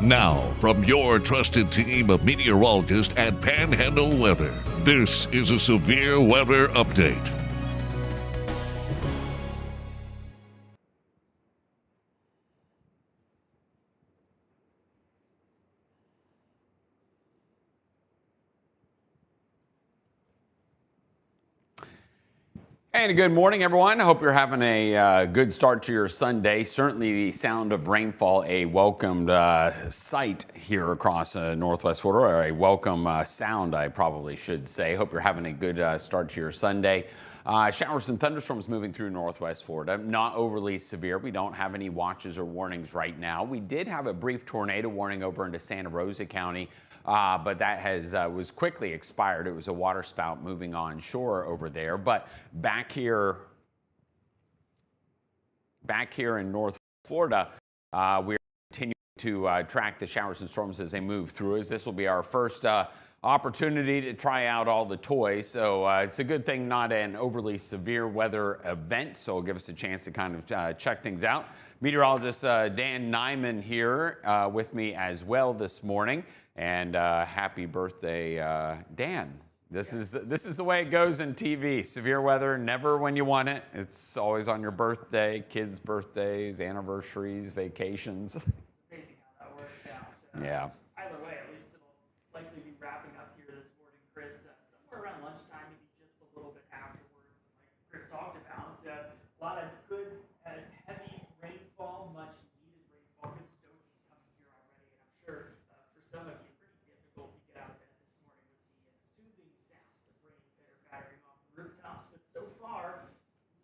Now, from your trusted team of meteorologists at Panhandle Weather, this is a severe weather update. And good morning, everyone. I hope you're having a good start to your Sunday. Certainly the sound of rainfall, a welcomed sight here across Northwest Florida, or a welcome sound, I probably should say. Hope you're having a good start to your Sunday. Showers and thunderstorms moving through Northwest Florida, not overly severe. We don't have any watches or warnings right now. We did have a brief tornado warning over into Santa Rosa County. But that was quickly expired. It was a waterspout moving on shore over there. But back here in North Florida, we're continuing to track the showers and storms as they move through us. This will be our first opportunity to try out all the toys. So it's a good thing not an overly severe weather event. So it'll give us a chance to kind of check things out. Meteorologist Dan Nyman here with me as well this morning. And happy birthday, Dan. This is the way it goes in TV. Severe weather, never when you want it. It's always on your birthday, kids' birthdays, anniversaries, vacations. It's amazing how that works out. Yeah. Either way, at least it'll likely be wrapping up here this morning, Chris. Somewhere around lunchtime, maybe just a little bit afterwards. Like Chris talked about, a lot of good, heavy rainfall, much needed rainfall, good soaking coming here already. And I'm sure for some of you, pretty difficult to get out of bed this morning with the soothing sounds of rain pattering off the rooftops. But so far,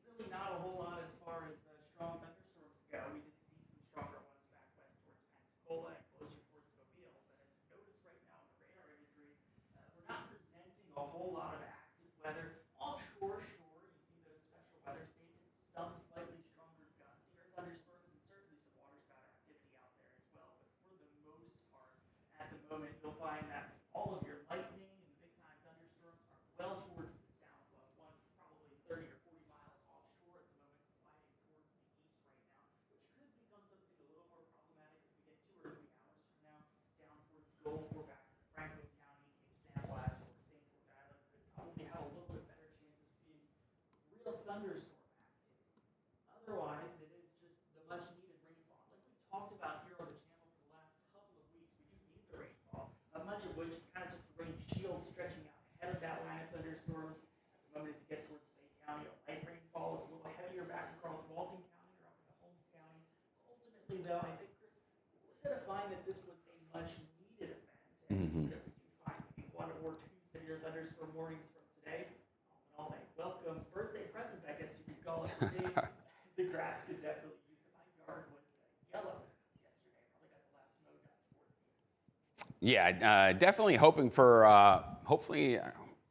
really not a whole lot as far as strong thunderstorms go. We did see some stronger ones back west towards Pensacola and closer towards Mobile. But as you notice right now in the radar imagery, we're not presenting a whole lot of active weather. Offshore, sure, you see those special weather statements, some slightly stronger, gustier thunderstorms, and certainly some waterspout activity out there as well. But for the most part, at the moment, you'll find that all of your lightning and big-time thunderstorms are well towards the south. One probably 30 or 40 miles offshore at the moment, sliding towards the east right now, which could become something a little more problematic as we get 2 or 3 hours from now down towards the Gulf or back to Franklin County, Cape San Blas, or St. George Island. Could probably have a little bit better chance of seeing real thunderstorm activity. Otherwise, it is just the much-needed rainfall. Like we talked about here on the channel for the last couple of weeks, we do need the rainfall, much of which is kind of just the rain shield stretching out ahead of that line of thunderstorms. At the moment, as you get towards Lake County, a light rainfall is a little heavier back across Walton County or up into Holmes County. Ultimately, though, I think, Chris, we're going to find that this was a much-needed event. And if we do find maybe 1 or 2 severe thunderstorm warnings from today, all a welcome birthday present, I guess you could call it. The grass could definitely use it. My yard was yellow yesterday. Probably got the last mow done before the Yeah, definitely hoping for hopefully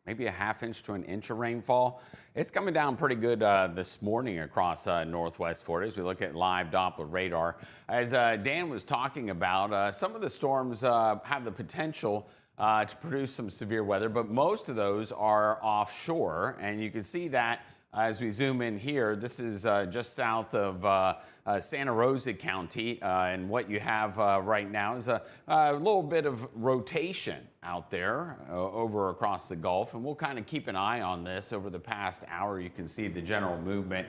maybe a ½ inch to 1 inch of rainfall. It's coming down pretty good this morning across Northwest Florida as we look at live Doppler radar. As Dan was talking about, some of the storms have the potential to produce some severe weather, but most of those are offshore, and you can see that as we zoom in here. This is just south of Santa Rosa County, and what you have right now is a little bit of rotation out there over across the Gulf, and we'll kind of keep an eye on this over the past hour. You can see the general movement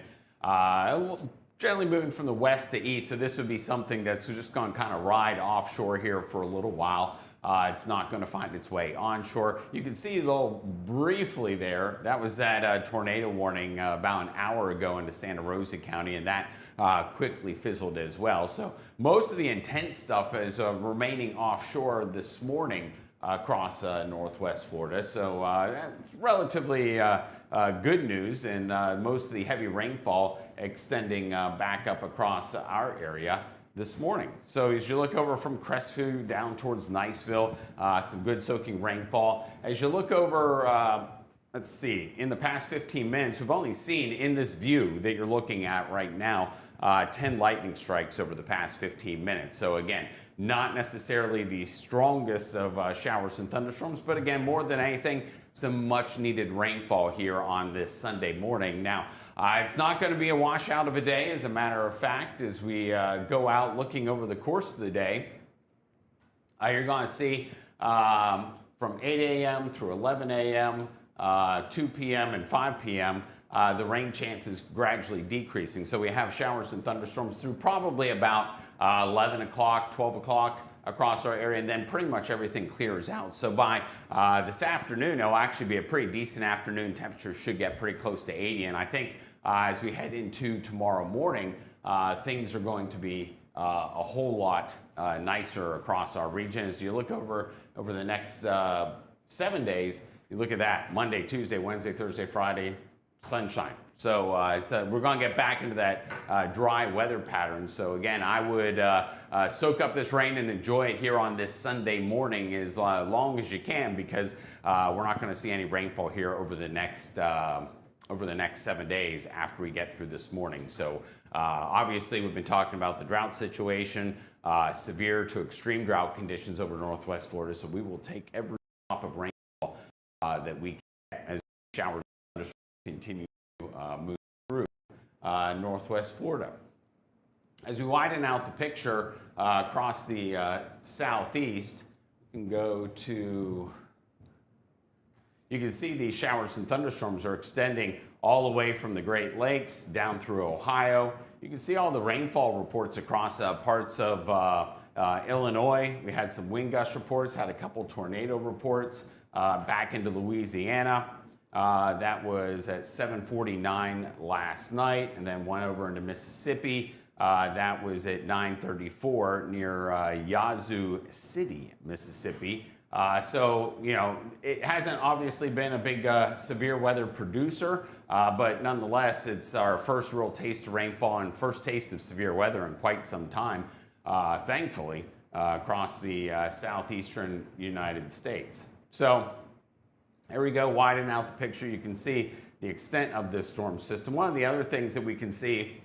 generally moving from the west to east, so this would be something that's just going to kind of ride offshore here for a little while. It's not going to find its way onshore. You can see a little briefly there, that was that tornado warning about an hour ago into Santa Rosa County, and that quickly fizzled as well. So most of the intense stuff is remaining offshore this morning across Northwest Florida. So that's relatively good news, and most of the heavy rainfall extending back up across our area this morning. So as you look over from Crestview down towards Niceville, some good soaking rainfall. As you look over, let's see, in the past 15 minutes, we've only seen in this view that you're looking at right now, 10 lightning strikes over the past 15 minutes. So again, not necessarily the strongest of showers and thunderstorms, but again, more than anything, some much needed rainfall here on this Sunday morning. Now, it's not going to be a washout of a day, as a matter of fact, as we go out looking over the course of the day. You're going to see from 8 a.m. through 11 a.m., 2 p.m. and 5 p.m., the rain chance is gradually decreasing. So we have showers and thunderstorms through probably about 11 o'clock, 12 o'clock across our area, and then pretty much everything clears out. So by this afternoon, it'll actually be a pretty decent afternoon. Temperatures should get pretty close to 80, and I think as we head into tomorrow morning, things are going to be a whole lot nicer across our region. As you look over the next 7 days, you look at that: Monday, Tuesday, Wednesday, Thursday, Friday, sunshine. So we're going to get back into that dry weather pattern. So again, I would soak up this rain and enjoy it here on this Sunday morning as long as you can, because we're not going to see any rainfall here over the next 7 days after we get through this morning. So obviously, we've been talking about the drought situation, severe to extreme drought conditions over Northwest Florida. So we will take every drop of rainfall that we get as showers continue to move through Northwest Florida. As we widen out the picture across the southeast, you can go to, you can see these showers and thunderstorms are extending all the way from the Great Lakes down through Ohio. You can see all the rainfall reports across parts of Illinois. We had some wind gust reports, had a couple tornado reports back into Louisiana. That was at 7:49 last night, and then went over into Mississippi. That was at 9:34 near Yazoo City, Mississippi. So, you know, it hasn't obviously been a big severe weather producer, but nonetheless, it's our first real taste of rainfall and first taste of severe weather in quite some time, thankfully, across the southeastern United States. So, there we go, widen out the picture. You can see the extent of this storm system. One of the other things that we can see,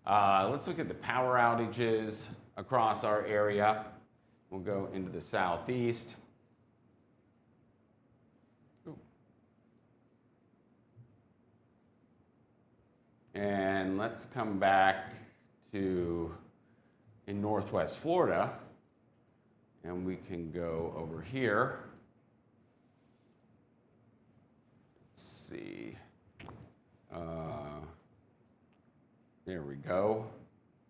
let's look at the power outages across our area. We'll go into the southeast. And let's come back to in Northwest Florida, and we can go over here. See, there we go.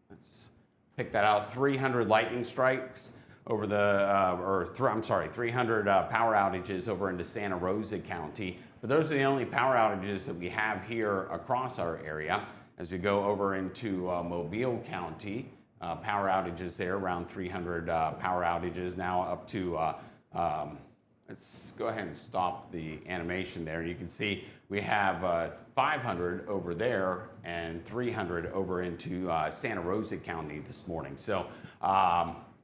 Let's pick that out. 300 lightning strikes over the, 300 power outages over into Santa Rosa County. But those are the only power outages that we have here across our area. As we go over into Mobile County, power outages there, around 300 power outages, now up to let's go ahead and stop the animation there. You can see we have 500 over there and 300 over into Santa Rosa County this morning. So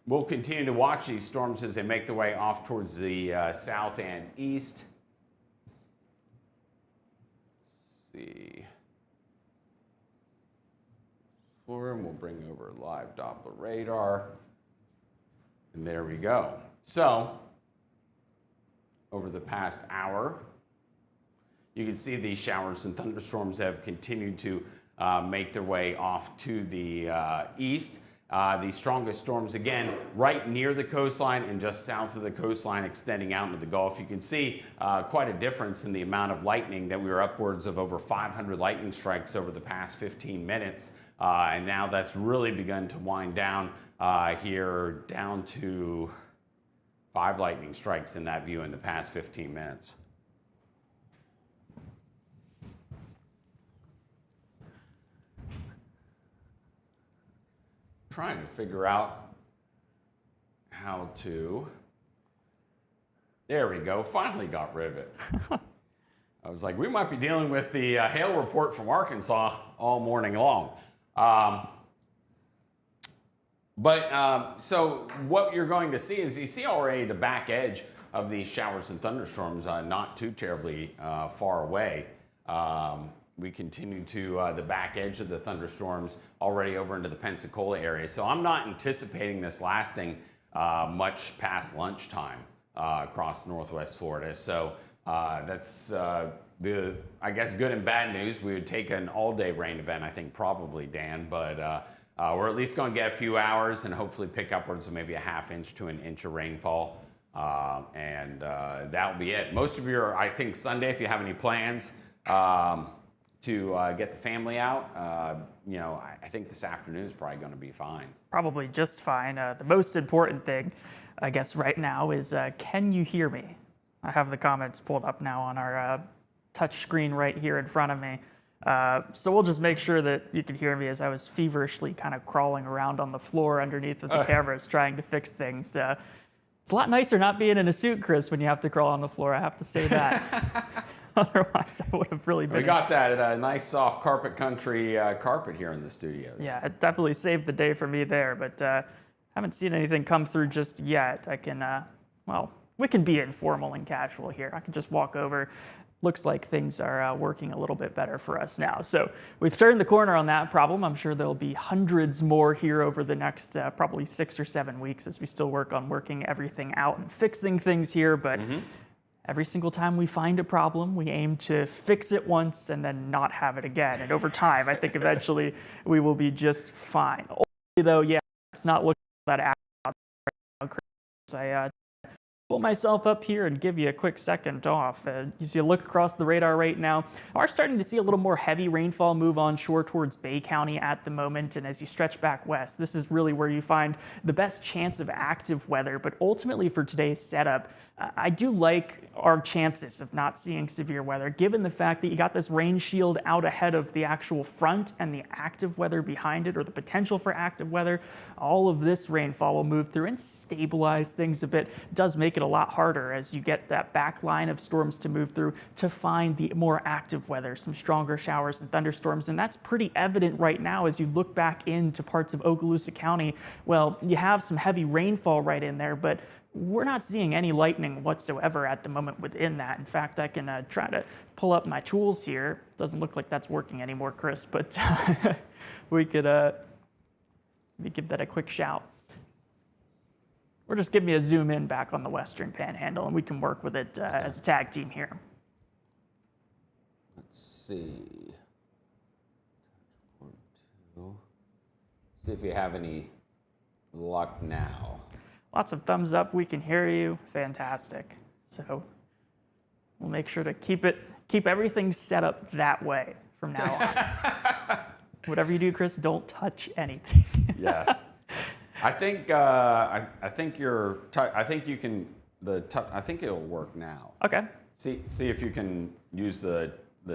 we'll continue to watch these storms as they make their way off towards the south and east. Let's see. And we'll bring over live Doppler radar. And there we go. So over the past hour, you can see these showers and thunderstorms have continued to make their way off to the east. The strongest storms, again, right near the coastline and just south of the coastline, extending out into the Gulf. You can see quite a difference in the amount of lightning, that we were upwards of over 500 lightning strikes over the past 15 minutes. And now that's really begun to wind down here down to 5 lightning strikes in that view in the past 15 minutes. Trying to figure out how to, there we go, finally got rid of it. I was like, we might be dealing with the hail report from Arkansas all morning long. So what you're going to see is, you see already the back edge of these showers and thunderstorms not too terribly far away. We continue to the back edge of the thunderstorms already over into the Pensacola area. So I'm not anticipating this lasting much past lunchtime across Northwest Florida. So that's I guess, good and bad news. We would take an all-day rain event, I think, probably, Dan, but We're at least going to get a few hours and hopefully pick upwards of maybe a ½ inch to an inch of rainfall. And that'll be it. Most of you, I think Sunday, if you have any plans to get the family out, I think this afternoon is probably going to be fine. Probably just fine. The most important thing, I guess, right now is can you hear me? I have the comments pulled up now on our touch screen right here in front of me. So we'll just make sure that you can hear me as I was feverishly kind of crawling around on the floor underneath of the cameras trying to fix things. It's a lot nicer not being in a suit, Chris, when you have to crawl on the floor. I have to say that. Otherwise, I would have really been. We got that nice soft carpet country carpet here in the studios. Yeah, it definitely saved the day for me there, but haven't seen anything come through just yet. I can, we can be informal and casual here. I can just walk over. Looks like things are working a little bit better for us now. So we've turned the corner on that problem. I'm sure there'll be hundreds more here over the next probably 6 or 7 weeks as we still work on working everything out and fixing things here. But every single time we find a problem, we aim to fix it once and then not have it again. And over time, I think eventually we will be just fine. Only though, yeah, it's not looking that out right now, Chris. I pull myself up here and give you a quick second off. You see a look across the radar right now. Are starting to see a little more heavy rainfall move onshore towards Bay County at the moment. And as you stretch back west, this is really where you find the best chance of active weather. But ultimately for today's setup, I do like our chances of not seeing severe weather, given the fact that you got this rain shield out ahead of the actual front and the active weather behind it, or the potential for active weather. All of this rainfall will move through and stabilize things a bit. It does make it a lot harder as you get that back line of storms to move through to find the more active weather, some stronger showers and thunderstorms. And that's pretty evident right now as you look back into parts of Okaloosa County. Well, you have some heavy rainfall right in there, but we're not seeing any lightning whatsoever at the moment within that. In fact, I can try to pull up my tools here. Doesn't look like that's working anymore, Chris, but we could let me give that a quick shout. Or just give me a zoom in back on the Western Panhandle and we can work with it as a tag team here. Let's see. See if you have any luck now. Lots of thumbs up. We can hear you. Fantastic. So we'll make sure to keep everything set up that way from now on. Whatever you do, Chris, don't touch anything. Yes. I think I think you can. I think it'll work now. Okay. See if you can use the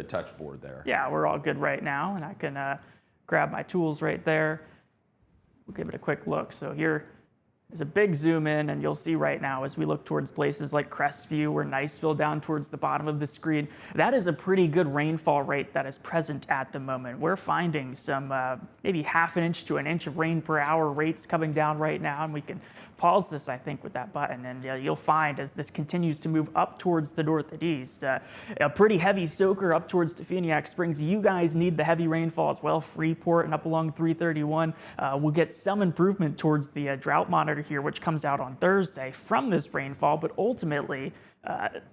touch board there. Yeah, we're all good right now, and I can grab my tools right there. We'll give it a quick look. So here is a big zoom in, and you'll see right now as we look towards places like Crestview or Niceville down towards the bottom of the screen, that is a pretty good rainfall rate that is present at the moment. We're finding some maybe ½ inch to an inch of rain per hour rates coming down right now, and we can pause this, I think, with that button, and you'll find as this continues to move up towards the north and east, a pretty heavy soaker up towards Definiak Springs. You guys need the heavy rainfall as well. Freeport and up along 331. We'll get some improvement towards the drought monitor here, which comes out on Thursday from this rainfall, but ultimately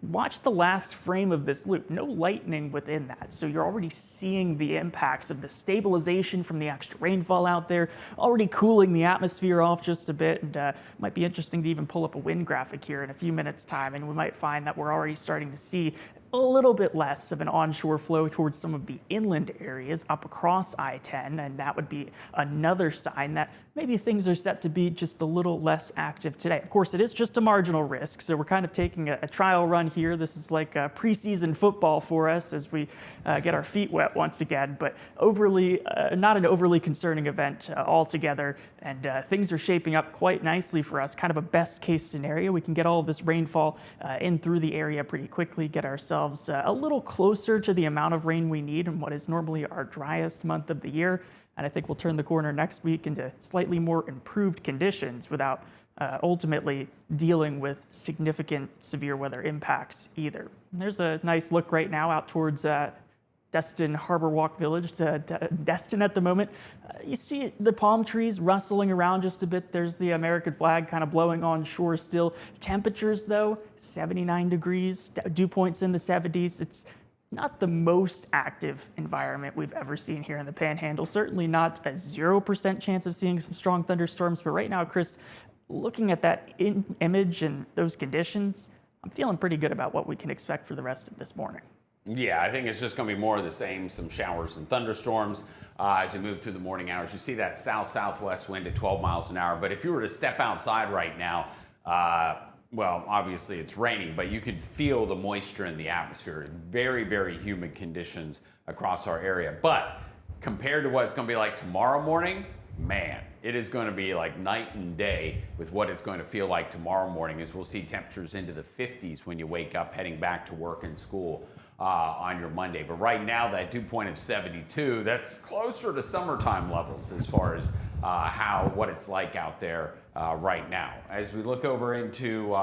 watch the last frame of this loop. No lightning within that, so you're already seeing the impacts of the stabilization from the extra rainfall out there, already cooling the atmosphere off just a bit. And might be interesting to even pull up a wind graphic here in a few minutes time, and we might find that we're already starting to see a little bit less of an onshore flow towards some of the inland areas up across I-10, and that would be another sign that maybe things are set to be just a little less active today. Of course, it is just a marginal risk, so we're kind of taking a trial run here. This is like preseason football for us as we get our feet wet once again, but not an overly concerning event altogether, and things are shaping up quite nicely for us. Kind of a best case scenario. We can get all of this rainfall in through the area pretty quickly, get ourselves a little closer to the amount of rain we need in what is normally our driest month of the year. And I think we'll turn the corner next week into slightly more improved conditions without ultimately dealing with significant severe weather impacts either. And there's a nice look right now out towards Destin Harbor Walk Village, Destin at the moment. You see the palm trees rustling around just a bit. There's the American flag kind of blowing on shore still. Temperatures though, 79 degrees, dew points in the 70s. It's not the most active environment we've ever seen here in the Panhandle. Certainly not a 0% chance of seeing some strong thunderstorms. But right now, Chris, looking at that image and those conditions, I'm feeling pretty good about what we can expect for the rest of this morning. Yeah, I think it's just going to be more of the same, some showers and thunderstorms as we move through the morning hours. You see that south-southwest wind at 12 miles an hour. But if you were to step outside right now, well, obviously it's raining, but you could feel the moisture in the atmosphere. Very, very humid conditions across our area. But compared to what it's going to be like tomorrow morning, man, it is going to be like night and day with what it's going to feel like tomorrow morning, as we'll see temperatures into the 50s when you wake up heading back to work and school on your Monday. But right now, that dew point of 72, that's closer to summertime levels as far as what it's like out there right now. As we look over into,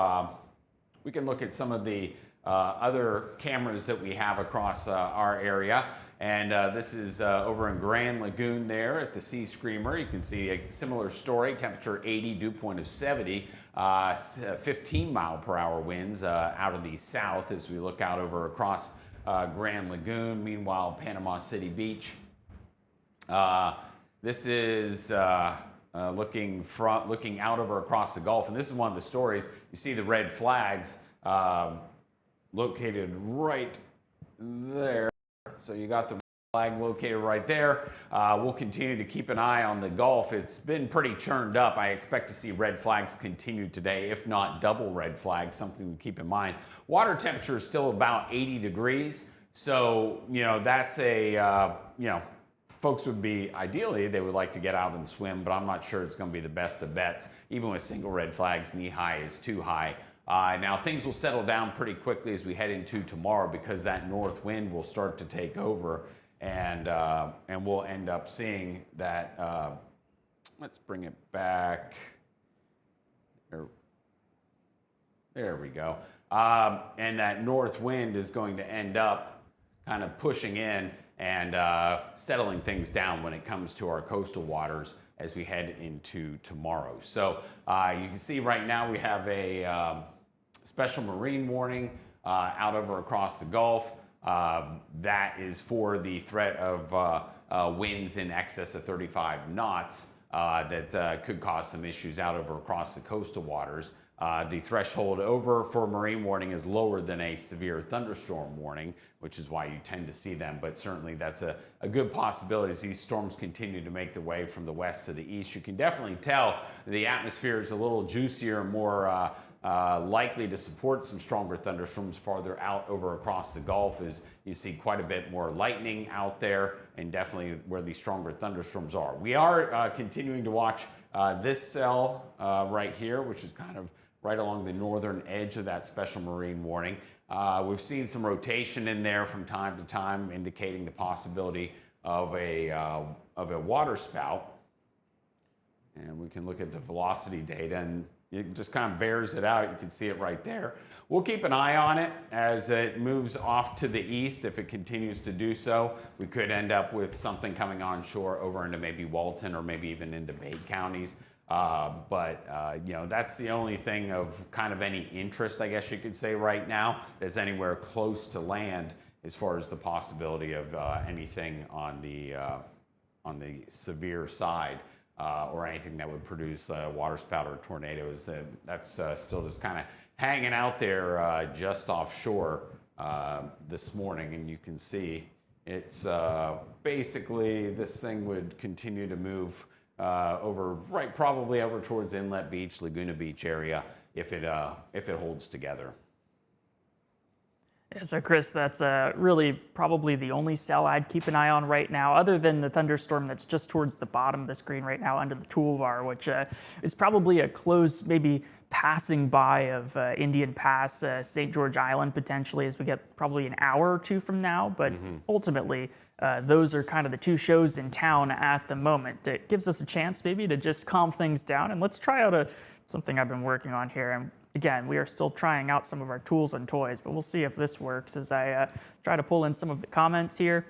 we can look at some of the other cameras that we have across our area. And this is over in Grand Lagoon there at the Sea Screamer. You can see a similar story, temperature 80, dew point of 70, 15 mile per hour winds out of the south as we look out over across Grand Lagoon. Meanwhile, Panama City Beach. This is looking out over across the Gulf, and this is one of the stories. You see the red flags located right there. So you got the flag located right there. We'll continue to keep an eye on the Gulf. It's been pretty churned up. I expect to see red flags continue today, if not double red flags, something to keep in mind. Water temperature is still about 80 degrees. So, that's folks would be, ideally, they would like to get out and swim, but I'm not sure it's going to be the best of bets. Even with single red flags, knee high is too high. Now, things will settle down pretty quickly as we head into tomorrow, because that north wind will start to take over, and we'll end up seeing that. Let's bring it back. There we go. And that north wind is going to end up kind of pushing in and settling things down when it comes to our coastal waters as we head into tomorrow. So you can see right now we have a special marine warning out over across the Gulf. That is for the threat of winds in excess of 35 knots that could cause some issues out over across the coastal waters. The threshold over for marine warning is lower than a severe thunderstorm warning, which is why you tend to see them. But certainly that's a good possibility as these storms continue to make their way from the west to the east. You can definitely tell the atmosphere is a little juicier and more likely to support some stronger thunderstorms farther out over across the Gulf, as you see quite a bit more lightning out there, and definitely where the stronger thunderstorms are. We are continuing to watch this cell right here, which is kind of right along the northern edge of that special marine warning. We've seen some rotation in there from time to time, indicating the possibility of a water spout. And we can look at the velocity data, and it just kind of bears it out. You can see it right there. We'll keep an eye on it as it moves off to the east. If it continues to do so, we could end up with something coming onshore over into maybe Walton or maybe even into Bay counties. That's the only thing of kind of any interest, I guess you could say, right now, that's anywhere close to land as far as the possibility of anything on the severe side. Or anything that would produce water spout or tornadoes. That's still just kind of hanging out there just offshore this morning. And you can see it's basically this thing would continue to move probably over towards Inlet Beach, Laguna Beach area if it holds together. Yeah, so Chris, that's really probably the only cell I'd keep an eye on right now, other than the thunderstorm that's just towards the bottom of the screen right now under the toolbar, which is probably a close, maybe passing by of Indian Pass, St. George Island potentially, as we get probably an hour or two from now. But ultimately, those are kind of the two shows in town at the moment. It gives us a chance maybe to just calm things down. And let's try out something I've been working on here. And again, we are still trying out some of our tools and toys, but we'll see if this works as I try to pull in some of the comments here.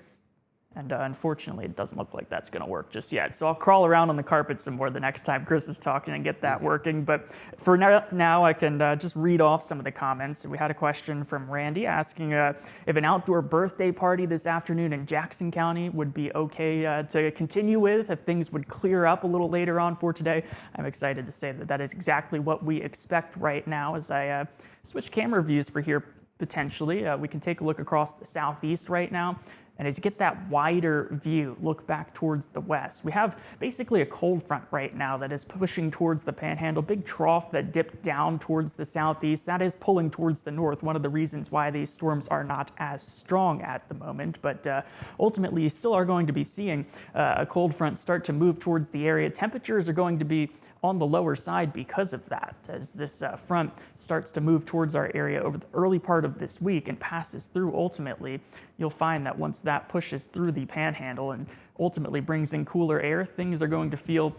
And unfortunately, it doesn't look like that's going to work just yet. So I'll crawl around on the carpet some more the next time Chris is talking and get that working. But for now I can just read off some of the comments. We had a question from Randy asking if an outdoor birthday party this afternoon in Jackson County would be okay to continue with, if things would clear up a little later on for today. I'm excited to say that that is exactly what we expect right now as I switch camera views for here potentially. We can take a look across the southeast right now. And as you get that wider view, look back towards the west. We have basically a cold front right now that is pushing towards the Panhandle, big trough that dipped down towards the southeast. That is pulling towards the north, one of the reasons why these storms are not as strong at the moment. But ultimately, you still are going to be seeing a cold front start to move towards the area. Temperatures are going to be on the lower side because of that. As this front starts to move towards our area over the early part of this week and passes through, ultimately, you'll find that once that pushes through the Panhandle and ultimately brings in cooler air, things are going to feel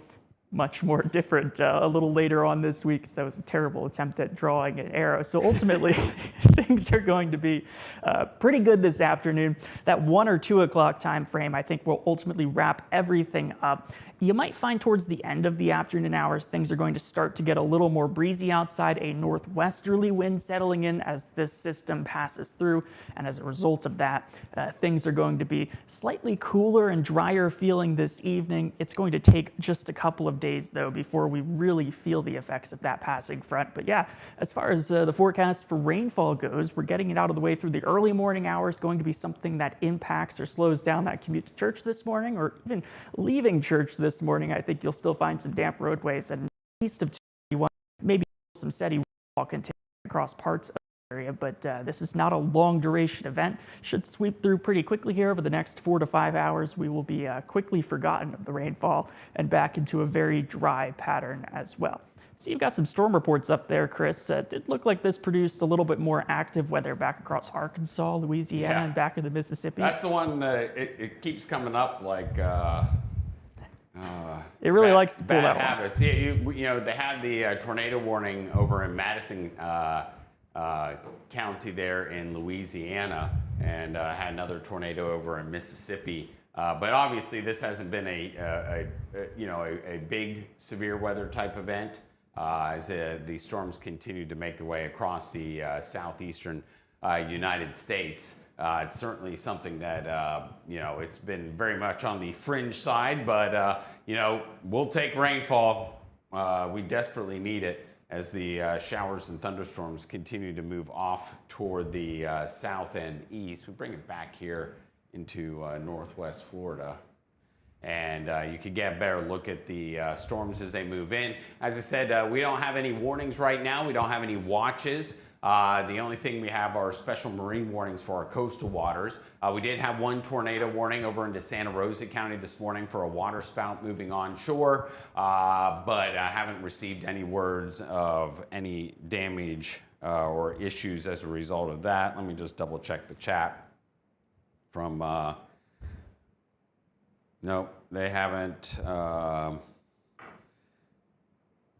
much more different a little later on this week. So that was a terrible attempt at drawing an arrow. So ultimately, things are going to be pretty good this afternoon. That 1 or 2 o'clock time frame, I think, will ultimately wrap everything up. You might find towards the end of the afternoon hours, things are going to start to get a little more breezy outside, a northwesterly wind settling in as this system passes through. And as a result of that, things are going to be slightly cooler and drier feeling this evening. It's going to take just a couple of days, though, before we really feel the effects of that passing front. But yeah, as far as the forecast for rainfall goes, we're getting it out of the way through the early morning hours, going to be something that impacts or slows down that commute to church this morning, or even leaving church this morning. I think you'll still find some damp roadways, and east of 21, maybe some steady rainfall continuing across parts of the area, but this is not a long duration event. Should sweep through pretty quickly here over the next 4 to 5 hours. We will be quickly forgotten of the rainfall and back into a very dry pattern as well. So you've got some storm reports up there, Chris. It did look like this produced a little bit more active weather back across Arkansas, Louisiana, and back in the Mississippi. That's the one it keeps coming up like it really bad, likes to pull that habits. one. Yeah, you know, they had the tornado warning over in Madison County there in Louisiana, and had another tornado over in Mississippi. But obviously, this hasn't been a big severe weather type event as the storms continue to make their way across the southeastern United States. It's certainly something that, it's been very much on the fringe side, but, we'll take rainfall. We desperately need it as the showers and thunderstorms continue to move off toward the south and east. We bring it back here into northwest Florida. And you could get a better look at the storms as they move in. As I said, we don't have any warnings right now. We don't have any watches. The only thing we have are special marine warnings for our coastal waters. We did have one tornado warning over into Santa Rosa County this morning for a water spout moving onshore, but I haven't received any words of any damage or issues as a result of that. Let me just double check the chat from... No, they haven't.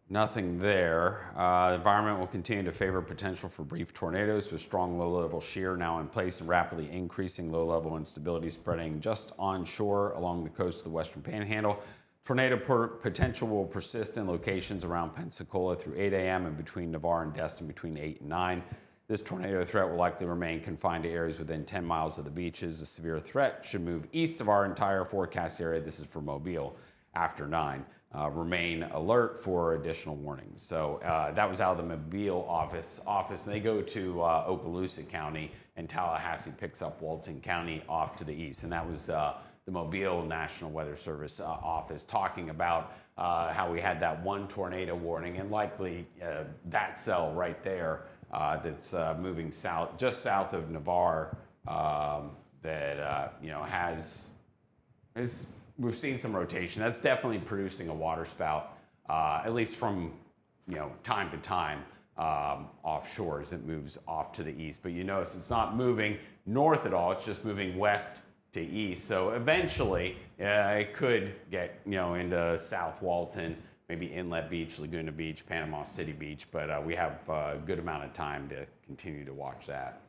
Nothing there. The environment will continue to favor potential for brief tornadoes with strong low-level shear now in place and rapidly increasing low-level instability spreading just onshore along the coast of the western panhandle. Tornado potential will persist in locations around Pensacola through 8 a.m. and between Navarre and Destin between 8 and 9. This tornado threat will likely remain confined to areas within 10 miles of the beaches. A severe threat should move east of our entire forecast area. This is for Mobile after 9. Remain alert for additional warnings. So that was out of the Mobile office, and they go to Okaloosa County, and Tallahassee picks up Walton County off to the east. And that was the Mobile National Weather Service office talking about how we had that one tornado warning, and likely that cell right there that's moving south, just south of Navarre, that we've seen some rotation. That's definitely producing a water spout, at least from time to time offshore as it moves off to the east. But you notice it's not moving north at all; it's just moving west to east. So eventually, it could get into South Walton, maybe Inlet Beach, Laguna Beach, Panama City Beach, but we have a good amount of time to continue to watch that.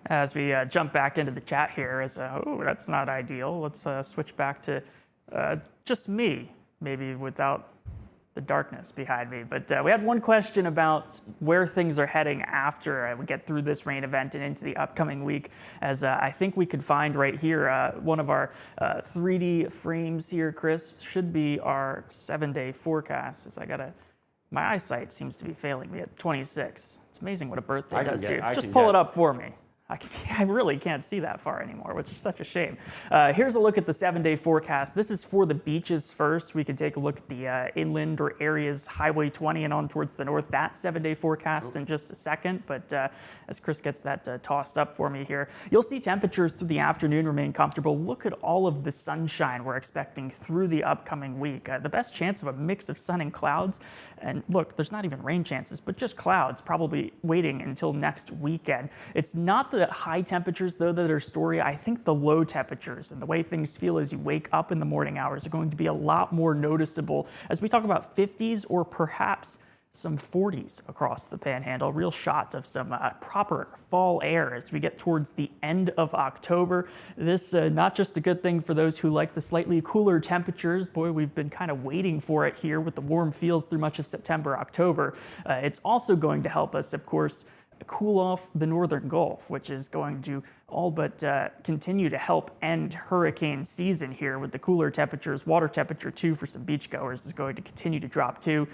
As we jump back into the chat here, oh, that's not ideal. Let's switch back to just me, maybe without the darkness behind me. But we had one question about where things are heading after we get through this rain event and into the upcoming week. As I think we could find right here, one of our 3D frames here, Chris, should be our 7-day forecast. As my eyesight seems to be failing me at 26. It's amazing what a birthday does here. Just pull it up for me. I really can't see that far anymore, which is such a shame. Here's a look at the 7-day forecast. This is for the beaches first. We can take a look at the inland or areas, Highway 20 and on towards the north, that 7-day forecast in just a second. But as Chris gets that tossed up for me here, you'll see temperatures through the afternoon remain comfortable. Look at all of the sunshine we're expecting through the upcoming week. The best chance of a mix of sun and clouds. And look, there's not even rain chances, but just clouds, probably waiting until next weekend. It's not the high temperatures, though, that are story. I think the low temperatures and the way things feel as you wake up in the morning hours are going to be a lot more noticeable as we talk about 50s or perhaps some 40s across the Panhandle. Real shot of some proper fall air as we get towards the end of October. This not just a good thing for those who like the slightly cooler temperatures. Boy, we've been kind of waiting for it here with the warm feels through much of September, October. It's also going to help us, of course, cool off the northern Gulf, which is going to all but continue to help end hurricane season here with the cooler temperatures. Water temperature, too, for some beachgoers is going to continue to drop, too.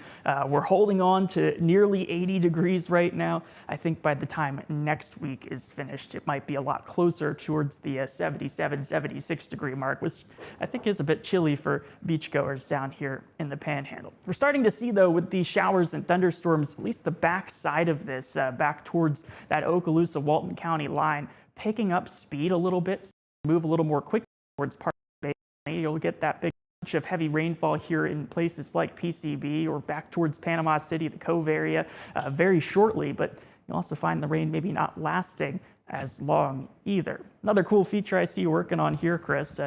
We're holding on to nearly 80 degrees right now. I think by the time next week is finished, it might be a lot closer towards the 77, 76 degree mark, which I think is a bit chilly for beachgoers down here in the Panhandle. We're starting to see, though, with these showers and thunderstorms, at least the back side of this, back towards that Okaloosa-Walton County line, picking up speed a little bit, move a little more quickly towards part of the Bay. You'll get that big bunch of heavy rainfall here in places like PCB or back towards Panama City, the Cove area, very shortly, but you'll also find the rain maybe not lasting as long either. Another cool feature I see you working on here, Chris,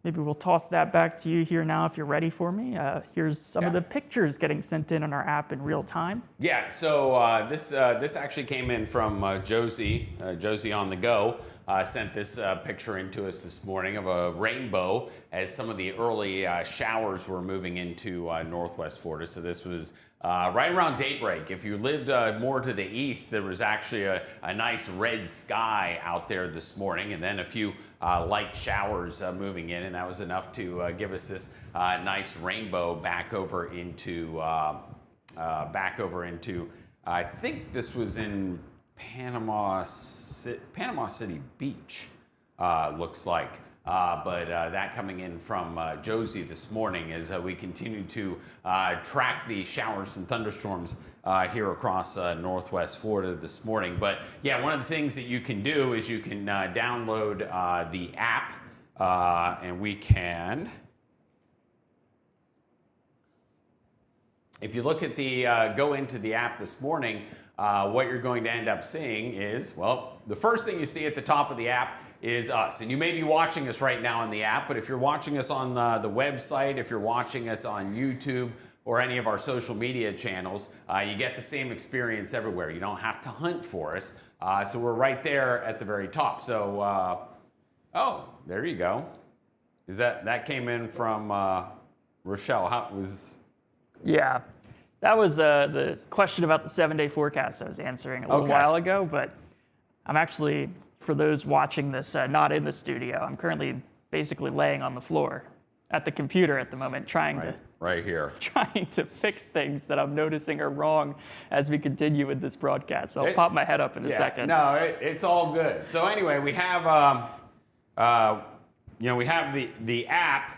maybe we'll toss that back to you here now if you're ready for me. Here's some of the pictures getting sent in on our app in real time. Yeah, so this actually came in from Josie on the go. Sent this picture into us this morning of a rainbow as some of the early showers were moving into northwest Florida. So this was right around daybreak. If you lived more to the east, there was actually a nice red sky out there this morning, and then a few light showers moving in, and that was enough to give us this nice rainbow back over into I think this was in Panama City Beach, looks like. But that coming in from Josie this morning as we continue to track the showers and thunderstorms here across northwest Florida this morning. But yeah, one of the things that you can do is you can download the app and we can, if you look at the, go into the app this morning, what you're going to end up seeing is, well, the first thing you see at the top of the app is us. And you may be watching us right now in the app, but if you're watching us on the website, if you're watching us on YouTube or any of our social media channels, you get the same experience everywhere. You don't have to hunt for us. So we're right there at the very top. So, oh, there you go. Is that came in from Rochelle? How was? Yeah, that was the question about the 7-day forecast I was answering a little while ago, but I'm actually, for those watching this, not in the studio. I'm currently basically laying on the floor at the computer at the moment, trying to fix things that I'm noticing are wrong as we continue with this broadcast. So I'll pop my head up in a second. No, it's all good. So anyway, we have we have the app,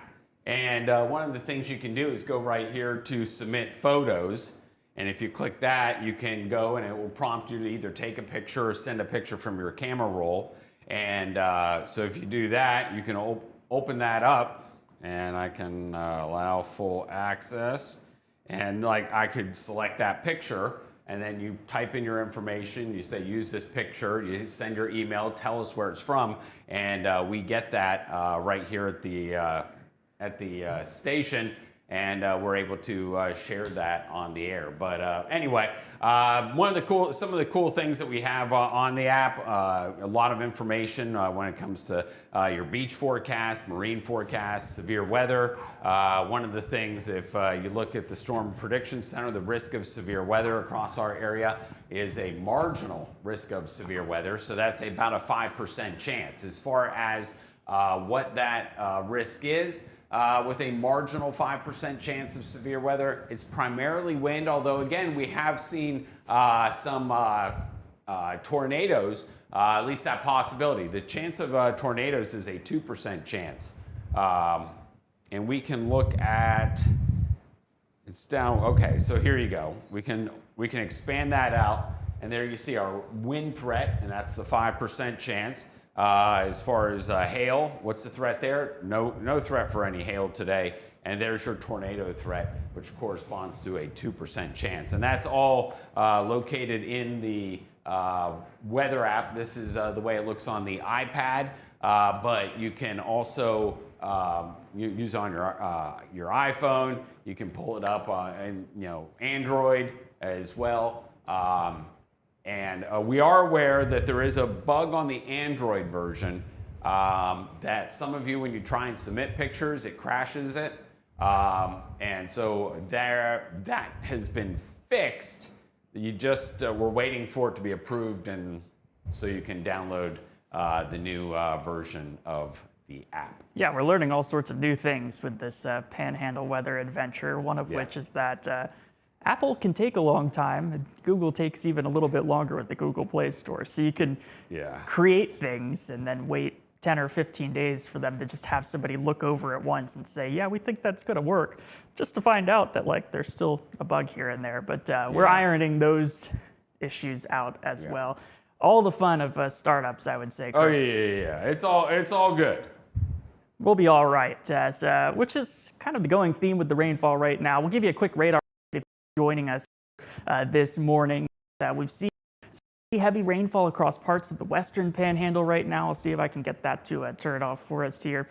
and one of the things you can do is go right here to submit photos. And if you click that, you can go and it will prompt you to either take a picture or send a picture from your camera roll. And so if you do that, you can open that up, and I can allow full access. And like I could select that picture, and then you type in your information, you say use this picture, you send your email, tell us where it's from, and we get that right here at the station. and we're able to share that on the air. But anyway, some of the cool things that we have on the app, a lot of information when it comes to your beach forecast, marine forecast, severe weather. One of the things, if you look at the Storm Prediction Center, the risk of severe weather across our area is a marginal risk of severe weather. So that's about a 5% chance. As far as what that risk is, with a marginal 5% chance of severe weather, it's primarily wind, although again, we have seen some tornadoes, at least that possibility. The chance of tornadoes is a 2% chance. And we can look at, it's down, okay, so here you go. We can expand that out, and there you see our wind threat, and that's the 5% chance. As far as hail, what's the threat there? No threat for any hail today. And there's your tornado threat, which corresponds to a 2% chance. And that's all located in the weather app. This is the way it looks on the iPad, but you can also use on your iPhone. You can pull it up on Android as well. And we are aware that there is a bug on the Android version that some of you, when you try and submit pictures, it crashes it. And so that has been fixed. You just we're waiting for it to be approved, and so you can download the new version of the app. Yeah, we're learning all sorts of new things with this Panhandle Weather adventure, one of which is that Apple can take a long time, and Google takes even a little bit longer with the Google Play Store. So you can create things and then wait 10 or 15 days for them to just have somebody look over it once and say, yeah, we think that's going to work, just to find out that there's still a bug here and there. But we're ironing those issues out as well. All the fun of startups, I would say, Chris. Oh, yeah. It's all good. We'll be all right, which is kind of the going theme with the rainfall right now. We'll give you a quick radar if you're joining us this morning. We've seen heavy rainfall across parts of the western panhandle right now. I'll see if I can get that to turn off for us here.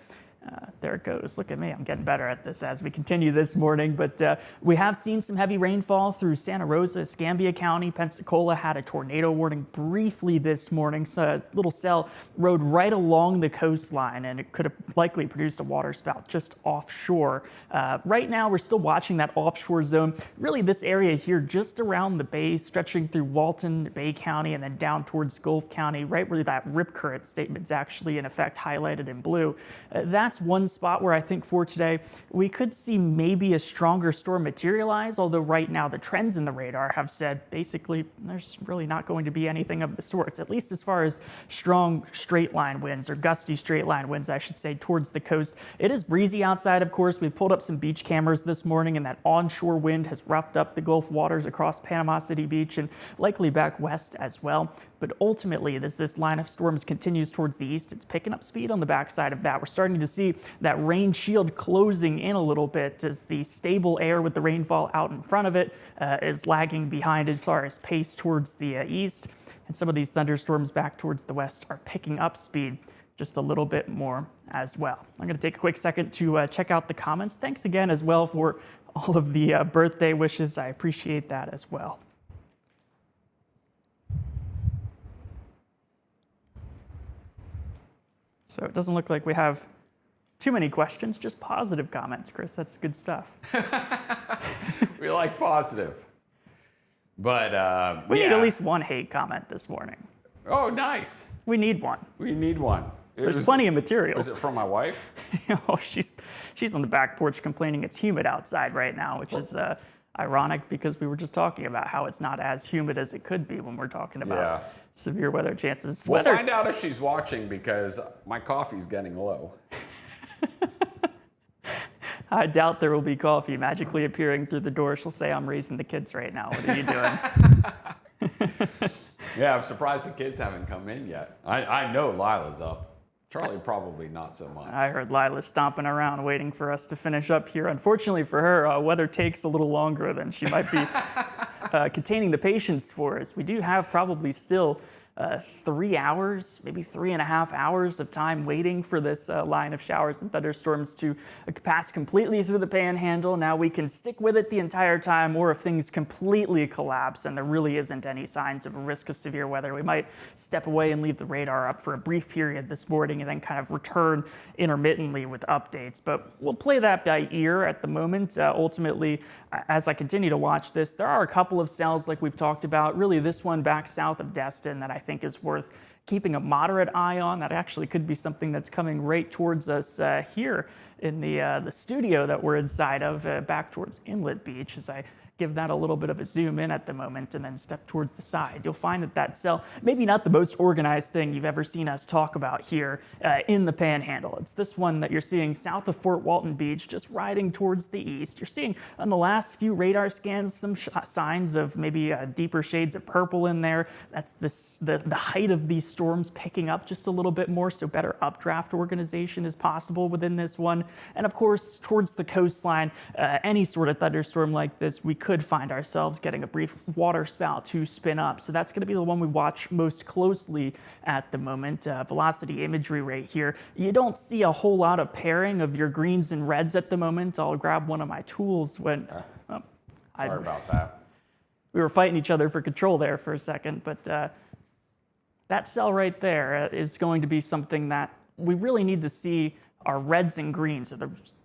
There it goes. Look at me. I'm getting better at this as we continue this morning. But we have seen some heavy rainfall through Santa Rosa, Escambia County. Pensacola had a tornado warning briefly this morning. So a little cell rode right along the coastline, and it could have likely produced a waterspout just offshore. Right now, we're still watching that offshore zone. Really, this area here just around the bay, stretching through Walton, Bay County, and then down towards Gulf County, right where that rip current statement's actually in effect highlighted in blue. That's one spot where I think for today we could see maybe a stronger storm materialize, although right now the trends in the radar have said basically there's really not going to be anything of the sorts, at least as far as strong straight line winds, or gusty straight line winds, I should say, towards the coast. It is breezy outside, of course. We pulled up some beach cameras this morning, and that onshore wind has roughed up the Gulf waters across Panama City Beach and likely back west as well. But ultimately, as this line of storms continues towards the east, it's picking up speed on the backside of that. We're starting to see that rain shield closing in a little bit as the stable air with the rainfall out in front of it is lagging behind as far as pace towards the east. And some of these thunderstorms back towards the west are picking up speed just a little bit more as well. I'm going to take a quick second to check out the comments. Thanks again as well for all of the birthday wishes. I appreciate that as well. So it doesn't look like we have too many questions, just positive comments, Chris. That's good stuff. We like positive. But we need at least one hate comment this morning. Oh, nice. We need one. We need one. There's plenty of material. Was it from my wife? Oh, she's on the back porch complaining it's humid outside right now, which is ironic because we were just talking about how it's not as humid as it could be when we're talking about severe weather chances. We'll find out if she's watching because my coffee's getting low. I doubt there will be coffee magically appearing through the door. She'll say, I'm raising the kids right now. What are you doing? Yeah, I'm surprised the kids haven't come in yet. I know Lila's up. Charlie probably not so much. I heard Lila stomping around waiting for us to finish up here. Unfortunately for her, weather takes a little longer than she might be containing the patience for us. We do have probably still 3 hours, maybe 3.5 hours of time waiting for this line of showers and thunderstorms to pass completely through the Panhandle. Now we can stick with it the entire time, or if things completely collapse and there really isn't any signs of a risk of severe weather, we might step away and leave the radar up for a brief period this morning and then kind of return intermittently with updates. But we'll play that by ear at the moment. Ultimately, as I continue to watch this, there are a couple of cells like we've talked about. Really, this one back south of Destin that I think is worth keeping a moderate eye on. That actually could be something that's coming right towards us here in the studio that we're inside of, back towards Inlet Beach, as I give that a little bit of a zoom in at the moment and then step towards the side. You'll find that that cell, maybe not the most organized thing you've ever seen us talk about here in the Panhandle. It's this one that you're seeing south of Fort Walton Beach, just riding towards the east. You're seeing on the last few radar scans some signs of maybe deeper shades of purple in there. That's the height of these storms picking up just a little bit more, so better updraft organization is possible within this one. And of course, towards the coastline, any sort of thunderstorm like this, we could find ourselves getting a brief water spout to spin up. So that's going to be the one we watch most closely at the moment. Velocity imagery right here. You don't see a whole lot of pairing of your greens and reds at the moment. I'll grab one of my tools when... Sorry about that. We were fighting each other for control there for a second, but that cell right there is going to be something that we really need to see our reds and greens, so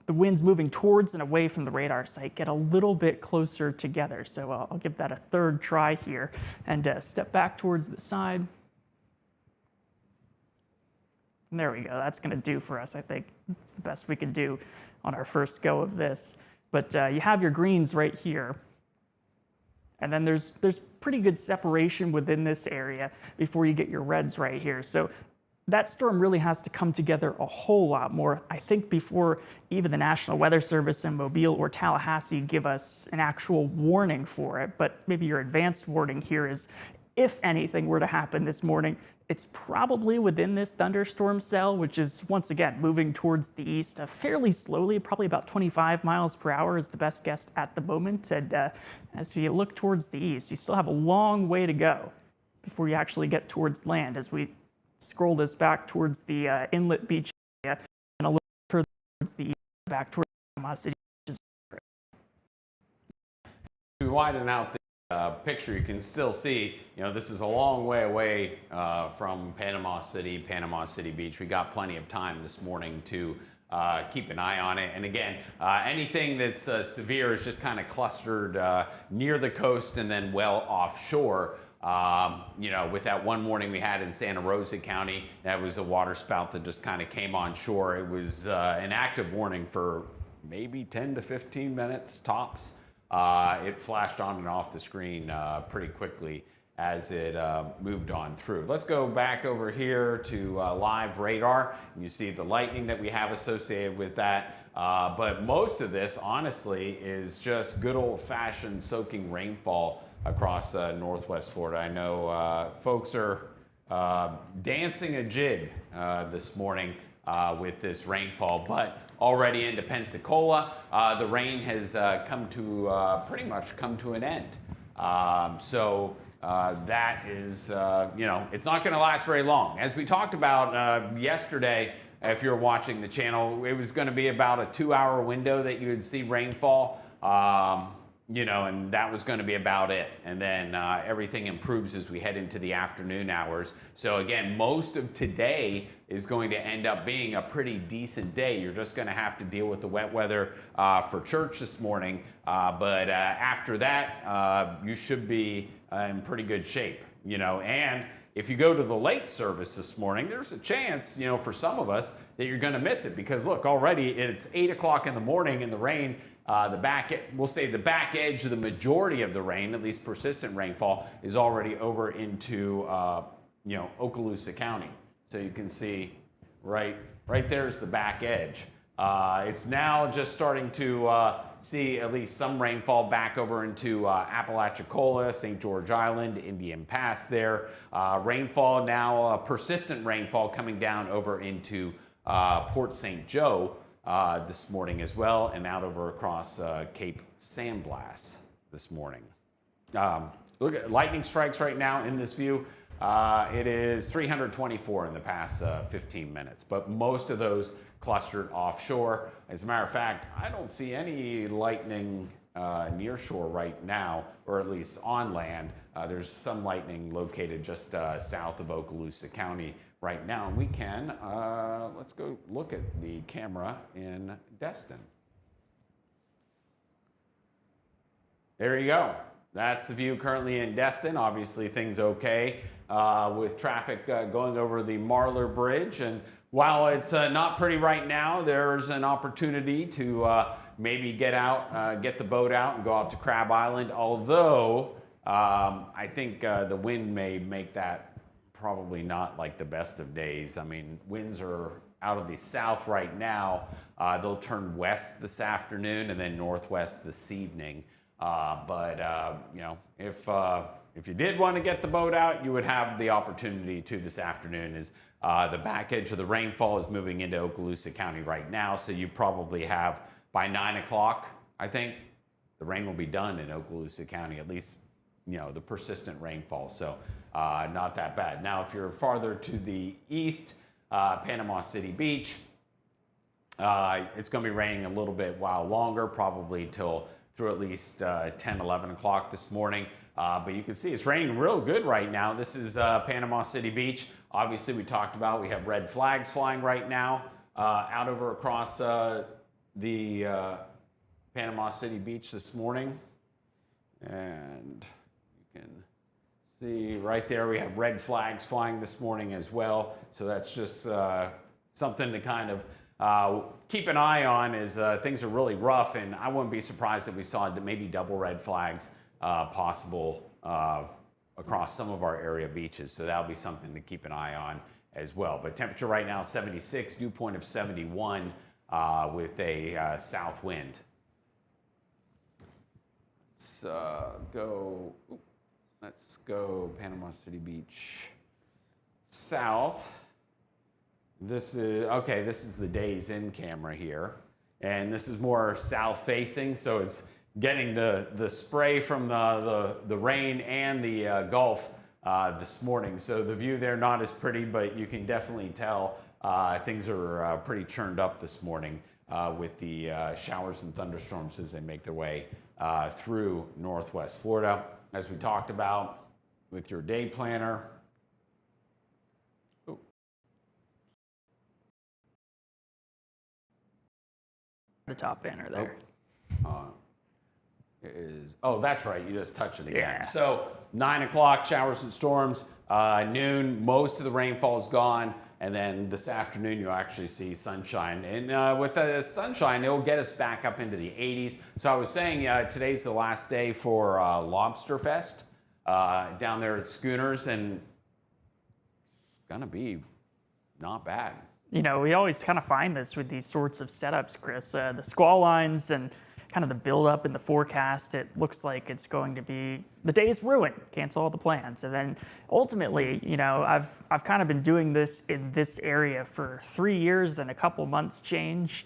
the winds moving towards and away from the radar site, get a little bit closer together. So I'll give that a third try here and step back towards the side. And there we go. That's going to do for us, I think. It's the best we can do on our first go of this. But you have your greens right here. And then there's pretty good separation within this area before you get your reds right here. So that storm really has to come together a whole lot more, I think, before even the National Weather Service in Mobile or Tallahassee give us an actual warning for it. But maybe your advanced warning here is, if anything were to happen this morning, it's probably within this thunderstorm cell, which is, once again, moving towards the east fairly slowly, probably about 25 miles per hour is the best guess at the moment. And as we look towards the east, you still have a long way to go before you actually get towards land as we scroll this back towards the Inlet Beach area and a little further towards the east, back towards Panama City. To widen out the picture, you can still see, this is a long way away from Panama City Beach. We got plenty of time this morning to keep an eye on it. And again, anything that's severe is just kind of clustered near the coast and then well offshore. With that one warning we had in Santa Rosa County, that was a water spout that just kind of came on shore. It was an active warning for maybe 10 to 15 minutes tops. It flashed on and off the screen pretty quickly as it moved on through. Let's go back over here to live radar. You see the lightning that we have associated with that. But most of this, honestly, is just good old-fashioned soaking rainfall across Northwest Florida. I know folks are dancing a jig this morning with this rainfall, but already into Pensacola, the rain has pretty much come to an end. That is, it's not going to last very long. As we talked about yesterday, if you're watching the channel, it was going to be about a 2-hour window that you would see rainfall. And that was going to be about it. And then everything improves as we head into the afternoon hours. So again, most of today is going to end up being a pretty decent day. You're just going to have to deal with the wet weather for church this morning. But after that, you should be in pretty good shape, and if you go to the late service this morning, there's a chance, for some of us that you're going to miss it, because look, already it's 8 o'clock in the morning and the rain, we'll say the back edge of the majority of the rain, at least persistent rainfall, is already over into, Okaloosa County. So you can see right there's the back edge. It's now just starting to see at least some rainfall back over into Apalachicola, St. George Island, Indian Pass there. Rainfall now, persistent rainfall coming down over into Port St. Joe this morning as well, and out over across Cape San Blas this morning. Look at lightning strikes right now in this view. It is 324 in the past 15 minutes, but most of those clustered offshore. As a matter of fact, I don't see any lightning near shore right now, or at least on land. There's some lightning located just south of Okaloosa County right now. And we can, let's go look at the camera in Destin. There you go. That's the view currently in Destin. Obviously things okay with traffic going over the Marlar Bridge. And while it's not pretty right now, there's an opportunity to maybe get out, get the boat out and go out to Crab Island. Although I think the wind may make that probably not like the best of days. I mean, winds are out of the south right now. They'll turn west this afternoon and then northwest this evening. You know, if you did want to get the boat out, you would have the opportunity to this afternoon. As the back edge of the rainfall is moving into Okaloosa County right now, so you probably have by 9 o'clock, I think, the rain will be done in Okaloosa County, at least, you know, the persistent rainfall. So not that bad. Now, if you're farther to the east, Panama City Beach, it's going to be raining a little bit while longer, probably till through at least 10, 11 o'clock this morning. But you can see it's raining real good right now. This is Panama City Beach. Obviously, we talked about we have red flags flying right now out over across the Panama City Beach this morning. And you can see right there we have red flags flying this morning as well. So that's just something to kind of keep an eye on as things are really rough, and I wouldn't be surprised if we saw maybe double red flags possible across some of our area beaches. So that'll be something to keep an eye on as well. But temperature right now 76, dew point of 71 with a south wind. Let's go Panama City Beach south. This is the days in camera here. And this is more south facing, so it's getting the spray from the rain and the Gulf this morning. So the view there not as pretty, but you can definitely tell things are pretty churned up this morning with the showers and thunderstorms as they make their way through northwest Florida. As we talked about with your day planner. The top banner there. That's right. You just touched it again. Yeah. So 9 o'clock, showers and storms. Noon, most of the rainfall is gone. And then this afternoon, you'll actually see sunshine. And with the sunshine, it'll get us back up into the 80s. So I was saying today's the last day for Lobster Fest down there at Schooners. And it's going to be not bad. You know, we always kind of find this with these sorts of setups, Chris. The squall lines and kind of the buildup in the forecast, it looks like it's going to be the day's ruined, cancel all the plans. And then ultimately, you know, I've kind of been doing this in this area for 3 years and a couple months change.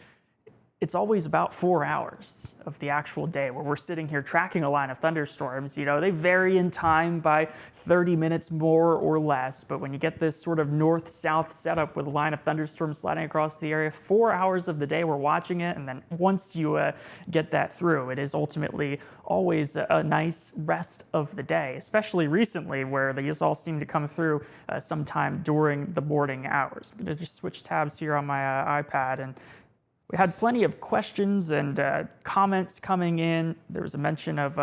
It's always about 4 hours of the actual day where we're sitting here tracking a line of thunderstorms. You know, they vary in time by 30 minutes more or less, but when you get this sort of north-south setup with a line of thunderstorms sliding across the area, 4 hours of the day we're watching it, and then once you get that through, it is ultimately always a nice rest of the day, especially recently where these all seem to come through sometime during the morning hours. I'm going to just switch tabs here on my iPad, and we had plenty of questions and comments coming in. There was a mention of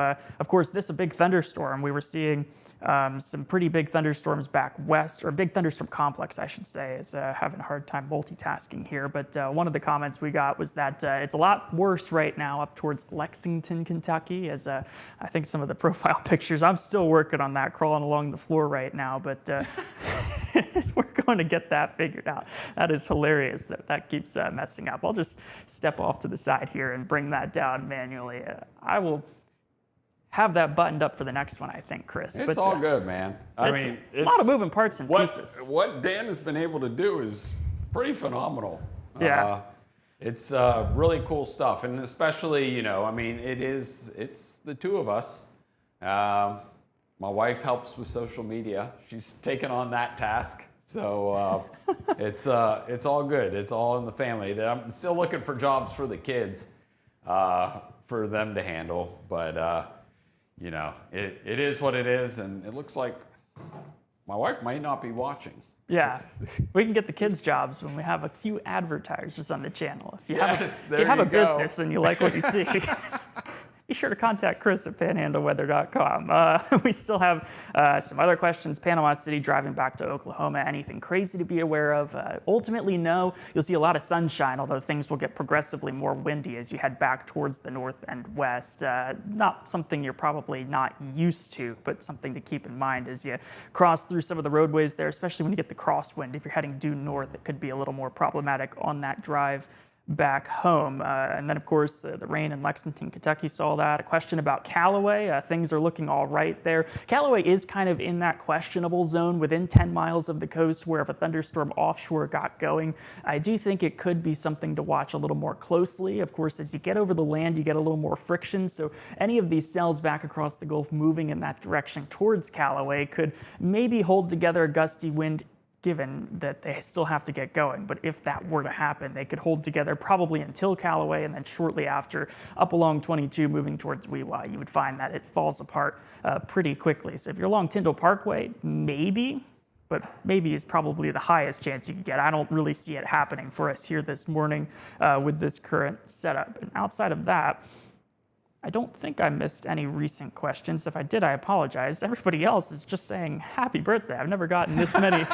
course, this a big thunderstorm. We were seeing some pretty big thunderstorms back west, or big thunderstorm complex, I should say, is having a hard time multitasking here. But one of the comments we got was that it's a lot worse right now up towards Lexington, Kentucky, as I think some of the profile pictures, I'm still working on that, crawling along the floor right now, but we're going to get that figured out. That is hilarious that keeps messing up. I'll just step off to the side here and bring that down manually. I will have that buttoned up for the next one, I think, Chris. It's all good, man. I mean, a lot of moving parts and pieces. What Dan has been able to do is pretty phenomenal. Yeah. It's really cool stuff. And especially, you know, I mean, it's the two of us. My wife helps with social media. She's taken on that task. So it's all good. It's all in the family. I'm still looking for jobs for the kids, for them to handle. But, you know, it is what it is. And it looks like my wife might not be watching. Yeah, we can get the kids jobs when we have a few advertisers on the channel. If you Yes, have, if you have a go. business and you like what you see, be sure to contact Chris at panhandleweather.com. We still have some other questions. Panama City driving back to Oklahoma. Anything crazy to be aware of? Ultimately, no. You'll see a lot of sunshine, although things will get progressively more windy as you head back towards the north and west. Not something you're probably not used to, but something to keep in mind as you cross through some of the roadways there, especially when you get the crosswind. If you're heading due north, it could be a little more problematic on that drive back home. And then, of course, the rain in Lexington, Kentucky saw that. A question about Callaway. Things are looking all right there. Callaway is kind of in that questionable zone within 10 miles of the coast where if a thunderstorm offshore got going, I do think it could be something to watch a little more closely. Of course, as you get over the land, you get a little more friction. So any of these cells back across the Gulf moving in that direction towards Callaway could maybe hold together a gusty wind, given that they still have to get going. But if that were to happen, they could hold together probably until Callaway, and then shortly after up along 22 moving towards Weewaa, you would find that it falls apart pretty quickly. So if you're along Tyndall Parkway, maybe, but maybe is probably the highest chance you could get. I don't really see it happening for us here this morning with this current setup. And outside of that, I don't think I missed any recent questions. If I did, I apologize. Everybody else is just saying happy birthday. I've never gotten this many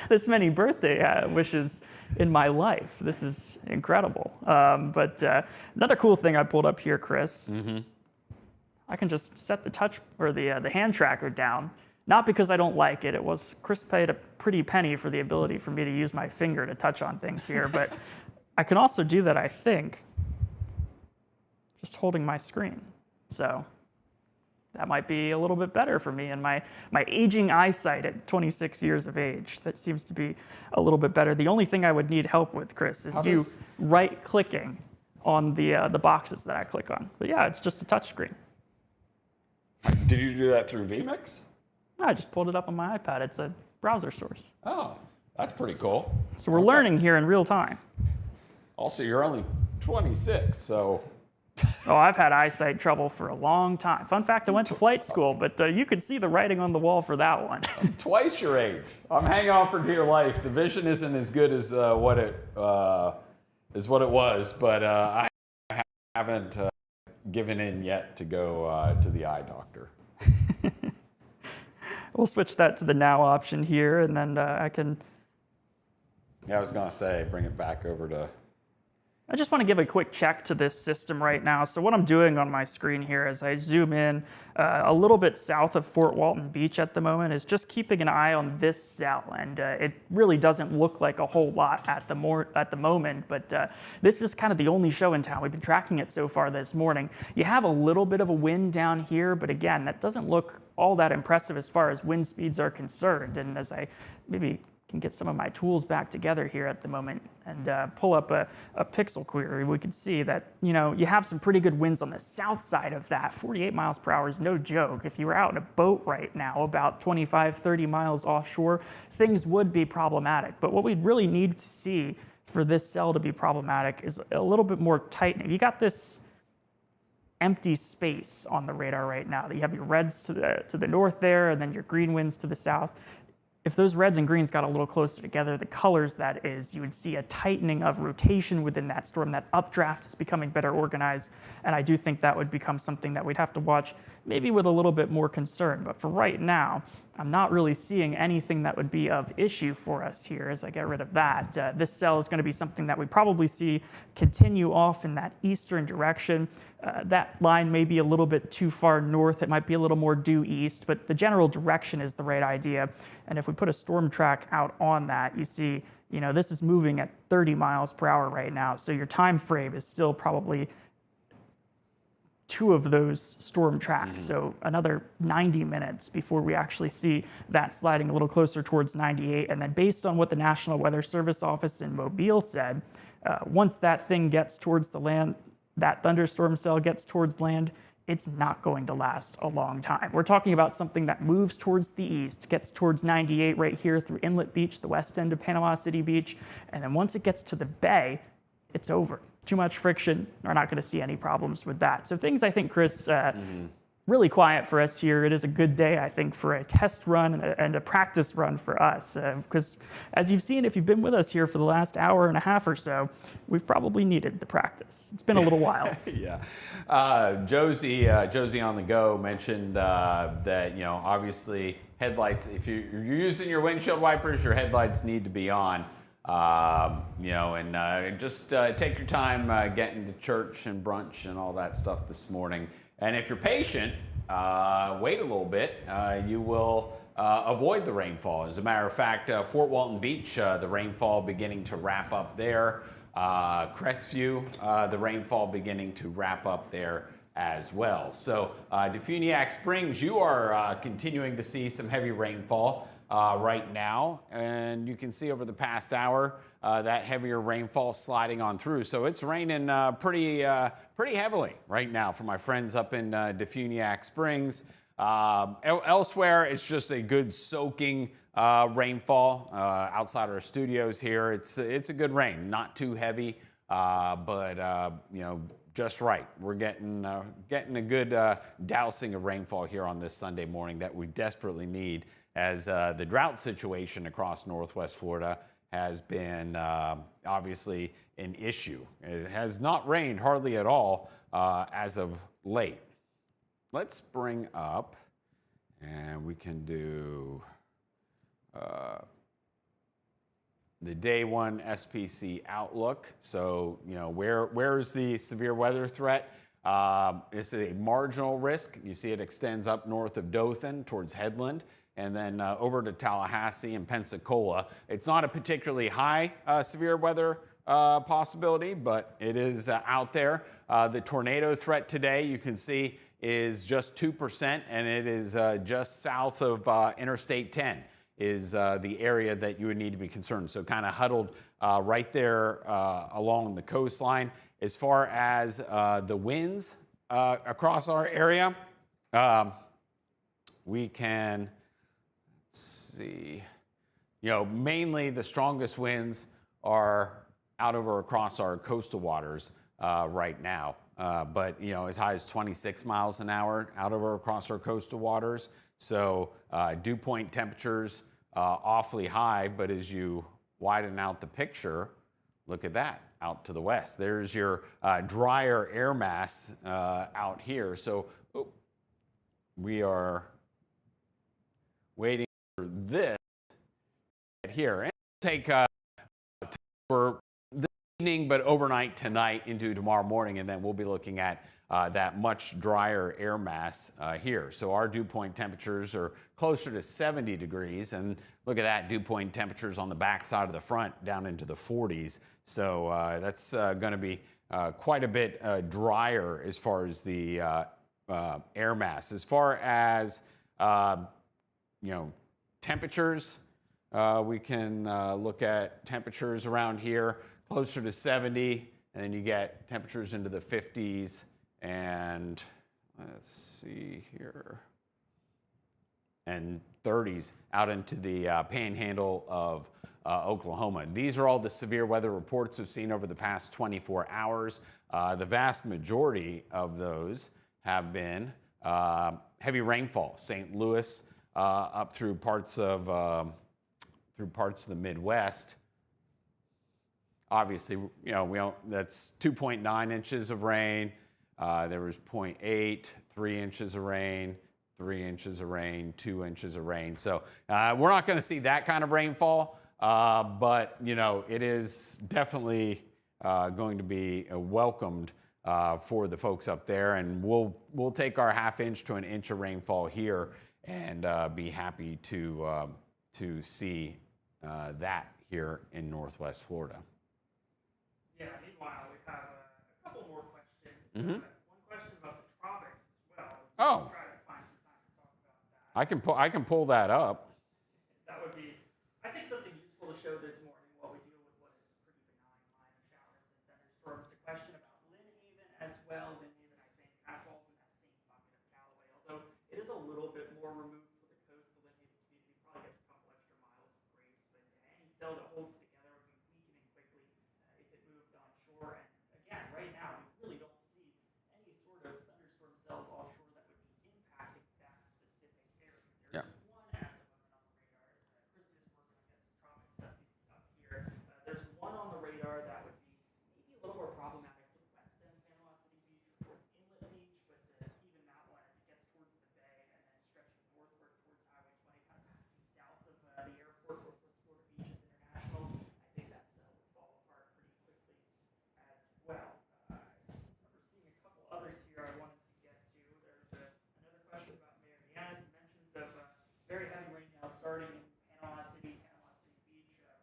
this many birthday wishes in my life. This is incredible. But another cool thing I pulled up here, Chris, I can just set the touch or the hand tracker down. Not because I don't like it. It was Chris paid a pretty penny for the ability for me to use my finger to touch on things here, but I can also do that, I think, just holding my screen. So that might be a little bit better for me and my aging eyesight at 26 years of age. That seems to be a little bit better. The only thing I would need help with, Chris, is you right-clicking on the boxes that I click on. But yeah, it's just a touch screen. Did you do that through vMix? I just pulled it up on my iPad. It's a browser source. Oh, that's pretty cool. So we're learning here in real time. Also, you're only 26, so... Oh, I've had eyesight trouble for a long time. Fun fact, I went to flight school, but you could see the writing on the wall for that one. Twice your age. I'm hanging on for dear life. The vision isn't as good as what it was, but I haven't given in yet to go to the eye doctor. We'll switch that to the now option here, and then I can... Yeah, I was going to say, bring it back over to... I just want to give a quick check to this system right now. So what I'm doing on my screen here as I zoom in a little bit south of Fort Walton Beach at the moment is just keeping an eye on this cell. And it really doesn't look like a whole lot at the moment, but this is kind of the only show in town. We've been tracking it so far this morning. You have a little bit of a wind down here, but again, that doesn't look all that impressive as far as wind speeds are concerned. And as I maybe can get some of my tools back together here at the moment and pull up a pixel query, we could see that, you know, you have some pretty good winds on the south side of that. 48 miles per hour is no joke. If you were out in a boat right now, about 25, 30 miles offshore, things would be problematic. But what we'd really need to see for this cell to be problematic is a little bit more tightening. You got this empty space on the radar right now. You have your reds to the north there, and then your green winds to the south. If those reds and greens got a little closer together, the colors that is, you would see a tightening of rotation within that storm. That updraft is becoming better organized, and I do think that would become something that we'd have to watch maybe with a little bit more concern. But for right now, I'm not really seeing anything that would be of issue for us here as I get rid of that. This cell is going to be something that we probably see continue off in that eastern direction. That line may be a little bit too far north. It might be a little more due east, but the general direction is the right idea. And if we put a storm track out on that, you see, you know, this is moving at 30 miles per hour right now. So your time frame is still probably 2 of those storm tracks. So another 90 minutes before we actually see that sliding a little closer towards 98. And then based on what the National Weather Service office in Mobile said, once that thing gets towards the land, that thunderstorm cell gets towards land, it's not going to last a long time. We're talking about something that moves towards the east, gets towards 98 right here through Inlet Beach, the west end of Panama City Beach, and then once it gets to the bay, it's over. Too much friction, we're not going to see any problems with that. So things, I think, Chris, really quiet for us here. It is a good day, I think, for a test run and a practice run for us. Because as you've seen, if you've been with us here for the last hour and a half or so, we've probably needed the practice. It's been a little while. Yeah. Josie on the go mentioned that, obviously headlights, if you're using your windshield wipers, your headlights need to be on. Just take your time getting to church and brunch and all that stuff this morning. And if you're patient, wait a little bit, you will avoid the rainfall. As a matter of fact, Fort Walton Beach, the rainfall beginning to wrap up there. Crestview, the rainfall beginning to wrap up there as well. So Defuniak Springs, you are continuing to see some heavy rainfall right now. And you can see over the past hour, that heavier rainfall sliding on through. So it's raining pretty heavily right now for my friends up in Defuniak Springs. Elsewhere, it's just a good soaking rainfall outside our studios here. It's a good rain, not too heavy, but just right. We're getting a good dousing of rainfall here on this Sunday morning that we desperately need, as the drought situation across Northwest Florida has been obviously an issue. It has not rained hardly at all as of late. Let's bring up, and we can do the day one SPC outlook. So, where's the severe weather threat? It's a marginal risk. You see it extends up north of Dothan towards Headland, and then over to Tallahassee and Pensacola. It's not a particularly high severe weather possibility, but it is out there. The tornado threat today, you can see, is just 2%, and it is just south of Interstate 10 is the area that you would need to be concerned. So kind of huddled right there along the coastline. As far as the winds across our area, we can see, mainly the strongest winds are out over across our coastal waters right now. But as high as 26 miles an hour out over across our coastal waters. So dew point temperatures awfully high, but as you widen out the picture, look at that out to the west. There's your drier air mass out here. So we are waiting for this here. And it'll take for this evening, but overnight tonight into tomorrow morning, and then we'll be looking at that much drier air mass here. So our dew point temperatures are closer to 70 degrees, and look at that, dew point temperatures on the back side of the front down into the 40s. So that's going to be quite a bit drier as far as the air mass. As far as temperatures, we can look at temperatures around here closer to 70, and then you get temperatures into the 50s, and let's see here, and 30s out into the panhandle of Oklahoma. These are all the severe weather reports we've seen over the past 24 hours. The vast majority of those have been heavy rainfall. St. Louis up through parts of the Midwest. Obviously, that's 2.9 inches of rain. There was 0.8, 3 inches of rain, 3 inches of rain, 2 inches of rain. So we're not going to see that kind of rainfall, but it is definitely going to be welcomed for the folks up there, and we'll take our half inch to an inch of rainfall here, and be happy to see that here in Northwest Florida. Yeah, meanwhile, we have a couple more questions. Mm-hmm. One question about the tropics as well. Oh. We'll try to find some time to talk about that. I can pull that up. That would be, I think, something useful to show this morning while we deal with what is a pretty benign minor showers and thunderstorms. A question about Lynn Haven as well. Lynn Haven, I think, kind of falls in that same holds together would be weakening quickly if it moved onshore. And again, right now, we really don't see any sort of thunderstorm cells offshore that would be impacting that specific area. Yeah. There's one at the moment on the radar. Chris is working on getting some tropic stuff up here. There's one on the radar that would be maybe a little more problematic for the west end, Panama City Beach, or towards Inlet Beach, but even that one, as it gets towards the bay and then stretching northward towards Highway 20, kind of passing south of the airport, Northwest Florida Beaches International, I think that's would fall apart pretty quickly as well. I remember seeing a couple others here I wanted to get to. There's another question about Mariana. Some mentions of very heavy rain now starting in Panama City Beach,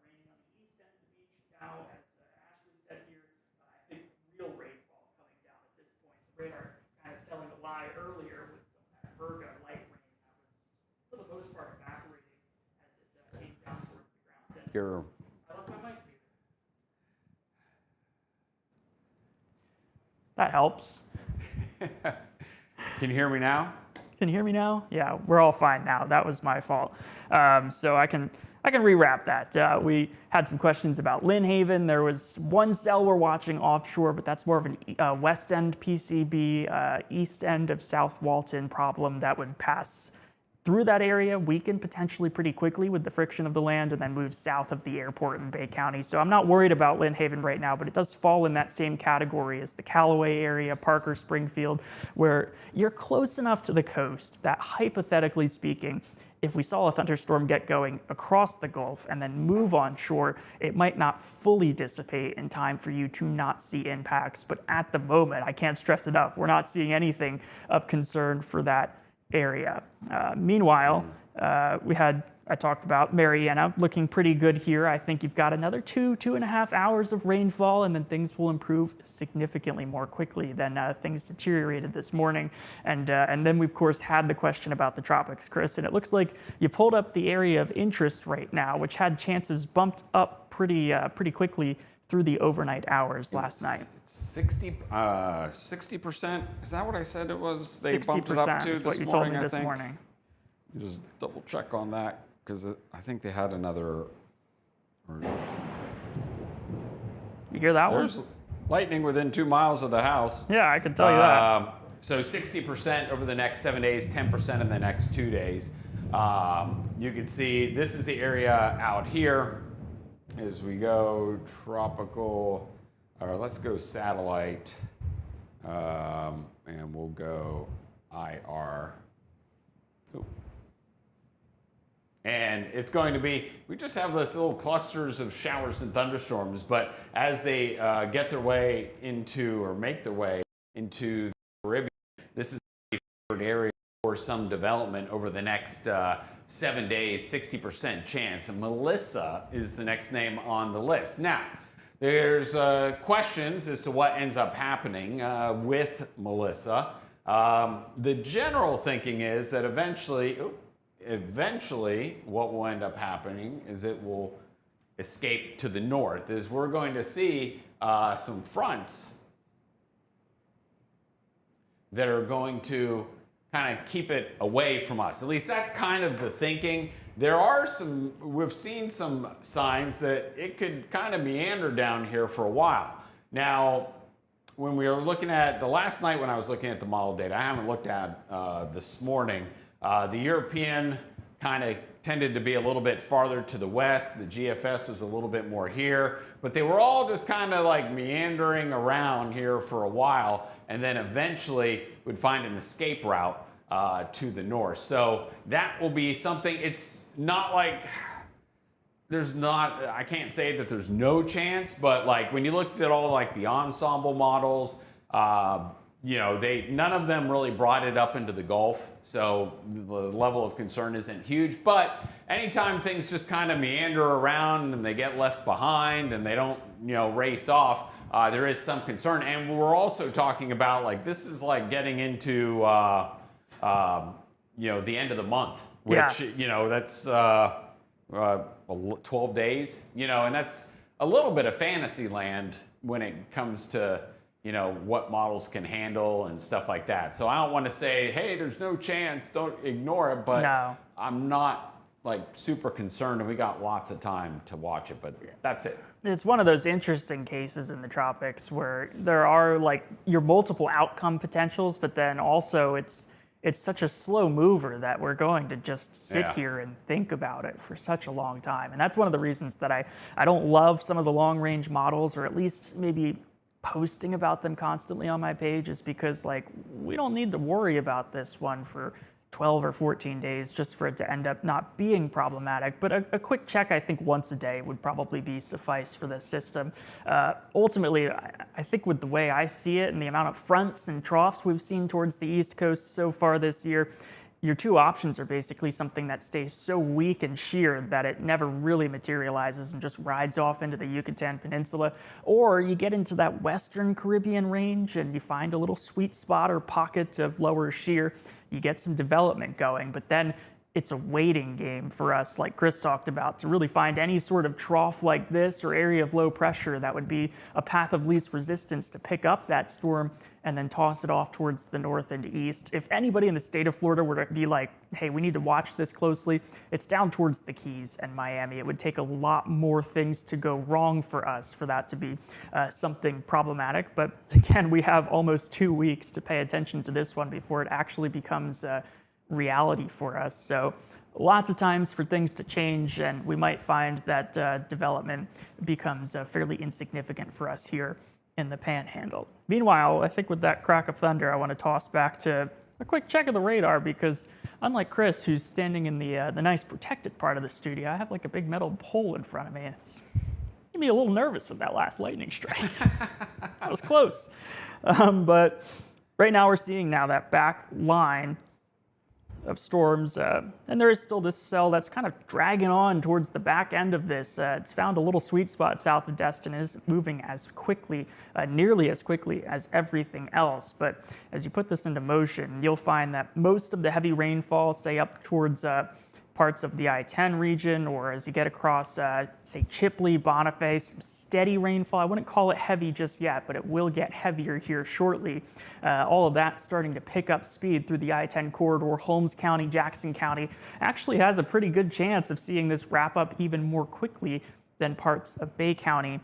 raining on the east end of the beach now, as Ashley said here. I think real rainfall coming down at this point. The radar kind of telling a lie earlier with some of that Virga light rain that was, for the most part, evaporating as it came down towards the ground. And I left my mic here. That helps. Can you hear me now? Can you hear me now? Yeah, we're all fine now. That was my fault. So I can rewrap that. We had some questions about Lynn Haven. There was one cell we're watching offshore, but that's more of an west end PCB, east end of South Walton problem that would pass through that area, weaken potentially pretty quickly with the friction of the land, and then move south of the airport in Bay County. So I'm not worried about Lynn Haven right now, but it does fall in that same category as the Callaway area, Parker, Springfield, where you're close enough to the coast that, hypothetically speaking, if we saw a thunderstorm get going across the Gulf and then move onshore, it might not fully dissipate in time for you to not see impacts. But at the moment, I can't stress enough, we're not seeing anything of concern for that area. Meanwhile, I talked about Mariana looking pretty good here. I think you've got another 2.5 hours of rainfall, and then things will improve significantly more quickly than things deteriorated this morning. And then we, of course, had the question about the tropics, Chris, and it looks like you pulled up the area of interest right now, which had chances bumped up pretty quickly through the overnight hours last night. 60%? Is that what I said it was? They bumped it up to is what you told me this morning. Just double check on that, because I think they had another. You hear that There's one? lightning within 2 miles of the house. Yeah, I can tell you that. So 60% over the next 7 days, 10% in the next 2 days. You can see this is the area out here. As we go tropical, or let's go satellite, and we'll go IR. Ooh. And it's going to be, we just have this little clusters of showers and thunderstorms, but as they get their way into, or make their way into the Caribbean, this is a favorite area for some development over the next 7 days, 60% chance. And Melissa is the next name on the list. Now, there's questions as to what ends up happening with Melissa. The general thinking is that eventually what will end up happening is it will escape to the north, is we're going to see some fronts that are going to kind of keep it away from us. At least that's kind of the thinking. We've seen some signs that it could kind of meander down here for a while. Now, when we were looking at the last night, when I was looking at the model data, I haven't looked at this morning. The European kind of tended to be a little bit farther to the west. The GFS was a little bit more here, but they were all just kind of like meandering around here for a while, and then eventually would find an escape route to the north. So that will be something. It's not like I can't say that there's no chance, but like when you looked at all like the ensemble models, none of them really brought it up into the Gulf, so the level of concern isn't huge. But anytime things just kind of meander around and they get left behind and they don't, race off, there is some concern. And we're also talking about like this is like getting into the end of the month, which that's 12 days, and that's a little bit of fantasy land when it comes to what models can handle and stuff like that. So I don't want to say, hey, there's no chance, don't ignore it, but No. I'm not like super concerned, and we got lots of time to watch it, but that's it. It's one of those interesting cases in the tropics where there are like your multiple outcome potentials, but then also it's such a slow mover that we're going to just sit here and think about it for such a long time. And that's one of the reasons that I don't love some of the long range models, or at least maybe posting about them constantly on my page, is because like we don't need to worry about this one for 12 or 14 days just for it to end up not being problematic. But a quick check, I think once a day would probably be suffice for this system. Ultimately, I think with the way I see it and the amount of fronts and troughs we've seen towards the East Coast so far this year, your two options are basically something that stays so weak and sheer that it never really materializes and just rides off into the Yucatan Peninsula, or you get into that Western Caribbean range and you find a little sweet spot or pocket of lower sheer. You get some development going, but then it's a waiting game for us, like Chris talked about, to really find any sort of trough like this or area of low pressure that would be a path of least resistance to pick up that storm and then toss it off towards the north and east. If anybody in the state of Florida were to be like, hey, we need to watch this closely, it's down towards the Keys and Miami. It would take a lot more things to go wrong for us for that to be something problematic. But again, we have almost 2 weeks to pay attention to this one before it actually becomes reality for us. So lots of times for things to change, and we might find that development becomes fairly insignificant for us here in the Panhandle. Meanwhile, I think with that crack of thunder, I want to toss back to a quick check of the radar, because unlike Chris, who's standing in the nice protected part of the studio, I have like a big metal pole in front of me. It's made me a little nervous with that last lightning strike. That was close. But right now we're seeing now that back line of storms, and there is still this cell that's kind of dragging on towards the back end of this. It's found a little sweet spot south of Destin, is moving as quickly, nearly as quickly as everything else. But as you put this into motion, you'll find that most of the heavy rainfall, say up towards parts of the I-10 region, or as you get across, say, Chipley, Bonifay, some steady rainfall. I wouldn't call it heavy just yet, but it will get heavier here shortly. All of that starting to pick up speed through the I-10 corridor. Holmes County, Jackson County actually has a pretty good chance of seeing this wrap up even more quickly than parts of Bay County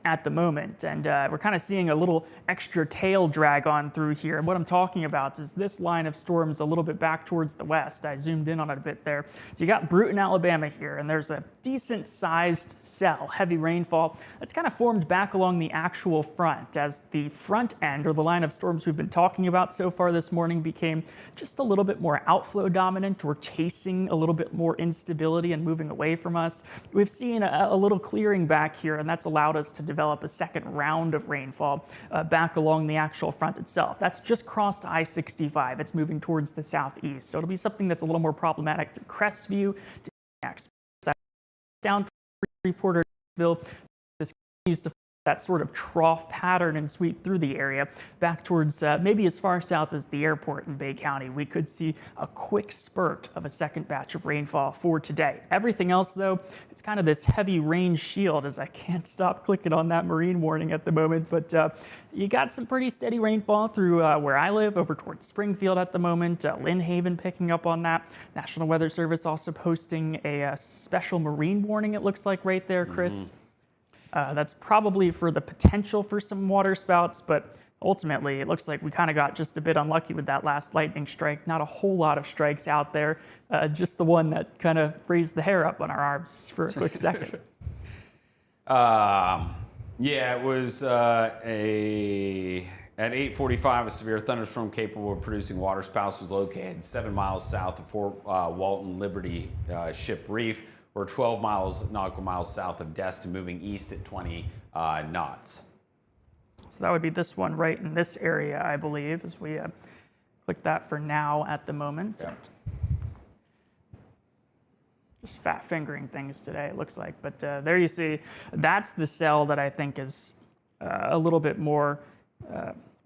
at the moment. And we're kind of seeing a little extra tail drag on through here. And what I'm talking about is this line of storms a little bit back towards the west. I zoomed in on it a bit there. So you got Bruton, Alabama here, and there's a decent sized cell, heavy rainfall, that's kind of formed back along the actual front as the front end, or the line of storms we've been talking about so far this morning, became just a little bit more outflow dominant, or chasing a little bit more instability and moving away from us. We've seen a little clearing back here, and that's allowed us to develop a second round of rainfall back along the actual front itself. That's just crossed I-65. It's moving towards the southeast. So it'll be something that's a little more problematic through Crestview to down to Freeport-Ville. This continues to that sort of trough pattern and sweep through the area back towards maybe as far south as the airport in Bay County. We could see a quick spurt of a second batch of rainfall for today. Everything else, though, it's kind of this heavy rain shield, as I can't stop clicking on that marine warning at the moment. But you got some pretty steady rainfall through where I live, over towards Springfield at the moment. Lynn Haven picking up on that. National Weather Service also posting a special marine warning, it looks like right there, Chris. That's probably for the potential for some water spouts, but ultimately it looks like we kind of got just a bit unlucky with that last lightning strike. Not a whole lot of strikes out there, just the one that kind of raised the hair up on our arms for a quick second. Yeah, it was at 8:45, a severe thunderstorm capable of producing water spouts was located 7 miles south of Fort Walton Liberty Ship Reef, or 12 nautical miles south of Destin, moving east at 20 knots. So that would be this one right in this area, I believe, as we click that for now at the moment. Yeah. Just fat fingering things today, it looks like. But there you see, that's the cell that I think is a little bit more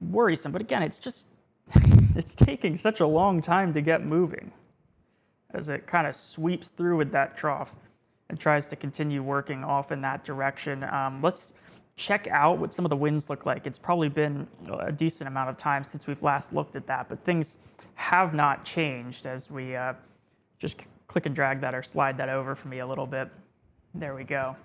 worrisome. But again, it's just, it's taking such a long time to get moving as it kind of sweeps through with that trough and tries to continue working off in that direction. Let's check out what some of the winds look like. It's probably been a decent amount of time since we've last looked at that, but things have not changed as we just click and drag that or slide that over for me a little bit. There we go.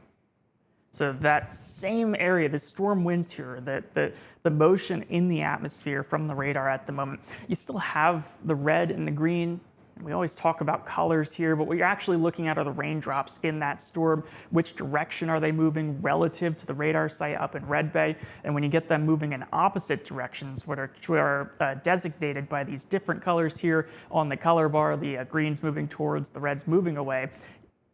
So that same area, the storm winds here, the motion in the atmosphere from the radar at the moment, you still have the red and the green. We always talk about colors here, but what you're actually looking at are the raindrops in that storm. Which direction are they moving relative to the radar site up in Red Bay? And when you get them moving in opposite directions, what are designated by these different colors here on the color bar, the green's moving towards, the red's moving away,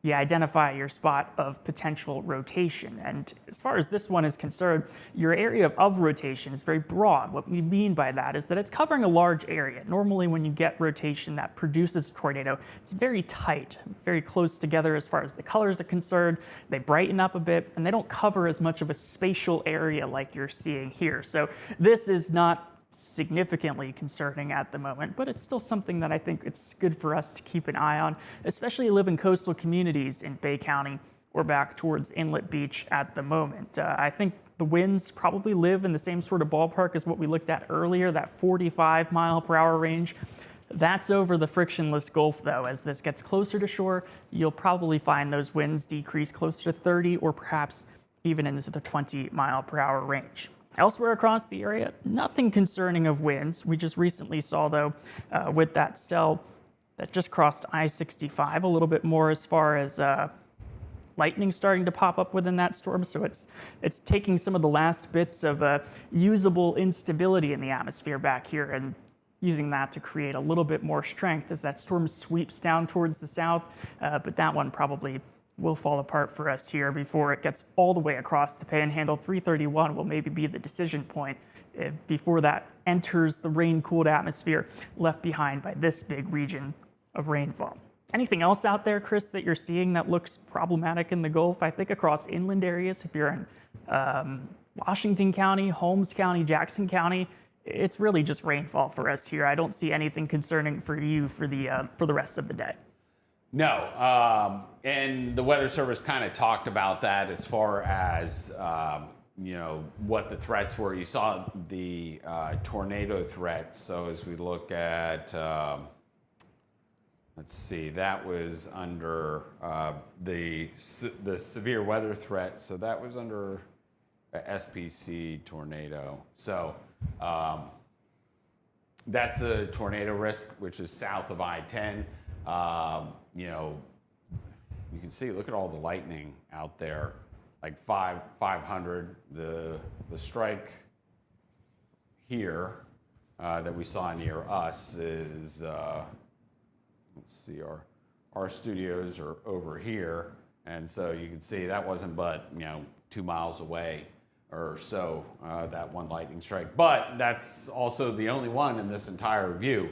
you identify your spot of potential rotation. And as far as this one is concerned, your area of rotation is very broad. What we mean by that is that it's covering a large area. Normally when you get rotation that produces a tornado, it's very tight, very close together as far as the colors are concerned. They brighten up a bit and they don't cover as much of a spatial area like you're seeing here. So this is not significantly concerning at the moment, but it's still something that I think it's good for us to keep an eye on, especially live in coastal communities in Bay County or back towards Inlet Beach at the moment. I think the winds probably live in the same sort of ballpark as what we looked at earlier, that 45 mile per hour range. That's over the frictionless Gulf though. As this gets closer to shore, you'll probably find those winds decrease closer to 30 or perhaps even into the 20 mile per hour range. Elsewhere across the area, nothing concerning of winds. We just recently saw, though, with that cell that just crossed I-65 a little bit more as far as lightning starting to pop up within that storm. So it's taking some of the last bits of usable instability in the atmosphere back here and using that to create a little bit more strength as that storm sweeps down towards the south. But that one probably will fall apart for us here before it gets all the way across the Panhandle. 331 will maybe be the decision point before that enters the rain-cooled atmosphere left behind by this big region of rainfall. Anything else out there, Chris, that you're seeing that looks problematic in the Gulf? I think across inland areas, if you're in Washington County, Holmes County, Jackson County, it's really just rainfall for us here. I don't see anything concerning for you for the rest of the day. No, and the Weather Service kind of talked about that as far as, what the threats were. You saw the tornado threats. So as we look at, let's see, that was under the severe weather threat. So that was under a SPC tornado. So that's the tornado risk, which is south of I-10. You can see, look at all the lightning out there, like 500. The strike here that we saw near us is, let's see, our studios are over here. And so you can see that wasn't but, 2 miles away or so, that one lightning strike. But that's also the only one in this entire view.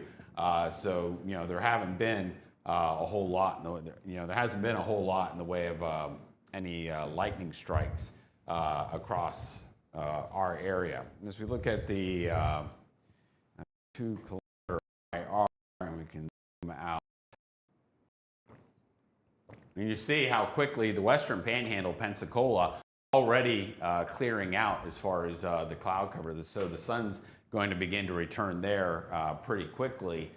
So, there haven't been a whole lot. There hasn't been a whole lot in the way of any lightning strikes across our area. As we look at the 2 kilometer IR, and we can zoom out, and you see how quickly the western Panhandle, Pensacola, already clearing out as far as the cloud cover. So the sun's going to begin to return there pretty quickly.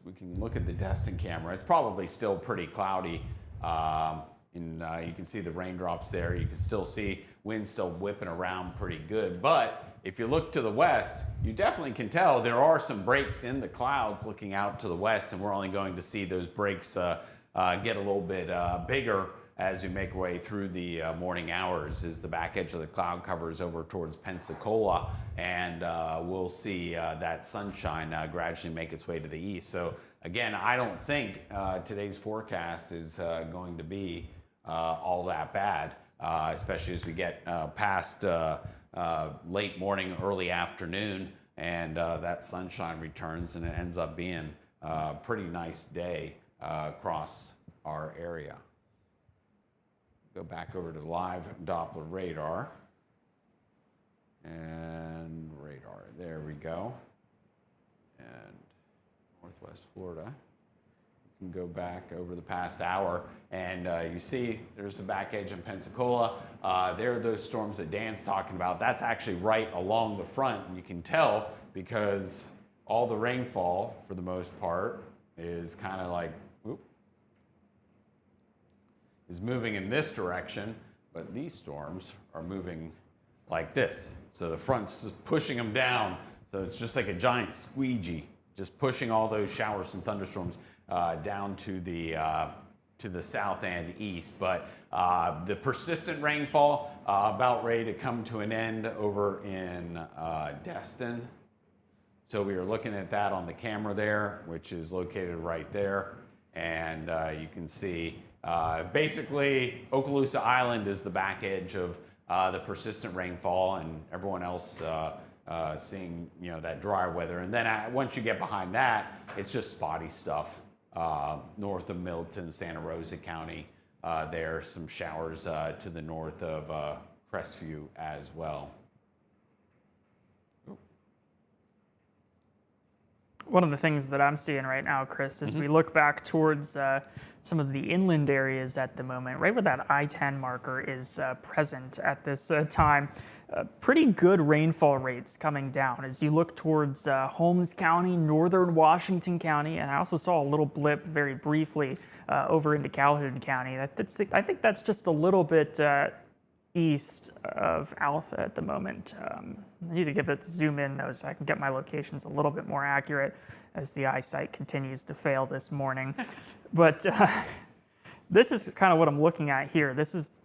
We can look at the Destin camera. It's probably still pretty cloudy. And you can see the raindrops there. You can still see winds still whipping around pretty good. But if you look to the west, you definitely can tell there are some breaks in the clouds looking out to the west, and we're only going to see those breaks get a little bit bigger as we make our way through the morning hours as the back edge of the cloud covers over towards Pensacola, and we'll see that sunshine gradually make its way to the east. So again, I don't think today's forecast is going to be all that bad, especially as we get past late morning, early afternoon, and that sunshine returns, and it ends up being a pretty nice day across our area. Go back over to live Doppler radar. And radar, there we go. And Northwest Florida. You can go back over the past hour, and you see there's the back edge in Pensacola. There are those storms that Dan's talking about. That's actually right along the front, and you can tell because all the rainfall, for the most part, is kind of like, is moving in this direction, but these storms are moving like this. So the front's pushing them down. So it's just like a giant squeegee, just pushing all those showers and thunderstorms down to the south and east. But the persistent rainfall about ready to come to an end over in Destin. So we are looking at that on the camera there, which is located right there. And you can see basically Okaloosa Island is the back edge of the persistent rainfall, and everyone else seeing that dry weather. And then once you get behind that, it's just spotty stuff north of Milton, Santa Rosa County. There are some showers to the north of Crestview as well. One of the things that I'm seeing right now, Chris, is we look back towards some of the inland areas at the moment, right where that I-10 marker is present at this time. Pretty good rainfall rates coming down as you look towards Holmes County, northern Washington County, and I also saw a little blip very briefly over into Calhoun County. I think that's just a little bit east of Alpha at the moment. I need to give it the zoom in though so I can get my locations a little bit more accurate as the eyesight continues to fail this morning. But this is kind of what I'm looking at here. This is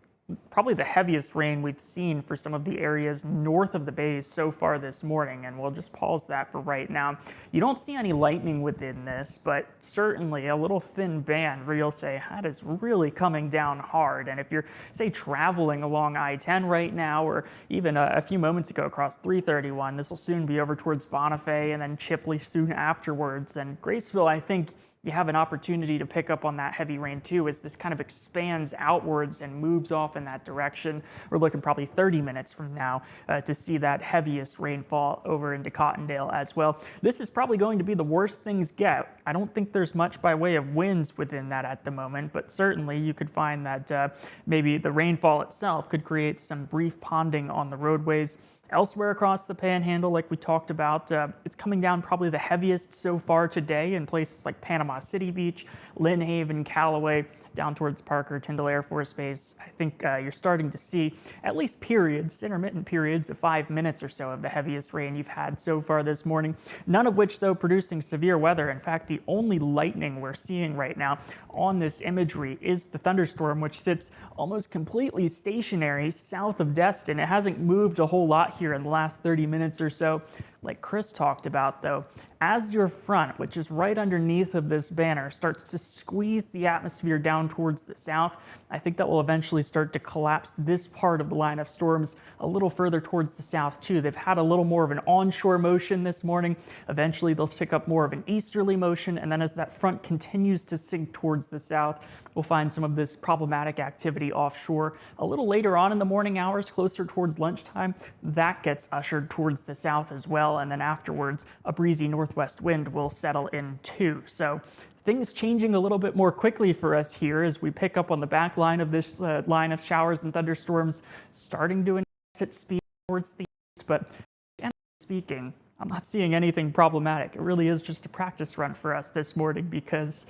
probably the heaviest rain we've seen for some of the areas north of the bays so far this morning, and we'll just pause that for right now. You don't see any lightning within this, but certainly a little thin band where you'll say, that is really coming down hard. And if you're, say, traveling along I-10 right now, or even a few moments ago across 331, this will soon be over towards Bonifay and then Chipley soon afterwards. And Graceville, I think, you have an opportunity to pick up on that heavy rain too as this kind of expands outwards and moves off in that direction. We're looking probably 30 minutes from now to see that heaviest rainfall over into Cottondale as well. This is probably going to be the worst things get. I don't think there's much by way of winds within that at the moment, but certainly you could find that maybe the rainfall itself could create some brief ponding on the roadways. Elsewhere across the Panhandle, like we talked about, it's coming down probably the heaviest so far today in places like Panama City Beach, Lynn Haven, Callaway, down towards Parker, Tyndall Air Force Base. I think you're starting to see at least periods, intermittent periods of 5 minutes or so of the heaviest rain you've had so far this morning. None of which, though, producing severe weather. In fact, the only lightning we're seeing right now on this imagery is the thunderstorm, which sits almost completely stationary south of Destin. It hasn't moved a whole lot here in the last 30 minutes or so. Like Chris talked about, though, as your front, which is right underneath of this banner, starts to squeeze the atmosphere down towards the south, I think that will eventually start to collapse this part of the line of storms a little further towards the south, too. They've had a little more of an onshore motion this morning. Eventually, they'll pick up more of an easterly motion, and then as that front continues to sink towards the south, we'll find some of this problematic activity offshore. A little later on in the morning hours, closer towards lunchtime, that gets ushered towards the south as well, and then afterwards, a breezy northwest wind will settle in too. So things changing a little bit more quickly for us here as we pick up on the back line of this line of showers and thunderstorms starting to increase at speed towards the east. But generally speaking, I'm not seeing anything problematic. It really is just a practice run for us this morning because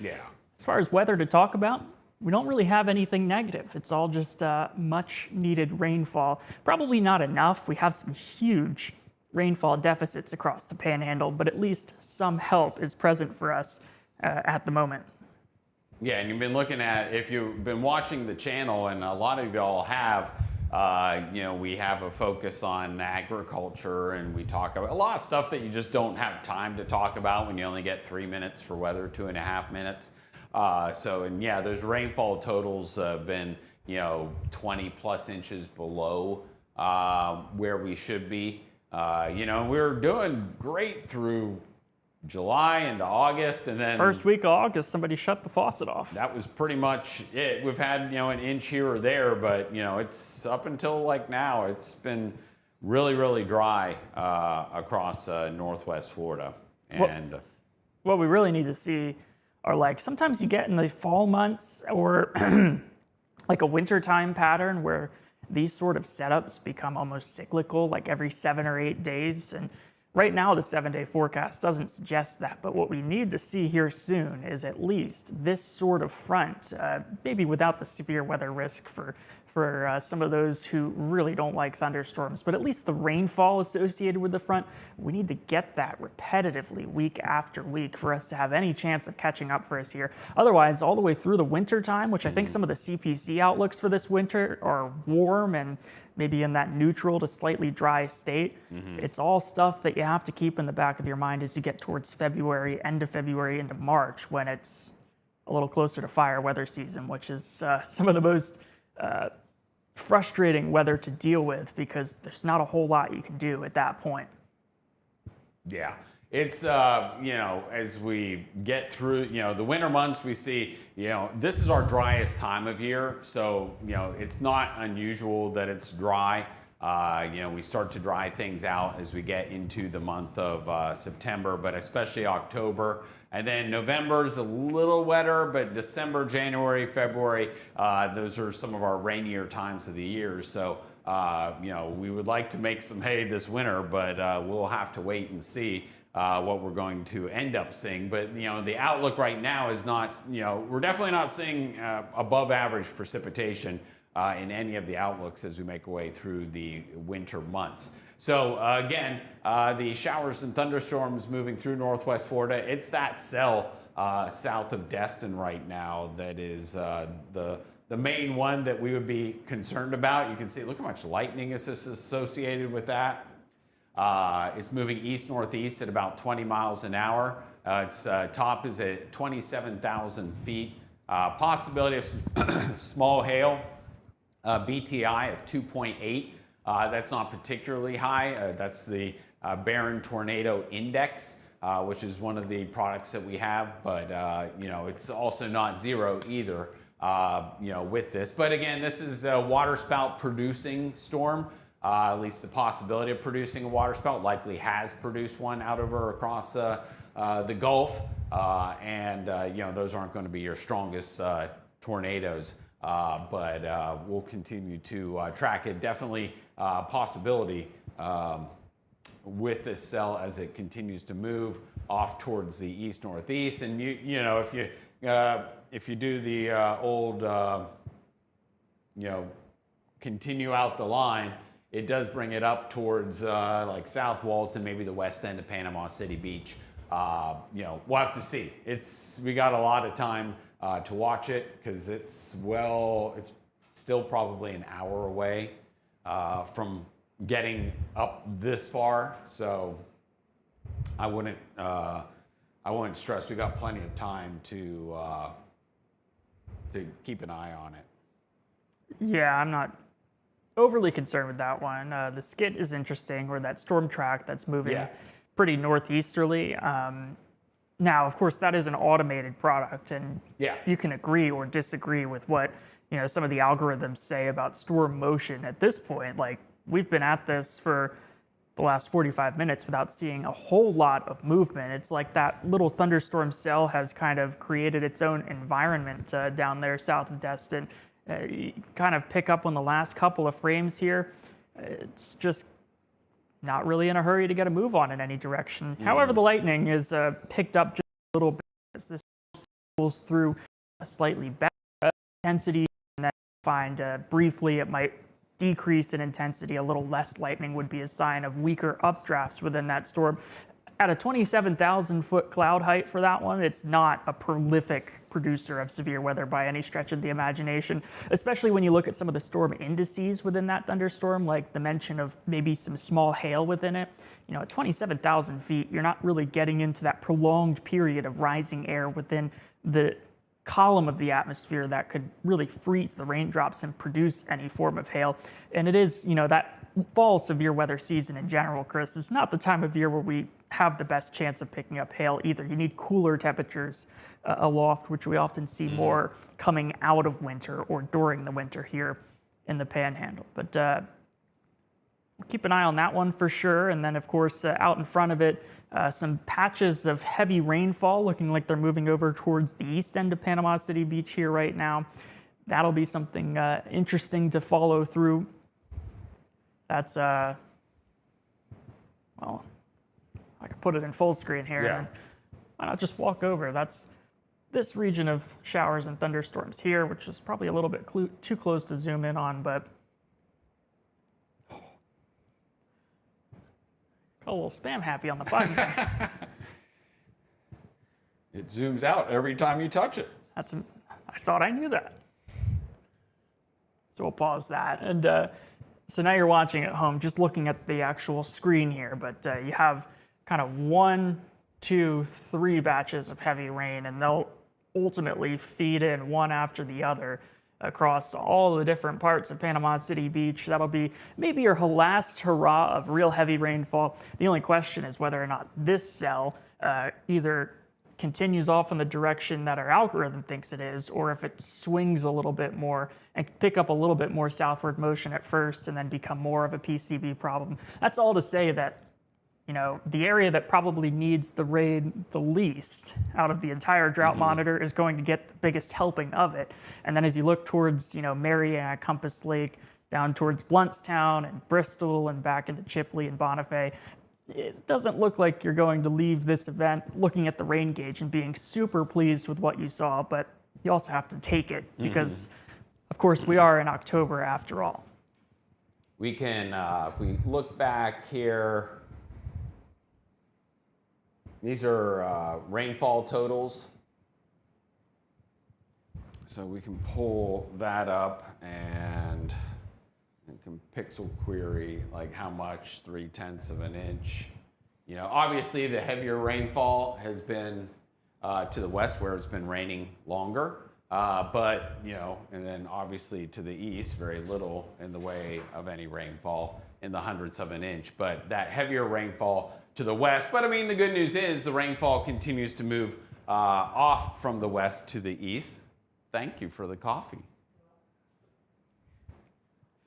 as far as weather to talk about, we don't really have anything negative. It's all just much needed rainfall. Probably not enough. We have some huge rainfall deficits across the Panhandle, but at least some help is present for us at the moment. Yeah, and you've been looking at, if you've been watching the channel, and a lot of y'all have, we have a focus on agriculture, and we talk about a lot of stuff that you just don't have time to talk about when you only get 3 minutes for weather, 2.5 minutes. Those rainfall totals have been, 20 plus inches below where we should be. We're doing great through July into August, and then first week of August, somebody shut the faucet off. That was pretty much it. We've had, an inch here or there, but, it's up until like now, it's been really, really dry across Northwest Florida. And what we really need to see are like, sometimes you get in the fall months or like a wintertime pattern where these sort of setups become almost cyclical, like every 7 or 8 days. And Right now, the 7-day forecast doesn't suggest that, but what we need to see here soon is at least this sort of front, maybe without the severe weather risk for some of those who really don't like thunderstorms, but at least the rainfall associated with the front, we need to get that repetitively week after week for us to have any chance of catching up for us here. Otherwise, all the way through the winter time, which I think some of the CPC outlooks for this winter are warm and maybe in that neutral to slightly dry state. It's all stuff that you have to keep in the back of your mind as you get towards February, end of February into March, when it's a little closer to fire weather season, which is some of the most frustrating weather to deal with because there's not a whole lot you can do at that point. Yeah, it's, as we get through, the winter months, we see, this is our driest time of year. So, it's not unusual that it's dry. We start to dry things out as we get into the month of September, but especially October. And then November is a little wetter, but December, January, February, those are some of our rainier times of the year. So, we would like to make some hay this winter, but we'll have to wait and see what we're going to end up seeing. But, the outlook right now is not, we're definitely not seeing above average precipitation in any of the outlooks as we make our way through the winter months. So again, the showers and thunderstorms moving through Northwest Florida, it's that cell south of Destin right now that is the main one that we would be concerned about. You can see, look how much lightning is associated with that. It's moving east-northeast at about 20 miles an hour. Its top is at 27,000 feet. Possibility of some small hail, BTI of 2.8. That's not particularly high. That's the Barron Tornado Index, which is one of the products that we have, but it's also not zero either, with this. But again, this is a waterspout producing storm. At least the possibility of producing a waterspout, likely has produced one out over across the Gulf, and those aren't going to be your strongest tornadoes, but we'll continue to track it. Definitely possibility with this cell as it continues to move off towards the east-northeast. And if you do the old continue out the line, it does bring it up towards like South Walton, maybe the west end of Panama City Beach. We'll have to see. We got a lot of time to watch it because it's still probably an hour away from getting up this far. So I wouldn't stress. We got plenty of time to keep an eye on it. Yeah, I'm not overly concerned with that one. The skit is interesting, or that storm track that's moving pretty northeasterly. Now, of course, that is an automated product, and you can agree or disagree with what some of the algorithms say about storm motion. At this point, like, we've been at this for the last 45 minutes without seeing a whole lot of movement. It's like that little thunderstorm cell has kind of created its own environment down there south of Destin. You kind of pick up on the last couple of frames here. It's just not really in a hurry to get a move on in any direction. However, the lightning is picked up just a little bit as this goes through a slightly better intensity, and then find briefly it might decrease in intensity. A little less lightning would be a sign of weaker updrafts within that storm. At a 27,000 foot cloud height for that one, it's not a prolific producer of severe weather by any stretch of the imagination, especially when you look at some of the storm indices within that thunderstorm, like the mention of maybe some small hail within it. At 27,000 feet, you're not really getting into that prolonged period of rising air within the column of the atmosphere that could really freeze the raindrops and produce any form of hail. And it is, that fall severe weather season in general, Chris, is not the time of year where we have the best chance of picking up hail either. You need cooler temperatures aloft, which we often see more coming out of winter or during the winter here in the Panhandle. But we'll keep an eye on that one for sure. And then, of course, out in front of it, some patches of heavy rainfall looking like they're moving over towards the east end of Panama City Beach here right now. That'll be something interesting to follow through. That's, I can put it in full screen here. Yeah. And why not just walk over? That's this region of showers and thunderstorms here, which is probably a little bit too close to zoom in on, but got a little spam happy on the button. It zooms out every time you touch it. I thought I knew that. So we'll pause that. And so now you're watching at home, just looking at the actual screen here, but you have kind of 1, 2, 3 batches of heavy rain, and they'll ultimately feed in one after the other across all the different parts of Panama City Beach. That'll be maybe your last hurrah of real heavy rainfall. The only question is whether or not this cell either continues off in the direction that our algorithm thinks it is, or if it swings a little bit more and pick up a little bit more southward motion at first and then become more of a PCB problem. That's all to say that, you know, the area that probably needs the rain the least out of the entire drought monitor is going to get the biggest helping of it. And then as you look towards, you know, Mariana, Compass Lake, down towards Bluntstown and Bristol and back into Chipley and Bonifay, it doesn't look like you're going to leave this event looking at the rain gauge and being super pleased with what you saw, but you also have to take it because, of course, we are in October after all. We can, if we look back here, these are rainfall totals. So we can pull that up and we can pixel query like how much, 0.3 of an inch. You know, obviously the heavier rainfall has been to the west where it's been raining longer. But, you know, and then obviously to the east, very little in the way of any rainfall in the hundredths of an inch. But that heavier rainfall to the west. But I mean, the good news is the rainfall continues to move off from the west to the east. Thank you for the coffee.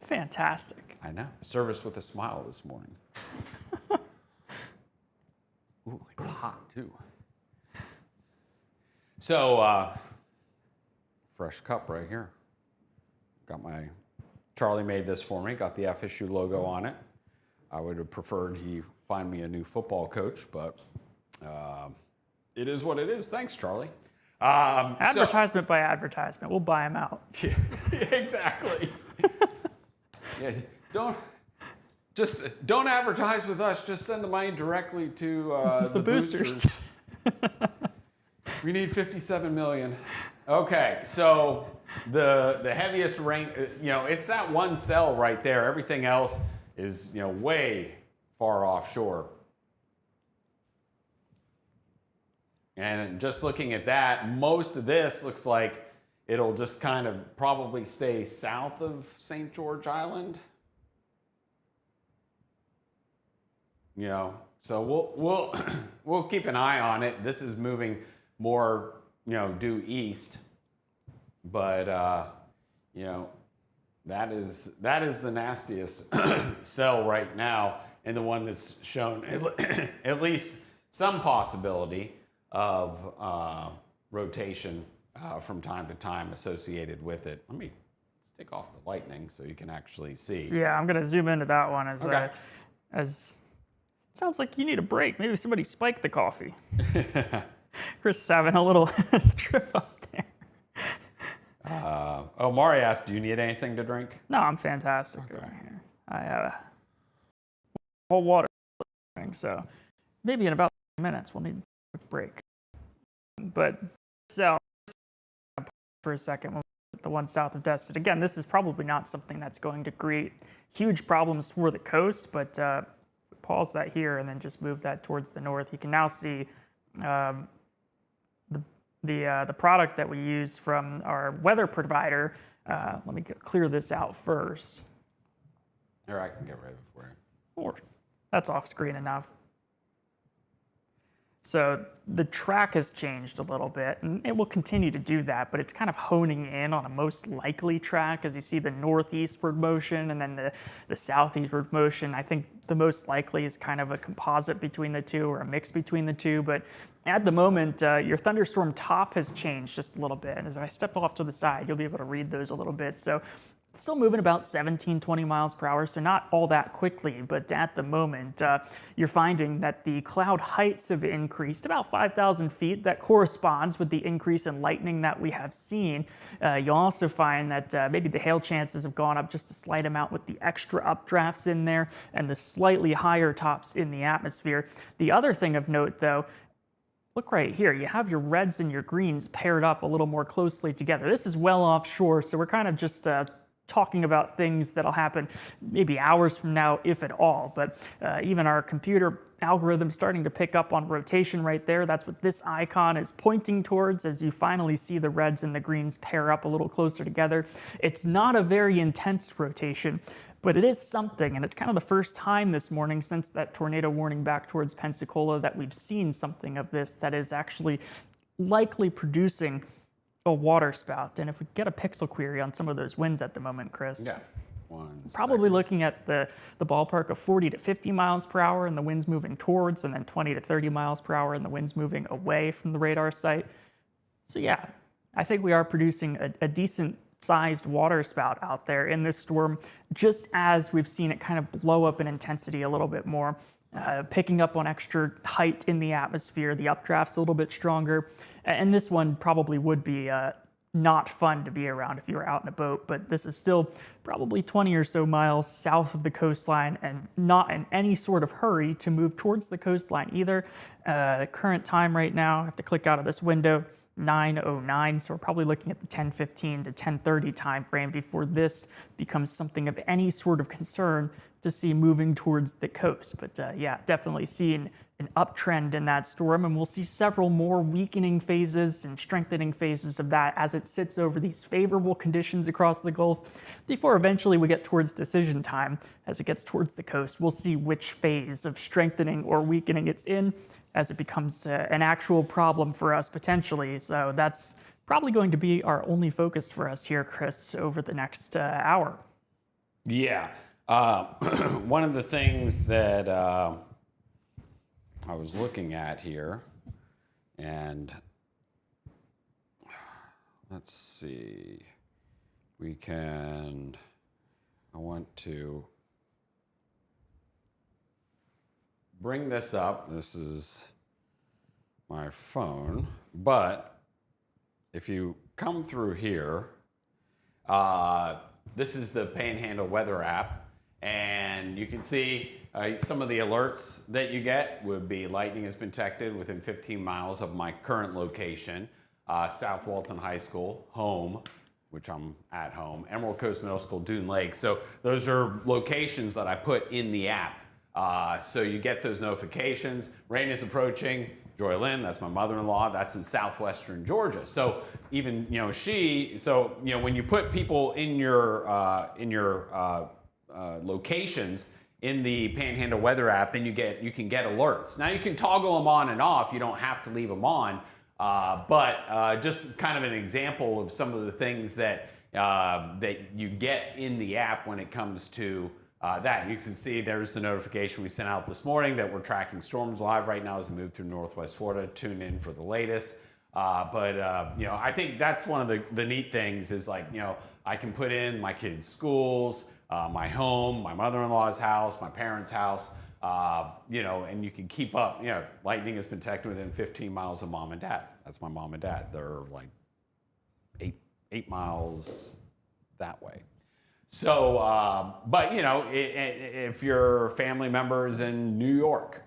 Fantastic. I know. Service with a smile this morning. Ooh, it's hot too. So, fresh cup right here. Got my, Charlie made this for me, got the FSU logo on it. I would have preferred he find me a new football coach, but it is what it is. Thanks, Charlie. Advertisement by advertisement. We'll buy them out. Yeah, exactly. Yeah, don't advertise with us. Just send the money directly to the boosters. We need 57 million. Okay, so the heaviest rain, you know, it's that one cell right there. Everything else is, you know, way far offshore. And just looking at that, most of this looks like it'll just kind of probably stay south of St. George Island. You know, so we'll keep an eye on it. This is moving more, you know, due east, but you know, that is the nastiest cell right now, and the one that's shown at least some possibility of rotation from time to time associated with it. Let's take off the lightning so you can actually see. Yeah, I'm gonna zoom into that one as Okay. as it sounds like you need a break. Maybe somebody spiked the coffee. Chris is having a little trip up there. Mari asked, do you need anything to drink? No, I'm fantastic over here. I have a whole water thing, so maybe in about 3 minutes we'll need a quick break. But so for a second, we'll the one south of Destin. Again, this is probably not something that's going to create huge problems for the coast, but pause that here and then just move that towards the north. You can now see the product that we use from our weather provider. Let me clear this out first. Or I can get rid of it for you. Or that's off screen enough. So the track has changed a little bit, and it will continue to do that, but it's kind of honing in on a most likely track as you see the northeastward motion and then the southeastward motion. I think the most likely is kind of a composite between the two or a mix between the two, but at the moment, your thunderstorm top has changed just a little bit, and as I step off to the side, you'll be able to read those a little bit. So Still moving about 17, 20 miles per hour, so not all that quickly, but at the moment, you're finding that the cloud heights have increased about 5,000 feet. That corresponds with the increase in lightning that we have seen. You'll also find that maybe the hail chances have gone up just a slight amount with the extra updrafts in there and the slightly higher tops in the atmosphere. The other thing of note, though, look right here, you have your reds and your greens paired up a little more closely together. This is well offshore, so we're kind of just talking about things that'll happen maybe hours from now, if at all. But even our computer algorithm starting to pick up on rotation right there. That's what this icon is pointing towards as you finally see the reds and the greens pair up a little closer together. It's not a very intense rotation, but it is something, and it's kind of the first time this morning since that tornado warning back towards Pensacola that we've seen something of this that is actually likely producing a water spout. And if we get a pixel query on some of those winds at the moment, Chris, probably looking at the ballpark of 40 to 50 miles per hour and the winds moving towards, and then 20 to 30 miles per hour and the winds moving away from the radar site. So yeah, I think we are producing a decent sized water spout out there in this storm, just as we've seen it kind of blow up in intensity a little bit more, picking up on extra height in the atmosphere. The updraft's a little bit stronger. And this one probably would be not fun to be around if you were out in a boat, but this is still probably 20 or so miles south of the coastline and not in any sort of hurry to move towards the coastline either. Current time right now, I have to click out of this window, 9:09, so we're probably looking at the 10:15 to 10:30 time frame before this becomes something of any sort of concern to see moving towards the coast. But yeah, definitely seeing an uptrend in that storm, and we'll see several more weakening phases and strengthening phases of that as it sits over these favorable conditions across the Gulf before eventually we get towards decision time. As it gets towards the coast, we'll see which phase of strengthening or weakening it's in as it becomes an actual problem for us potentially. So that's probably going to be our only focus for us here, Chris, over the next hour. Yeah. One of the things that I was looking at here, and let's see, I want to bring this up. This is my phone, but if you come through here, this is the Panhandle Weather app, and you can see some of the alerts that you get would be lightning has been detected within 15 miles of my current location, South Walton High School, home, which I'm at home, Emerald Coast Middle School, Dune Lake. So those are locations that I put in the app. So you get those notifications. Rain is approaching. Joy Lynn, that's my mother-in-law, that's in southwestern Georgia. So even, when you put people in your locations in the Panhandle Weather app, then you can get alerts. Now you can toggle them on and off. You don't have to leave them on, but just kind of an example of some of the things that you get in the app when it comes to that. You can see there's the notification we sent out this morning that we're tracking storms live right now as we move through Northwest Florida. Tune in for the latest. I think that's one of the neat things is I can put in my kids' schools, my home, my mother-in-law's house, my parents' house, and you can keep up. Lightning has been detected within 15 miles of mom and dad. That's my mom and dad. They're like 8 miles that way. So, if your family members in New York,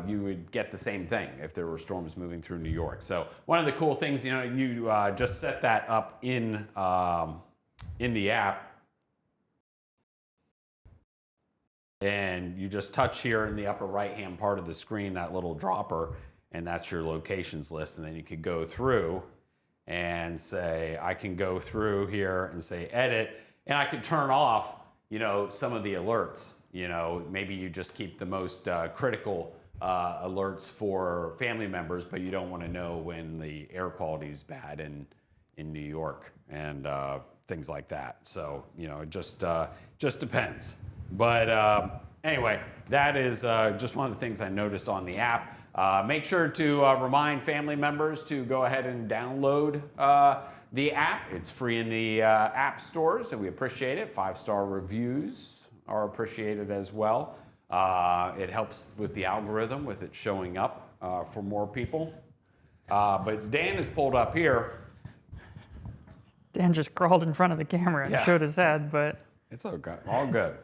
you would get the same thing if there were storms moving through New York. So one of the cool things, you just set that up in the app, and you just touch here in the upper right-hand part of the screen, that little dropper, and that's your locations list. And then you could go through and say, I can go through here and say edit. And I could turn off, some of the alerts. Maybe you just keep the most critical alerts for family members, but you don't want to know when the air quality is bad in New York and things like that. So, it just depends. But Anyway, that is just one of the things I noticed on the app. Make sure to remind family members to go ahead and download the app. It's free in the app stores, and we appreciate it. 5-star reviews are appreciated as well. It helps with the algorithm, with it showing up for more people. But Dan is pulled up here. Dan just crawled in front of the camera and showed his head, but It's okay, all good.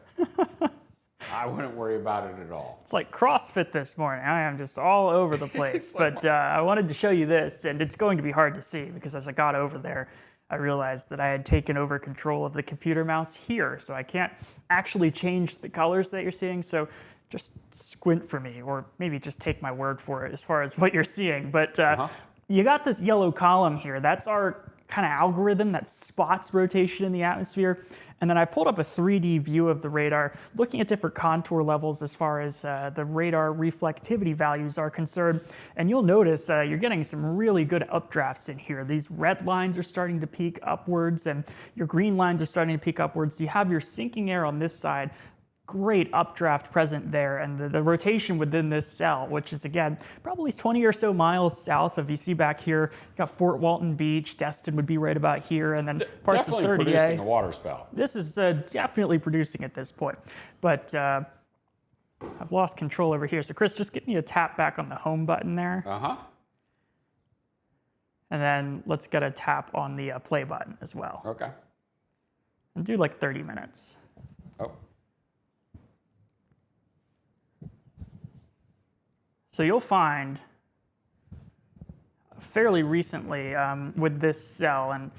I wouldn't worry about it at all. it's like CrossFit this morning. I am just all over the place. But I wanted to show you this, and it's going to be hard to see because as I got over there, I realized that I had taken over control of the computer mouse here, so I can't actually change the colors that you're seeing. So just squint for me, or maybe just take my word for it as far as what you're seeing. But you got this yellow column here. That's our kind of algorithm that spots rotation in the atmosphere. And then I pulled up a 3D view of the radar, looking at different contour levels as far as the radar reflectivity values are concerned. And you'll notice you're getting some really good updrafts in here. These red lines are starting to peak upwards, and your green lines are starting to peak upwards. So you have your sinking air on this side. Great updraft present there, and the rotation within this cell, which is again probably 20 or so miles south of, you see back here, you got Fort Walton Beach, Destin would be right about here, and then parts of 30A. Definitely producing a water spout. This is definitely producing at this point, but I've lost control over here. So Chris, just give me a tap back on the home button there. And then let's get a tap on the play button as well. Okay. And do like 30 minutes. Oh. So you'll find fairly recently with this cell, and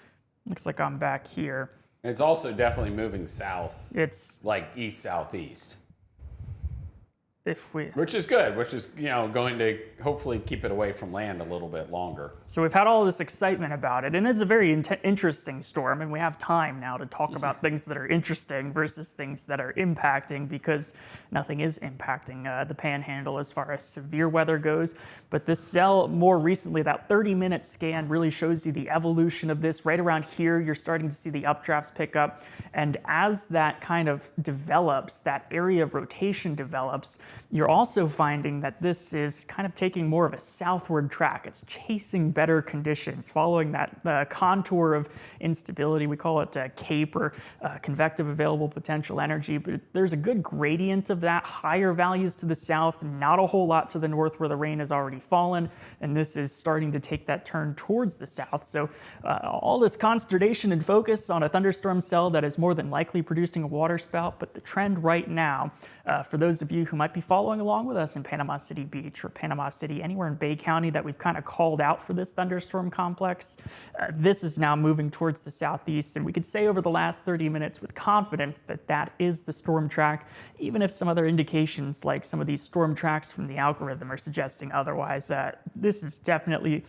looks like I'm back here. It's also definitely moving south. It's like east-southeast. if we. Which is good, which is, going to hopefully keep it away from land a little bit longer. So we've had all this excitement about it, and it's a very interesting storm, and we have time now to talk about things that are interesting versus things that are impacting, because nothing is impacting the Panhandle as far as severe weather goes. But this cell, more recently, that 30-minute scan really shows you the evolution of this. Right around here, you're starting to see the updrafts pick up, and as that kind of develops, that area of rotation develops, you're also finding that this is kind of taking more of a southward track. It's chasing better conditions, following that contour of instability. We call it CAPE, or convective available potential energy, but there's a good gradient of that. Higher values to the south, not a whole lot to the north where the rain has already fallen, and this is starting to take that turn towards the south. So all this consternation and focus on a thunderstorm cell that is more than likely producing a water spout, but the trend right now, for those of you who might be following along with us in Panama City Beach or Panama City, anywhere in Bay County that we've kind of called out for this thunderstorm complex, this is now moving towards the southeast, and we could say over the last 30 minutes with confidence that that is the storm track, even if some other indications like some of these storm tracks from the algorithm are suggesting otherwise. This is definitely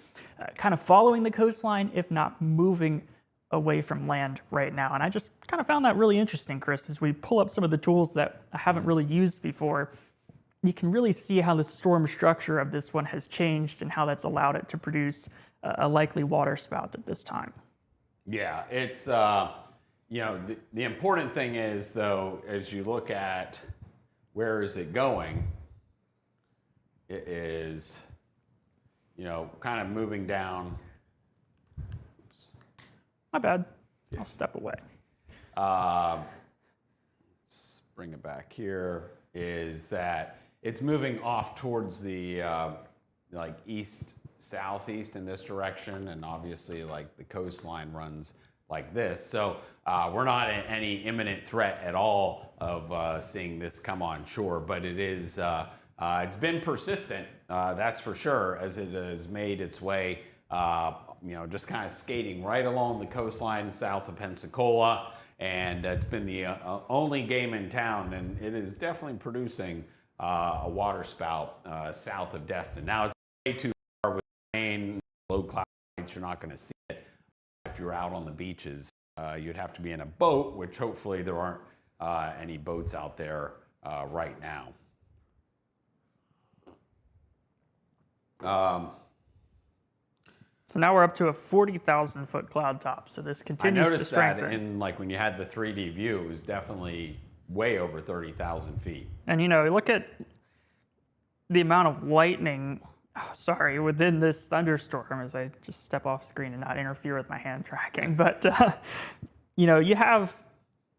kind of following the coastline, if not moving away from land right now. And I just kind of found that really interesting, Chris, as we pull up some of the tools that I haven't really used before. You can really see how the storm structure of this one has changed and how that's allowed it to produce a likely water spout at this time. Yeah, it's, the important thing is, though, as you look at where is it going, it is, kind of moving down. My bad. I'll step away. Let's bring it back here, is that it's moving off towards the east-southeast in this direction, and obviously the coastline runs like this. So we're not in any imminent threat at all of seeing this come on shore, but it is, it's been persistent, that's for sure, as it has made its way just kind of skating right along the coastline south of Pensacola, and it's been the only game in town, and it is definitely producing a water spout south of Destin. Now, it's way too far with rain, low clouds, you're not going to see it. If you're out on the beaches, you'd have to be in a boat, which hopefully there aren't any boats out there right now. So now we're up to a 40,000 foot cloud top. So this continues to strengthen. I noticed that in when you had the 3D view, it was definitely way over 30,000 feet. And you know, look at the amount of lightning, within this thunderstorm, as I just step off screen and not interfere with my hand tracking. But, you know, you have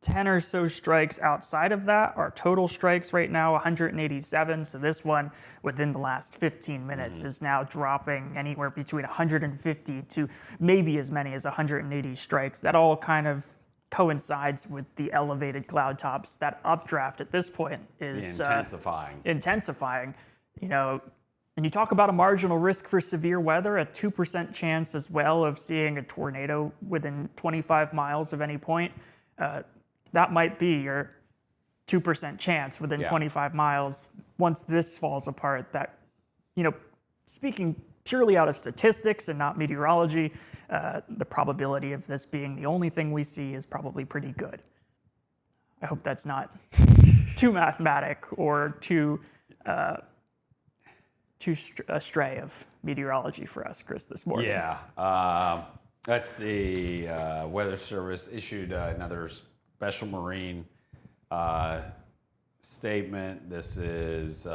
10 or so strikes outside of that. Our total strikes right now, 187. So this one within the last 15 minutes is now dropping anywhere between 150 to maybe as many as 180 strikes. That all kind of coincides with the elevated cloud tops. That updraft at this point is intensifying. You know, and you talk about a marginal risk for severe weather, a 2% chance as well of seeing a tornado within 25 miles of any point. That might be your 2% chance within 25 miles. Once this falls apart, that, you know, speaking purely out of statistics and not meteorology, the probability of this being the only thing we see is probably pretty good. I hope that's not too mathematic or too astray of meteorology for us, Chris, this morning. Yeah. Let's see. Weather Service issued another special marine statement. This is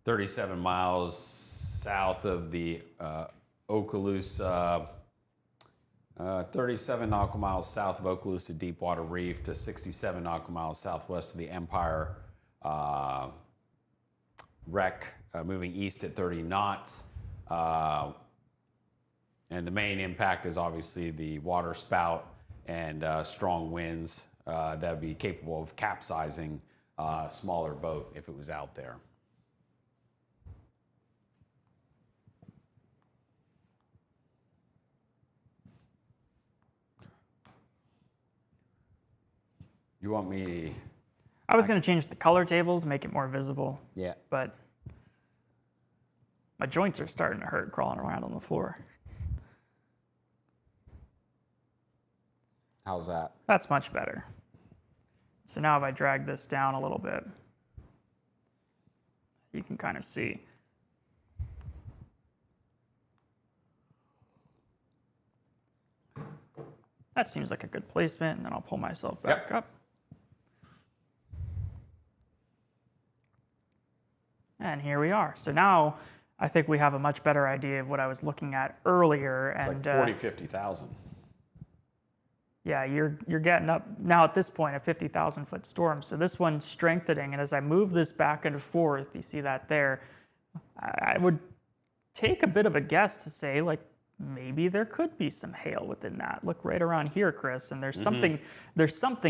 37 miles south of the Okaloosa, 37 nautical miles south of Okaloosa Deepwater Reef to 67 nautical miles southwest of the Empire. Wreck moving east at 30 knots. And the main impact is obviously the water spout and strong winds that would be capable of capsizing a smaller boat if it was out there. You want me? I was going to change the color table to make it more visible. Yeah. But my joints are starting to hurt crawling around on the floor. How's that? That's much better. So now if I drag this down a little bit, you can kind of see. That seems like a good placement, and then I'll pull myself back up. And here we are. So now I think we have a much better idea of what I was looking at earlier. It's and like 40, 50,000. Yeah, you're getting up now at this point a 50,000 foot storm. So this one's strengthening, and as I move this back and forth, you see that there, I would take a bit of a guess to say like maybe there could be some hail within that. Look right around here, Chris, and there's something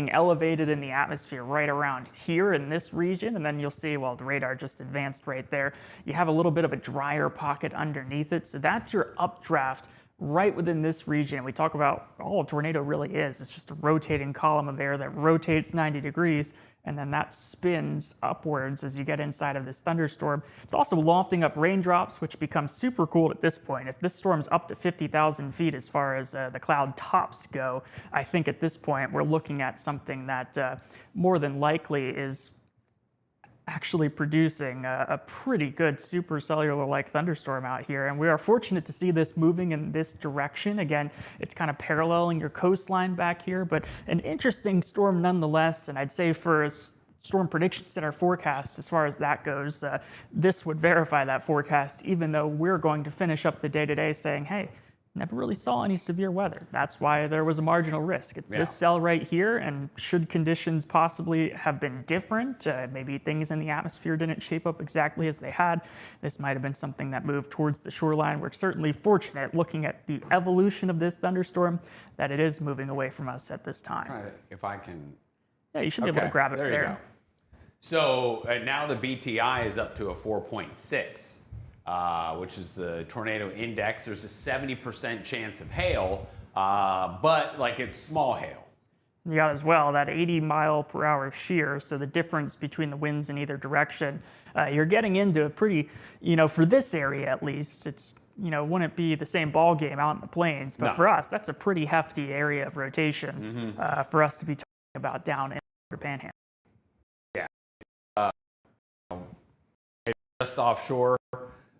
elevated in the atmosphere right around here in this region, and then you'll see, well, the radar just advanced right there. You have a little bit of a drier pocket underneath it, so that's your updraft right within this region. We talk about all a tornado really is. It's just a rotating column of air that rotates 90 degrees, and then that spins upwards as you get inside of this thunderstorm. It's also lofting up raindrops, which becomes super cool at this point. If this storm's up to 50,000 feet as far as the cloud tops go, I think at this point we're looking at something that more than likely is actually producing a pretty good supercellular-like thunderstorm out here. And we are fortunate to see this moving in this direction. Again, it's kind of paralleling your coastline back here, but an interesting storm nonetheless. And I'd say for a Storm Prediction Center forecast, as far as that goes, this would verify that forecast, even though we're going to finish up the day today saying, hey, never really saw any severe weather. That's why there was a marginal risk. It's this cell right here, and should conditions possibly have been different, maybe things in the atmosphere didn't shape up exactly as they had, this might have been something that moved towards the shoreline. We're certainly fortunate, looking at the evolution of this thunderstorm, that it is moving away from us at this time. If I can... Yeah, you should be able to grab it there. You go. So now the BTI is up to a 4.6. Which is the tornado index. There's a 70% chance of hail, but like it's small hail. You got as well that 80-mile-per-hour shear, so the difference between the winds in either direction. You're getting into a pretty, for this area at least, it's, wouldn't be the same ball game out in the plains, but for us, that's a pretty hefty area of rotation for us to be talking about down in the Panhandle. Yeah. Just offshore.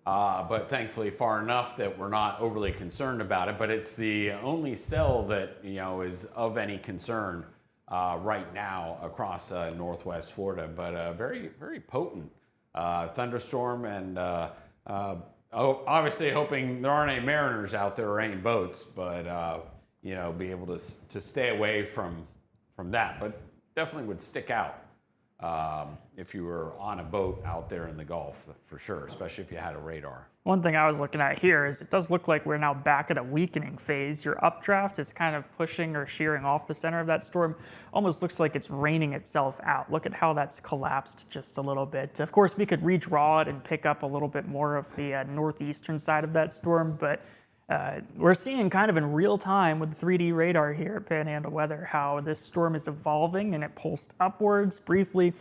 But thankfully far enough that we're not overly concerned about it. But it's the only cell that is of any concern right now across northwest Florida, but very, very potent thunderstorm, and obviously hoping there aren't any mariners out there or any boats, but you know, be able to stay away from that. But definitely would stick out if you were on a boat out there in the Gulf, for sure, especially if you had a radar. One thing I was looking at here is it does look like we're now back at a weakening phase. Your updraft is kind of pushing or shearing off the center of that storm. Almost looks like it's raining itself out. Look at how that's collapsed just a little bit. Of course, we could redraw it and pick up a little bit more of the northeastern side of that storm, but we're seeing kind of in real time with the 3D radar here at Panhandle Weather how this storm is evolving, and it pulsed upwards briefly.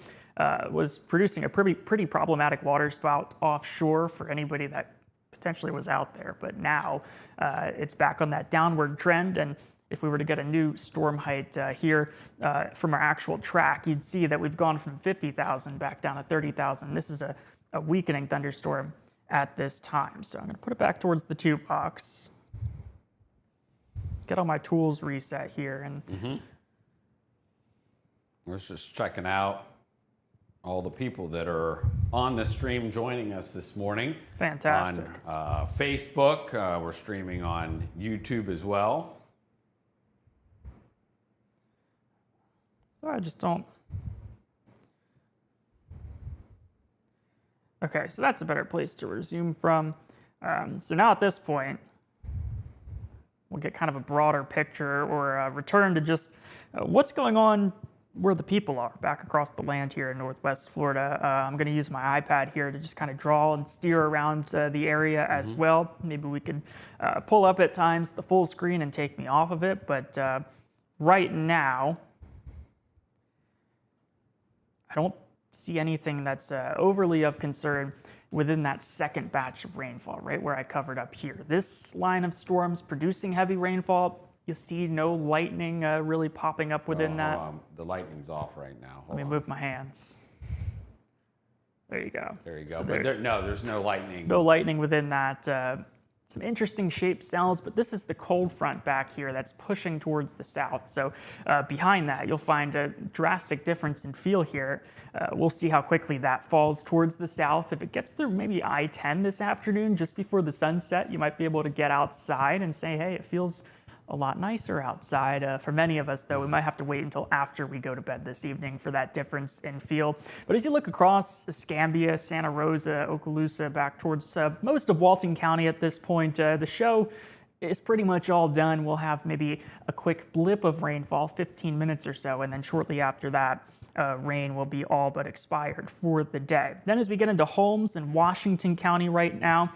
Was producing a pretty problematic water spout offshore for anybody that potentially was out there. But now it's back on that downward trend. And if we were to get a new storm height here from our actual track, you'd see that we've gone from 50,000 back down to 30,000. This is a weakening thunderstorm at this time. So I'm going to put it back towards the tube box. Get all my tools reset here. And We're just checking out all the people that are on the stream joining us this morning. Fantastic. On Facebook, we're streaming on YouTube as well. So I just don't. Okay, so that's a better place to resume from. So now at this point, we'll get kind of a broader picture or return to just what's going on where the people are back across the land here in northwest Florida. I'm going to use my iPad here to just kind of draw and steer around the area as well. Maybe we could pull up at times the full screen and take me off of it, but right now, I don't see anything that's overly of concern within that second batch of rainfall, right where I covered up here. This line of storms producing heavy rainfall, you see no lightning really popping up within that. The lightning's off right now. Let me move my hands. There you go. There you go. So But there's no lightning. no lightning within that. Some interesting shaped cells, but this is the cold front back here that's pushing towards the south. So behind that, you'll find a drastic difference in feel here. We'll see how quickly that falls towards the south. If it gets through maybe I-10 this afternoon, just before the sunset, you might be able to get outside and say, hey, it feels a lot nicer outside. For many of us, though, we might have to wait until after we go to bed this evening for that difference in feel. But as you look across Escambia, Santa Rosa, Okaloosa, back towards most of Walton County at this point, the show is pretty much all done. We'll have maybe a quick blip of rainfall, 15 minutes or so, and then shortly after that, rain will be all but expired for the day. Then as we get into Holmes and Washington County right now,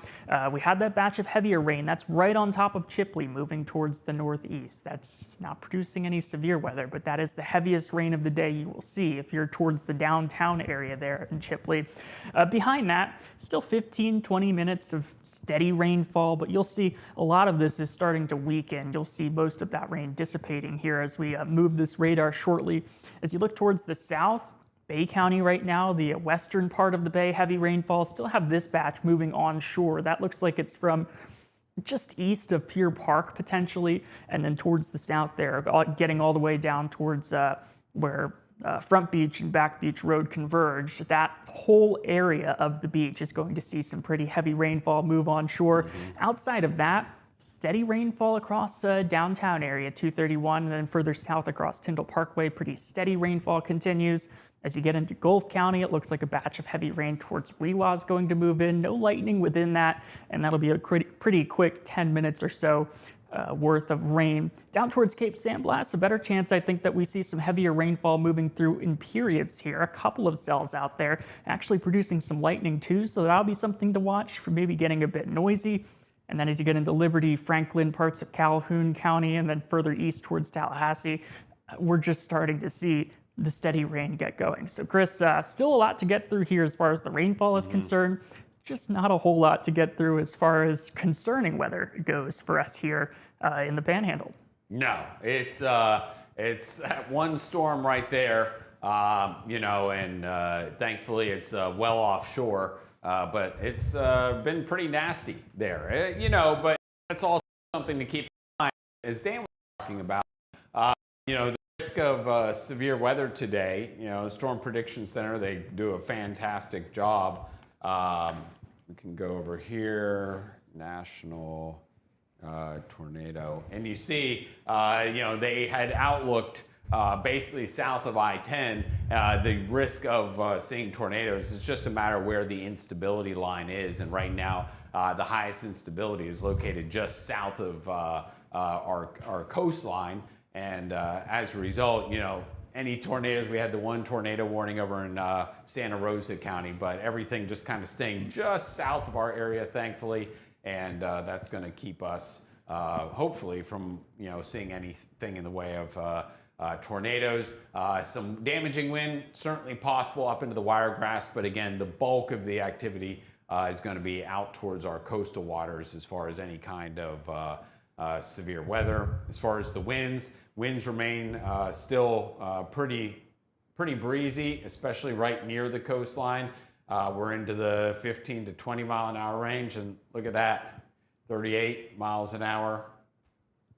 we had that batch of heavier rain. That's right on top of Chipley moving towards the northeast. That's not producing any severe weather, but that is the heaviest rain of the day you will see if you're towards the downtown area there in Chipley. Behind that, still 15, 20 minutes of steady rainfall, but you'll see a lot of this is starting to weaken. You'll see most of that rain dissipating here as we move this radar shortly. As you look towards the south, Bay County right now, the western part of the bay, heavy rainfall, still have this batch moving onshore. That looks like it's from just east of Pier Park potentially, and then towards the south there, getting all the way down towards where Front Beach and Back Beach Road converge. That whole area of the beach is going to see some pretty heavy rainfall move onshore. Outside of that, steady rainfall across downtown area, 231, and then further south across Tyndall Parkway, pretty steady rainfall continues. As you get into Gulf County, it looks like a batch of heavy rain towards Weehawken is going to move in. No lightning within that, and that'll be a pretty quick 10 minutes or so worth of rain. Down towards Cape San Blas, a better chance, I think, that we see some heavier rainfall moving through in periods here. A couple of cells out there actually producing some lightning too, so that'll be something to watch for maybe getting a bit noisy. And then as you get into Liberty, Franklin, parts of Calhoun County, and then further east towards Tallahassee, we're just starting to see the steady rain get going. So Chris, still a lot to get through here as far as the rainfall is concerned, just not a whole lot to get through as far as concerning weather goes for us here in the Panhandle. No, it's that one storm right there, and thankfully it's well offshore. But it's been pretty nasty there, but that's also something to keep in mind, as Dan was talking about, the Risk of severe weather today. The Storm Prediction Center, they do a fantastic job. We can go over here, national tornado, and you see, they had outlooked basically south of I-10, the risk of seeing tornadoes. It's just a matter of where the instability line is, and right now the highest instability is located just south of our coastline. And as a result, any tornadoes, we had the one tornado warning over in Santa Rosa County, but everything just kind of staying just south of our area, thankfully. And that's going to keep us, hopefully, from seeing anything in the way of tornadoes. Some damaging wind, certainly possible up into the Wiregrass, but again, the bulk of the activity is going to be out towards our coastal waters as far as any kind of severe weather. As far as the winds remain still pretty breezy, especially right near the coastline. We're into the 15 to 20 mile an hour range, and look at that, 38 miles an hour.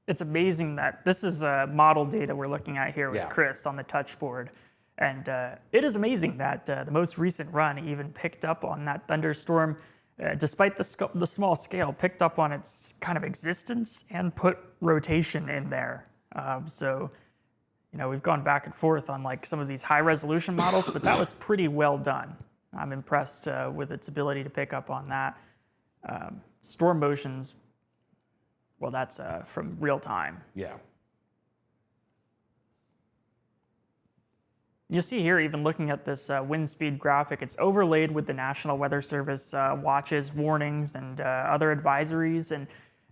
It's amazing that this is model data we're looking at here with Chris on the touchboard. And it is amazing that the most recent run even picked up on that thunderstorm, despite the small scale, picked up on its kind of existence and put rotation in there. So we've gone back and forth on like some of these high resolution models, but that was pretty well done. I'm impressed with its ability to pick up on that. Storm motions, well, that's from real time. Yeah. You see here, even looking at this wind speed graphic, it's overlaid with the National Weather Service watches, warnings, and other advisories, and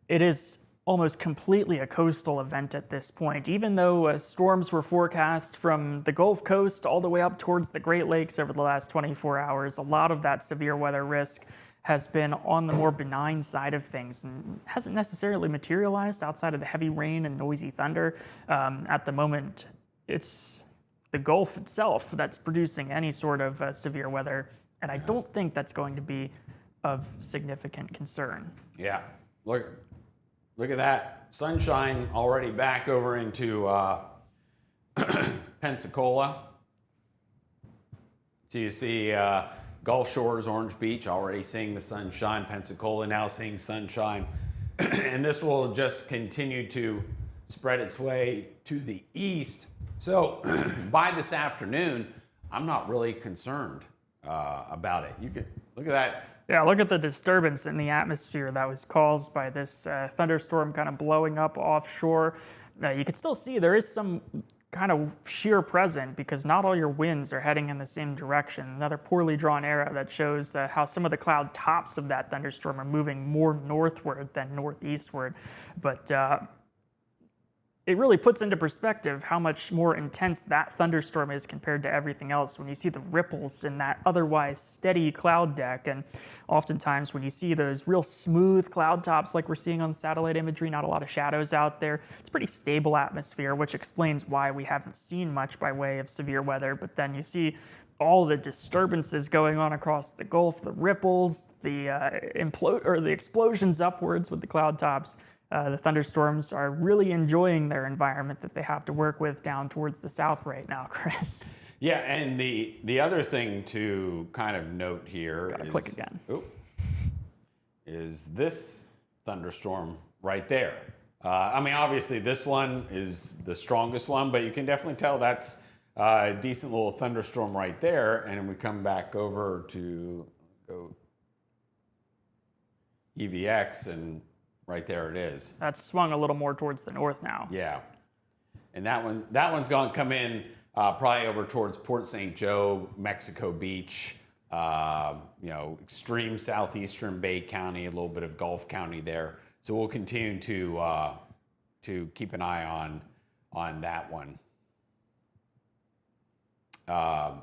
it is almost completely a coastal event at this point. Even though storms were forecast from the Gulf Coast all the way up towards the Great Lakes over the last 24 hours, a lot of that severe weather risk has been on the more benign side of things and hasn't necessarily materialized outside of the heavy rain and noisy thunder. At the moment, it's the Gulf itself that's producing any sort of severe weather, and I don't think that's going to be of significant concern. Yeah, look at that. Sunshine already back over into Pensacola. So you see Gulf Shores, Orange Beach, already seeing the sunshine. Pensacola now seeing sunshine. And this will just continue to spread its way to the east. So by this afternoon, I'm not really concerned about it. You can look at that. Yeah, look at the disturbance in the atmosphere that was caused by this thunderstorm kind of blowing up offshore. You can still see there is some kind of shear present because not all your winds are heading in the same direction. Another poorly drawn arrow that shows how some of the cloud tops of that thunderstorm are moving more northward than northeastward. But it really puts into perspective how much more intense that thunderstorm is compared to everything else when you see the ripples in that otherwise steady cloud deck. And oftentimes when you see those real smooth cloud tops like we're seeing on satellite imagery, not a lot of shadows out there, it's a pretty stable atmosphere, which explains why we haven't seen much by way of severe weather. But then you see all the disturbances going on across the Gulf, the ripples, the explosions upwards with the cloud tops. The thunderstorms are really enjoying their environment that they have to work with down towards the south right now, Chris. Yeah, and the other thing to kind of note here is this thunderstorm right there. I mean, obviously this one is the strongest one, but you can definitely tell that's a decent little thunderstorm right there. And we come back over to EVX, and right there it is. That's swung a little more towards the north now. Yeah, and that one's going to come in probably over towards Port St. Joe, Mexico Beach, extreme southeastern Bay County, a little bit of Gulf County there. So we'll continue to keep an eye on that one. But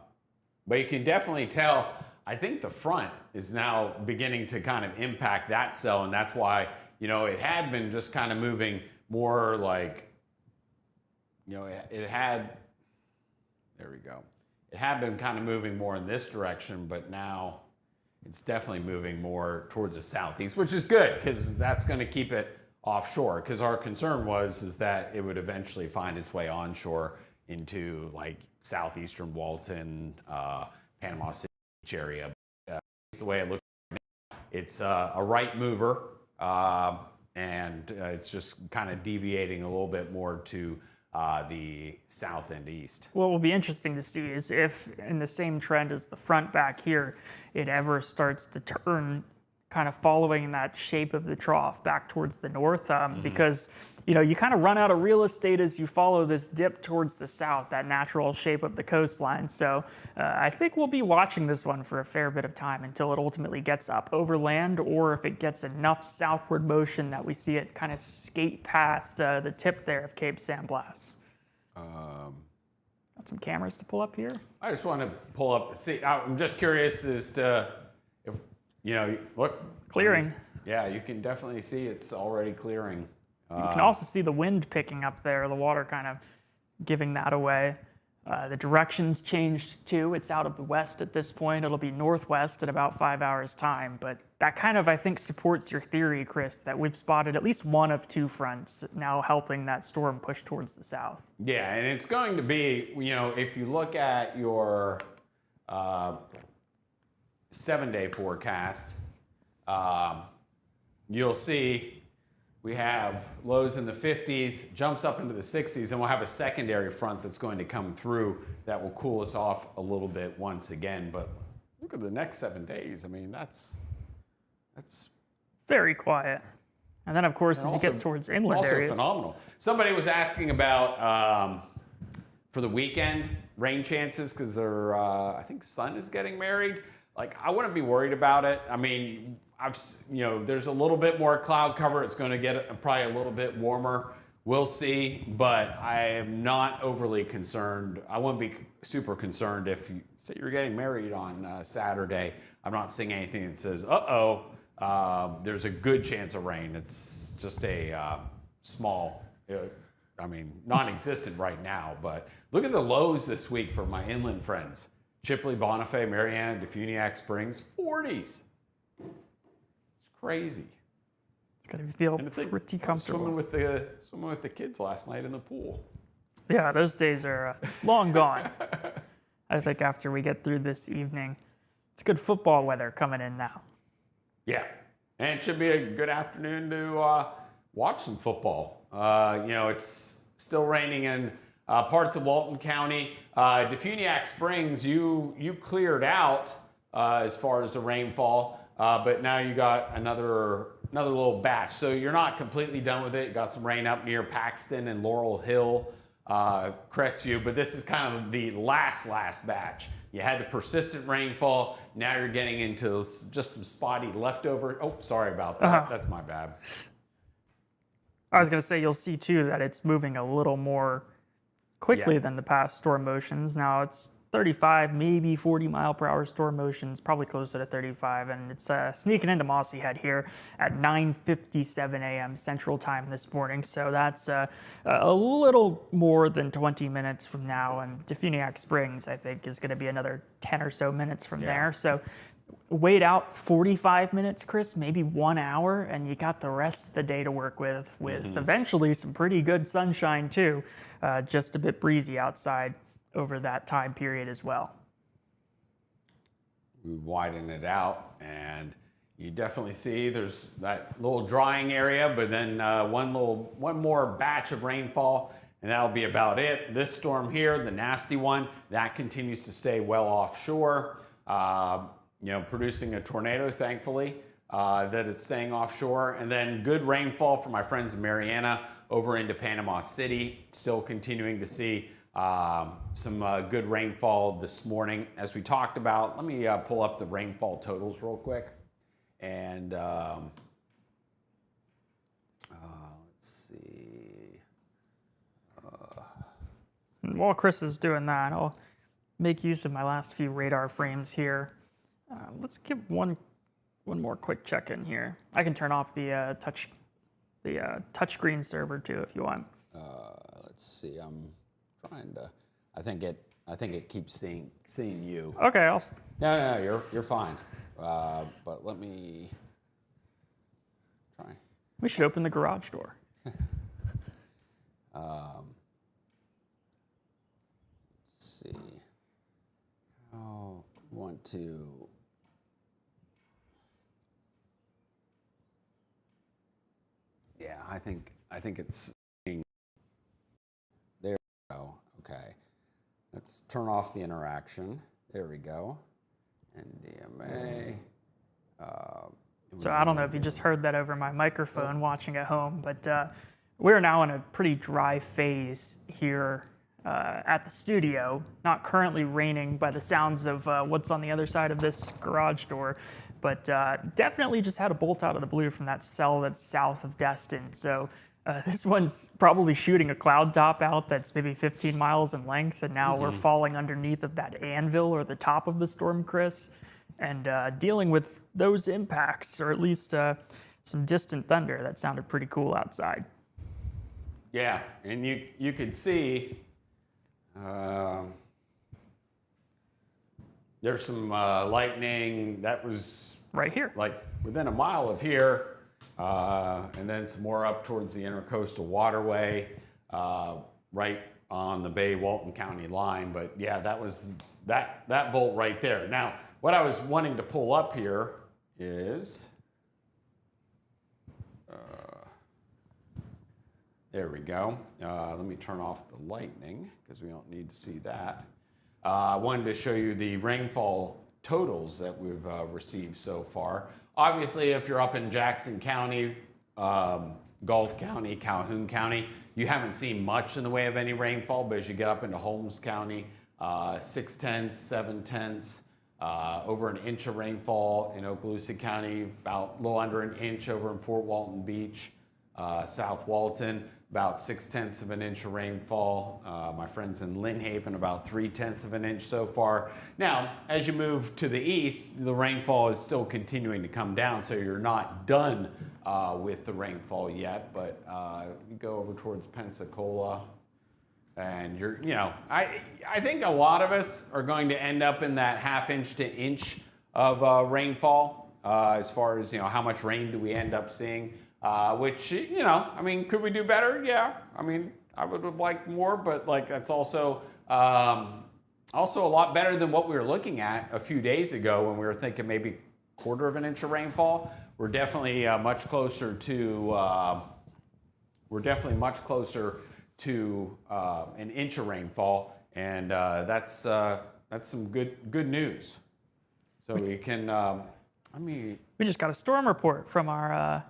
you can definitely tell, I think the front is now beginning to kind of impact that cell, and that's why it had been just kind of moving more like, it had been kind of moving more in this direction, but now it's definitely moving more towards the southeast, which is good because that's going to keep it offshore. Because our concern is that it would eventually find its way onshore into like southeastern Walton, Panama City area. It's the way it looks now. It's a right mover, and it's just kind of deviating a little bit more to the south and east. What will be interesting to see is if, in the same trend as the front back here, it ever starts to turn kind of following that shape of the trough back towards the north, because you kind of run out of real estate as you follow this dip towards the south, that natural shape of the coastline. So I think we'll be watching this one for a fair bit of time until it ultimately gets up over land, or if it gets enough southward motion that we see it kind of skate past the tip there of Cape San Blas. Got some cameras to pull up here. I just want to pull up. See, I'm just curious as to if look. Clearing. Yeah, you can definitely see it's already clearing. You can also see the wind picking up there, the water kind of giving that away. The direction's changed too. It's out of the west at this point. It'll be northwest in about 5 hours' time. But that kind of, I think, supports your theory, Chris, that we've spotted at least one of two fronts now helping that storm push towards the south. Yeah, and it's going to be, if you look at your 7-day forecast, you'll see we have lows in the 50s, jumps up into the 60s, and we'll have a secondary front that's going to come through that will cool us off a little bit once again. But look at the next 7 days. I mean, that's very quiet. And then, of course, as you get towards inland areas. Also phenomenal. Somebody was asking about, for the weekend, rain chances, because I think son is getting married. Like, I wouldn't be worried about it. I mean, there's a little bit more cloud cover. It's going to get probably a little bit warmer. We'll see, but I am not overly concerned. I wouldn't be super concerned if you say you're getting married on Saturday. I'm not seeing anything that says, there's a good chance of rain. It's just a small, non-existent right now. But look at the lows this week for my inland friends. Chipley, Bonifay, Mariana, Defuniak Springs, 40s. Crazy. It's gonna feel pretty comfortable. Swimming with the kids last night in the pool. Yeah, those days are long gone. I think after we get through this evening, it's good football weather coming in now. Yeah, and it should be a good afternoon to watch some football. It's still raining in parts of Walton County. Defuniak Springs, you cleared out as far as the rainfall. But now you got another little batch. So you're not completely done with it. You got some rain up near Paxton and Laurel Hill, Crestview, but this is kind of the last batch. You had the persistent rainfall. Now you're getting into just some spotty leftover. Oh, sorry about that. That's my bad. I was going to say, you'll see too that it's moving a little more quickly than the past storm motions. Now it's 35, maybe 40 mile per hour storm motions, probably closer to 35, and it's sneaking into Mossy Head here at 9:57 a.m. Central Time this morning. So that's a little more than 20 minutes from now, and Defuniak Springs, I think, is going to be another 10 or so minutes from there. So wait out 45 minutes, Chris, maybe 1 hour, and you got the rest of the day to work with eventually some pretty good sunshine too, just a bit breezy outside over that time period as well. We widen it out, and you definitely see there's that little drying area, but then one more batch of rainfall, and that'll be about it. This storm here, the nasty one, that continues to stay well offshore, producing a tornado, thankfully, that it's staying offshore. And then good rainfall for my friends in Mariana over into Panama City, still continuing to see some good rainfall this morning. As we talked about, let me pull up the rainfall totals real quick. And let's see. While Chris is doing that, I'll make use of my last few radar frames here. Let's give one more quick check-in here. I can turn off the touchscreen server too if you want. Let's see. I'm trying to. I think it keeps seeing you. Okay, No, you're fine. But let me try. We should open the garage door. see. Oh, want to. Yeah, I think it's. There we go. Okay. Let's turn off the interaction. There we go. NDMA. So I don't know if you just heard that over my microphone watching at home, but we're now in a pretty dry phase here at the studio. Not currently raining by the sounds of what's on the other side of this garage door, but definitely just had a bolt out of the blue from that cell that's south of Destin. So this one's probably shooting a cloud top out that's maybe 15 miles in length, and now we're falling underneath of that anvil or the top of the storm, Chris, and dealing with those impacts, or at least some distant thunder. That sounded pretty cool outside. Yeah, and you could see there's some lightning that was Right here. like within a mile of here. And then some more up towards the intercoastal waterway, right on the Bay-Walton County line. But yeah, that was that bolt right there. Now, what I was wanting to pull up here is, there we go. Let me turn off the lightning because we don't need to see that. I wanted to show you the rainfall totals that we've received so far. Obviously, if you're up in Jackson County, Gulf County, Calhoun County, you haven't seen much in the way of any rainfall, but as you get up into Holmes County, 6/10, 7/10, over an inch of rainfall in Okaloosa County, about a little under an inch over in Fort Walton Beach, South Walton, about 6/10 of an inch of rainfall. My friends in Lynn Haven, about 3/10 of an inch so far. Now, as you move to the east, the rainfall is still continuing to come down, so you're not done with the rainfall yet. But you go over towards Pensacola, and I think a lot of us are going to end up in that ½ inch to inch of rainfall. As far as how much rain do we end up seeing? Which, I mean, could we do better? Yeah. I mean, I would have liked more, but like that's also a lot better than what we were looking at a few days ago when we were thinking maybe 1/4 of an inch of rainfall. We're definitely much closer to an inch of rainfall, and that's some good news. So we can. We just got a storm report from our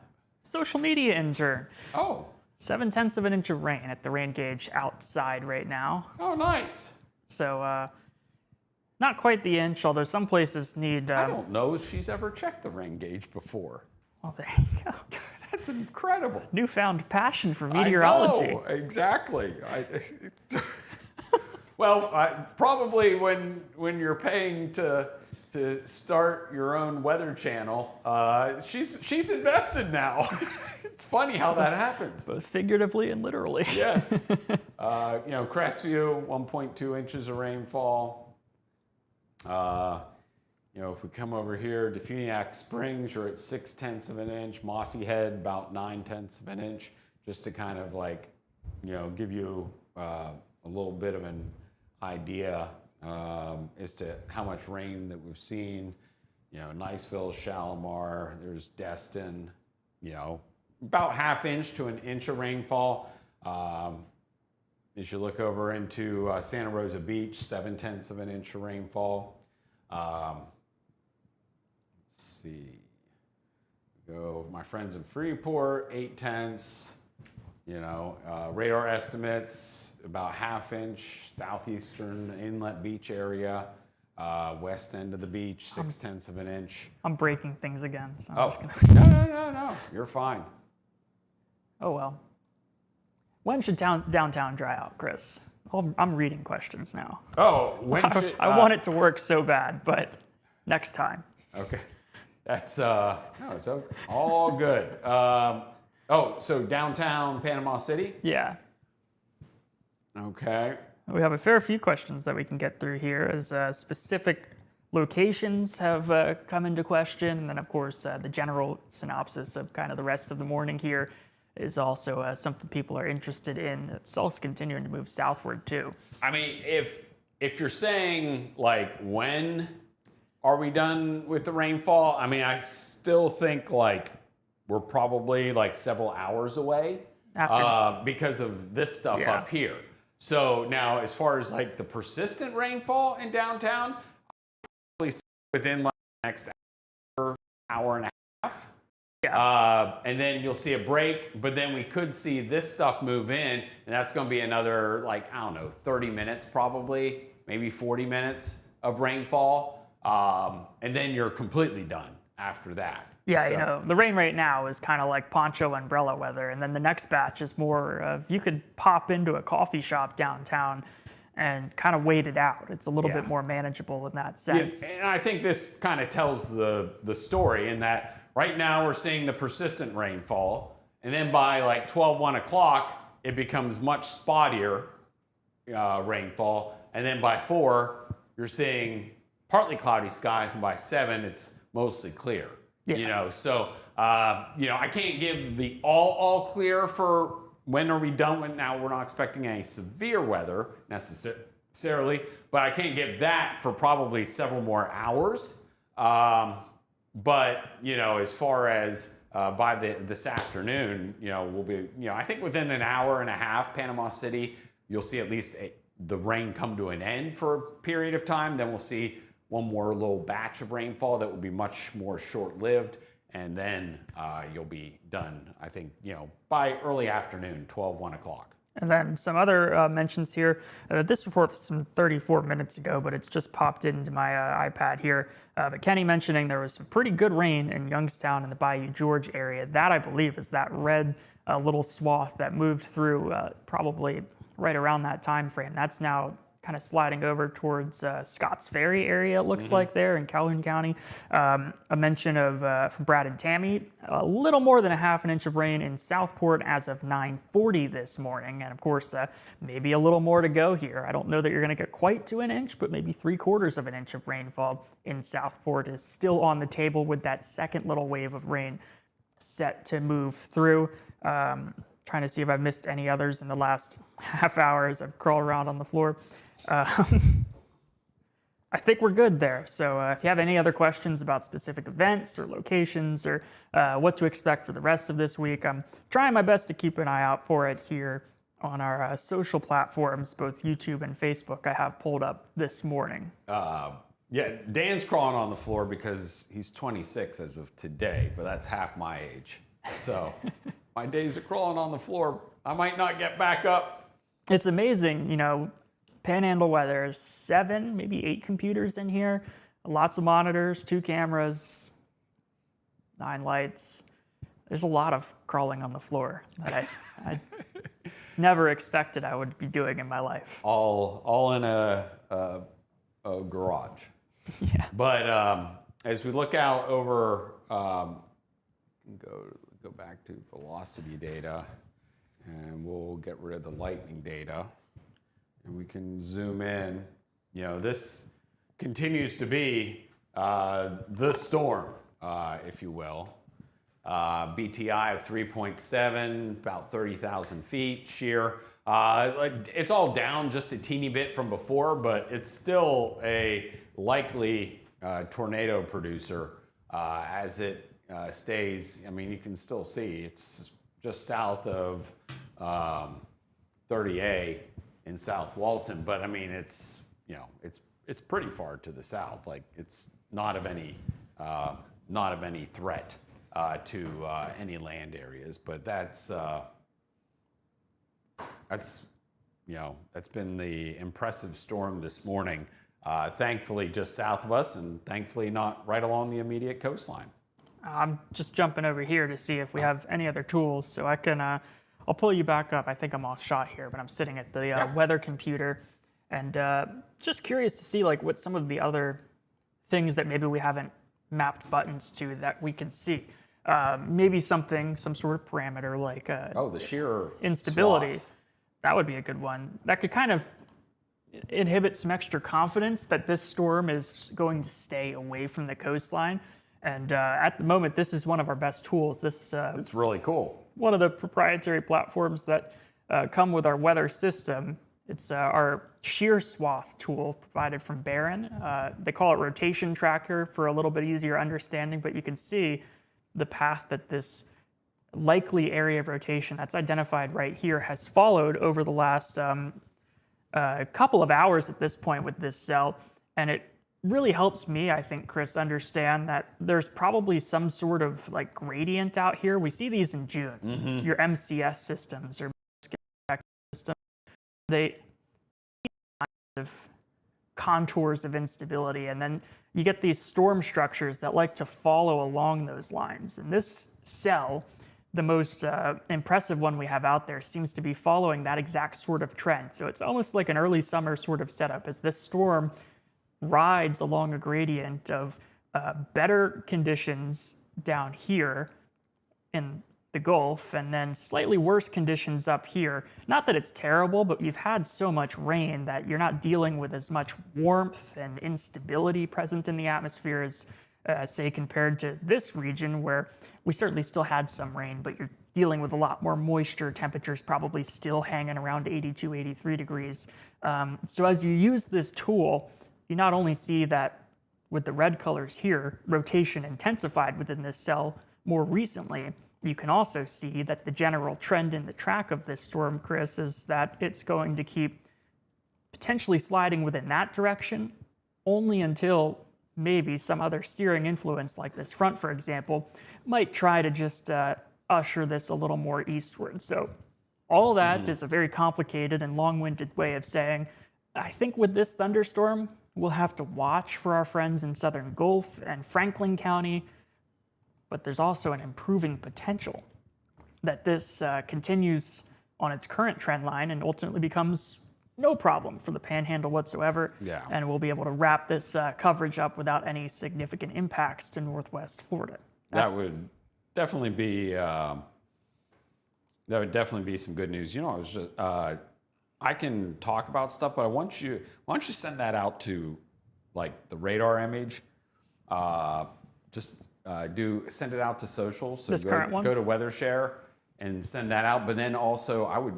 social media intern. Oh. 7/10 of an inch of rain at the rain gauge outside right now. Oh, nice. So not quite the inch, although some places need. I don't know if she's ever checked the rain gauge before. Well, there you go. That's incredible. Newfound passion for meteorology. I know, exactly. Probably when you're paying to start your own weather channel, she's invested now. It's funny how that happens. Both figuratively and literally. Yes. Crestview, 1.2 inches of rainfall. If we come over here, Defuniak Springs, you're at 6/10 of an inch. Mossy Head, about 9/10 of an inch, just to kind of give you a little bit of an idea as to how much rain that we've seen. Niceville, Shalimar, there's Destin, about ½ inch to an inch of rainfall. As you look over into Santa Rosa Beach, 7/10 of an inch of rainfall. Let's see. Go, my friends in Freeport, 8/10. Radar estimates about ½ inch, southeastern inlet beach area, west end of the beach, 6/10 of an inch. I'm breaking things again, so I'm just gonna. No, you're fine. Oh well. When should downtown dry out, Chris? I'm reading questions now. Oh, when should I want it to work so bad, but next time. Okay, that's it's all good. So downtown Panama City? Yeah. Okay. We have a fair few questions that we can get through here as specific locations have come into question. And then, of course, the general synopsis of kind of the rest of the morning here is also something people are interested in. It's also continuing to move southward, too. I mean, if if you're saying like when are we done with the rainfall, I mean, I still think like we're probably like several hours away because of this stuff up here. So now, as far as like the persistent rainfall in downtown, probably within like the next hour and a half. And then you'll see a break, but then we could see this stuff move in, and that's going to be another, like, I don't know, 30 minutes probably, maybe 40 minutes of rainfall. And then you're completely done after that. Yeah, so, you know, the rain right now is kind of like poncho umbrella weather, and then the next batch is more of you could pop into a coffee shop downtown and kind of wait it out. It's a little bit more manageable in that sense. Yeah, and I think this kind of tells the story in that right now we're seeing the persistent rainfall, and then by like 12, 1 o'clock, it becomes much spottier rainfall, and then by 4, you're seeing partly cloudy skies, and by 7, it's mostly clear. You know, so, you know, I can't give the all clear for when are we done with. Now, we're not expecting any severe weather necessarily, but I can't give that for probably several more hours. But, you know, as far as by this afternoon, you know, we'll be, you know, I think within an hour and a half, Panama City, you'll see at least the rain come to an end for a period of time. Then we'll see one more little batch of rainfall that will be much more short-lived, and then you'll be done, I think, you know, by early afternoon, 12, 1 o'clock. And then some other mentions here. This report was from 34 minutes ago, but it's just popped into my iPad here. But Kenny mentioning there was some pretty good rain in Youngstown and the Bayou George area. That, I believe, is that red little swath that moved through probably right around that time frame. That's now kind of sliding over towards Scotts Ferry area, it looks like there in Calhoun County. A mention of, from Brad and Tammy, a little more than a half an inch of rain in Southport as of 9:40 this morning. And of course, maybe a little more to go here. I don't know that you're going to get quite to an inch, but maybe 3/4 of an inch of rainfall in Southport is still on the table with that second little wave of rain set to move through. Trying to see if I've missed any others in the last half hour as I've crawled around on the floor. I think we're good there. So if you have any other questions about specific events or locations or what to expect for the rest of this week, I'm trying my best to keep an eye out for it here on our social platforms, both YouTube and Facebook. I have pulled up this morning. Yeah, Dan's crawling on the floor because he's 26 as of today, but that's half my age. So my days of crawling on the floor, I might not get back up. It's amazing, you know, Panhandle Weather, 7, maybe 8 computers in here, lots of monitors, 2 cameras, 9 lights. There's a lot of crawling on the floor that I never expected I would be doing in my life. All in a garage. Yeah. But as we look out over, go back to velocity data, and we'll get rid of the lightning data. And we can zoom in. You know, this continues to be the storm, if you will. BTI of 3.7, about 30,000 feet shear. It's all down just a teeny bit from before, but it's still a likely tornado producer as it stays. I mean, you can still see it's just south of 30A in South Walton, but I mean, it's, you know, it's pretty far to the south. Like, it's not of any threat to any land areas. But that's you know, that's been the impressive storm this morning. Thankfully, just south of us, and thankfully not right along the immediate coastline. I'm just jumping over here to see if we have any other tools, so I can. I'll pull you back up. I think I'm off shot here, but I'm sitting at the weather computer, and just curious to see like what some of the other things that maybe we haven't mapped buttons to that we can see. Maybe some sort of parameter like the shear instability. swath. That would be a good one. That could kind of inhibit some extra confidence that this storm is going to stay away from the coastline. And at the moment, this is one of our best tools. It's really cool. One of the proprietary platforms that come with our weather system It's our shear swath tool provided from Barron. They call it rotation tracker for a little bit easier understanding, but you can see the path that this likely area of rotation that's identified right here has followed over the last couple of hours at this point with this cell. And it really helps me, I think, Chris, understand that there's probably some sort of like gradient out here. We see these in June. Your MCS systems or systems, they have contours of instability, and then you get these storm structures that like to follow along those lines. And this cell, the most impressive one we have out there, seems to be following that exact sort of trend. So it's almost like an early summer sort of setup as this storm rides along a gradient of better conditions down here in the Gulf and then slightly worse conditions up here. Not that it's terrible, but you've had so much rain that you're not dealing with as much warmth and instability present in the atmosphere as, say, compared to this region where we certainly still had some rain, but you're dealing with a lot more moisture. Temperatures probably still hanging around 82, 83 degrees. So as you use this tool, you not only see that with the red colors here, rotation intensified within this cell more recently, you can also see that the general trend in the track of this storm, Chris, is that it's going to keep potentially sliding within that direction only until maybe some other steering influence like this front, for example, might try to just usher this a little more eastward. So all that is a very complicated and long-winded way of saying, I think with this thunderstorm, we'll have to watch for our friends in Southern Gulf and Franklin County, but there's also an improving potential that this continues on its current trend line and ultimately becomes no problem for the Panhandle whatsoever. Yeah. And we'll be able to wrap this coverage up without any significant impacts to Northwest Florida. That would definitely be some good news. You know, I was just I can talk about stuff, but why don't you send that out to like the radar image? Send it out to social. So This current one? Go to WeatherShare and send that out. But then also I would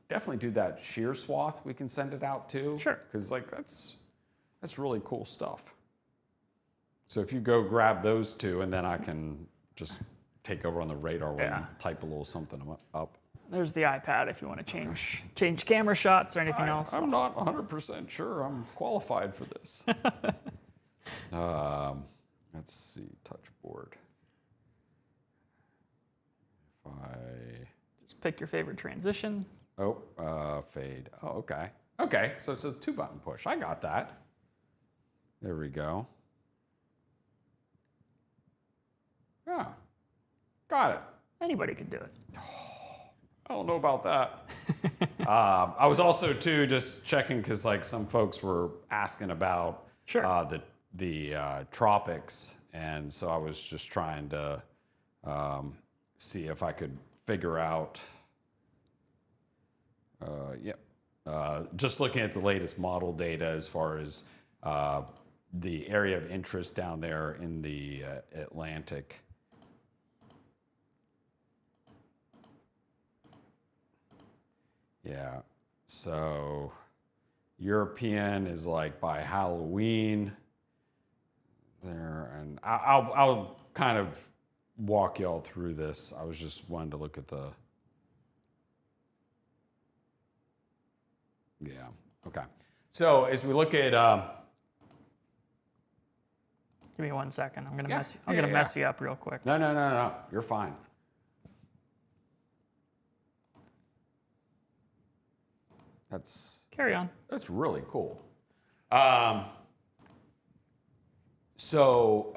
definitely do that shear swath. We can send it out too. Sure. Because like that's really cool stuff. So if you go grab those two, and then I can just take over on the radar one and type a little something up. There's the iPad if you want to change camera shots or anything else. I'm not 100% sure I'm qualified for this. Let's see, touch board. If I Just pick your favorite transition. fade. Oh, okay. Okay, so it's a 2-button push. I got that. There we go. Yeah, got it. Anybody could do it. I don't know about that. I was also too just checking because like some folks were asking about the tropics, and so I was just trying to see if I could figure out. Just looking at the latest model data as far as the area of interest down there in the Atlantic. Yeah, so European is like by Halloween there, and I'll kind of walk y'all through this. I was just wanting to look at the, okay. So as we look at, Give me 1 second. I'm gonna mess you up real quick. No, you're fine. Carry on. That's really cool. So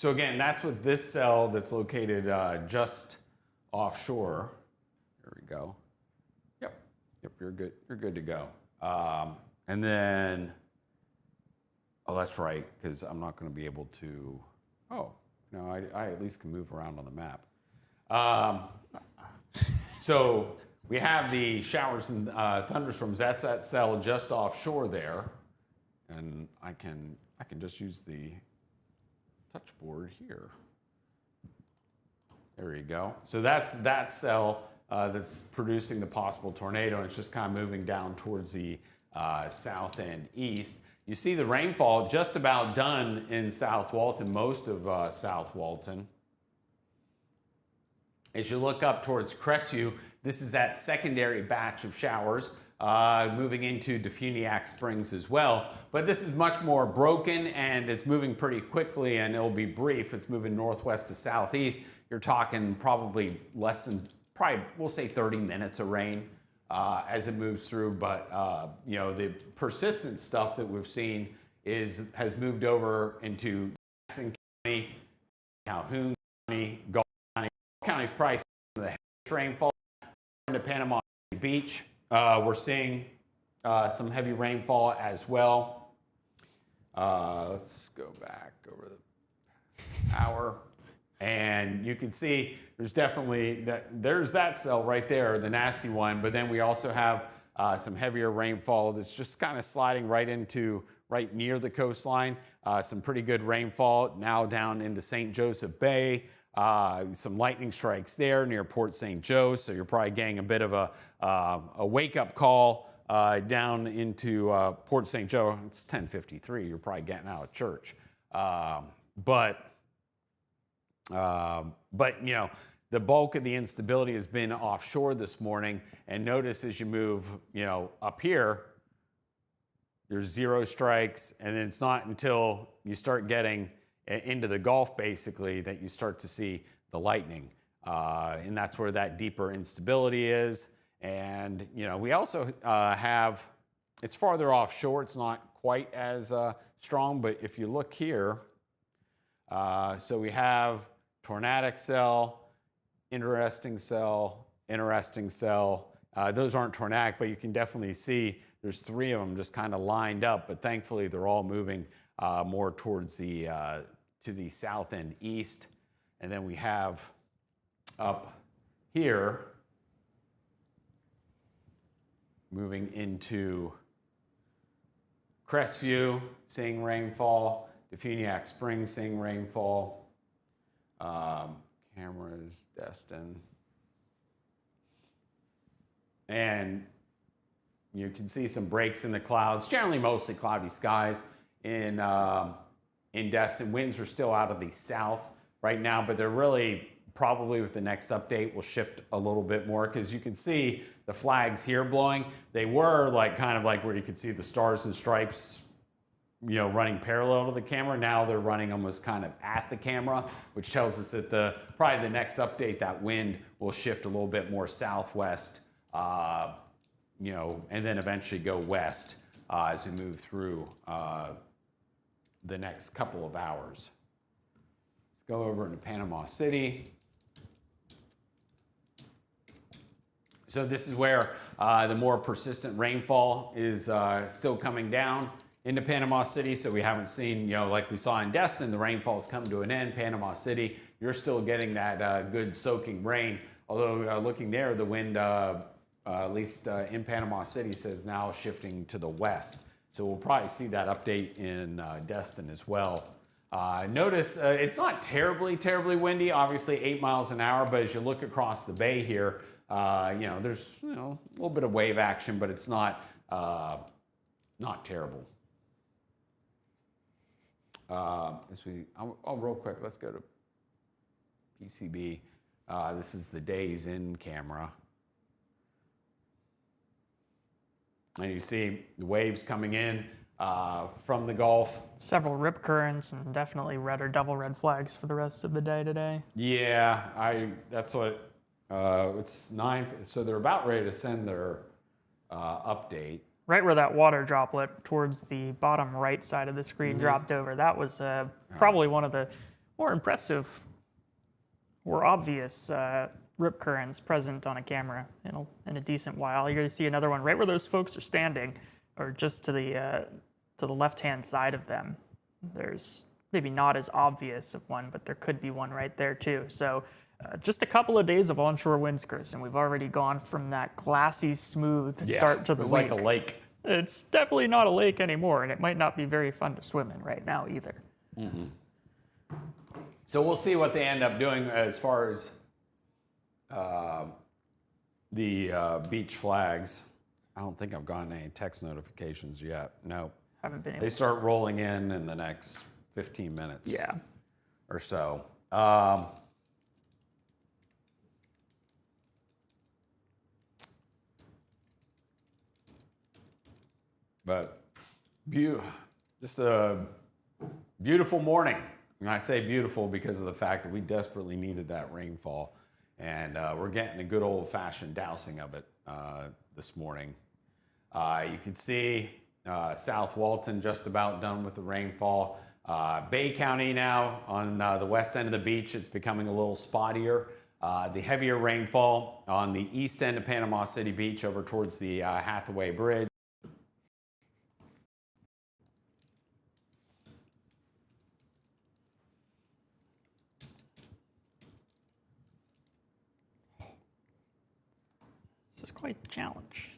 again, that's with this cell that's located just offshore. There we go. Yep, you're good. You're good to go. And then, that's right, because I'm not going to be able to. I at least can move around on the map. So we have the showers and thunderstorms. That's that cell just offshore there, and I can just use the touch board here. There you go. So that's that cell that's producing the possible tornado. And it's just kind of moving down towards the south and east. You see the rainfall just about done in South Walton, most of South Walton. As you look up towards Crestview, this is that secondary batch of showers moving into Defuniak Springs as well. But this is much more broken and it's moving pretty quickly and it'll be brief. It's moving northwest to southeast. You're talking probably less than, we'll say 30 minutes of rain as it moves through. But, you know, the persistent stuff that we've seen has moved over into Jackson County, Calhoun County, Gulf County. County's probably the heaviest rainfall into Panama City Beach. We're seeing some heavy rainfall as well. Let's go back over the hour. And you can see there's definitely there's that cell right there, the nasty one. But then we also have some heavier rainfall that's just kind of sliding right near the coastline. Some pretty good rainfall now down into St. Joseph Bay. Some lightning strikes there near Port St. Joe, so you're probably getting a bit of a wake-up call down into Port St. Joe. It's 10:53. You're probably getting out of church, but you know, the bulk of the instability has been offshore this morning. And notice as you move, you know, up here, there's 0 strikes, and it's not until you start getting into the Gulf, basically, that you start to see the lightning. And that's where that deeper instability is. And, you know, we also have, it's farther offshore. It's not quite as strong, but if you look here, so we have tornadic cell, interesting cell, interesting cell. Those aren't tornadic, but you can definitely see there's 3 of them just kind of lined up, but thankfully they're all moving more towards the to the south and east. And then we have up here moving into Crestview, seeing rainfall, Defuniak Springs, seeing rainfall, cameras, Destin. And you can see some breaks in the clouds, generally mostly cloudy skies in Destin. Winds are still out of the south right now, but they're really probably with the next update will shift a little bit more, because you can see the flags here blowing. They were like kind of like where you could see the stars and stripes, you know, running parallel to the camera. Now they're running almost kind of at the camera, which tells us that probably the next update, that wind will shift a little bit more southwest, you know, and then eventually go west as we move through the next couple of hours. Let's go over into Panama City. So this is where the more persistent rainfall is still coming down into Panama City. So we haven't seen, you know, like we saw in Destin, the rainfall's come to an end. Panama City, you're still getting that good soaking rain. Although looking there, the wind, at least in Panama City, says now shifting to the west. So we'll probably see that update in Destin as well. Notice it's not terribly windy, obviously 8 miles an hour, but as you look across the bay here, you know, there's, you know, a little bit of wave action, but it's not terrible. Real quick, let's go to PCB. This is the days in camera. And you see the waves coming in from the Gulf. Several rip currents and definitely red or double red flags for the rest of the day today. Yeah, that's what, it's 9, so they're about ready to send their update. Right where that water droplet towards the bottom right side of the screen dropped over, that was probably one of the more impressive or obvious rip currents present on a camera in a decent while. You're going to see another one right where those folks are standing, or just to the left-hand side of them. There's maybe not as obvious of one, but there could be one right there too. So just a couple of days of onshore winds, Chris, and we've already gone from that glassy, smooth start to the week. It was like a lake. It's definitely not a lake anymore, and it might not be very fun to swim in right now either. Mm-hmm. So we'll see what they end up doing as far as the beach flags. I don't think I've gotten any text notifications yet. No. Haven't been able They start rolling in the next 15 minutes. Yeah. Or so. But just a beautiful morning. And I say beautiful because of the fact that we desperately needed that rainfall. And we're getting a good old-fashioned dousing of it this morning. You can see South Walton just about done with the rainfall. Bay County now on the west end of the beach, it's becoming a little spottier. The heavier rainfall on the east end of Panama City Beach over towards the Hathaway Bridge. This is quite the challenge.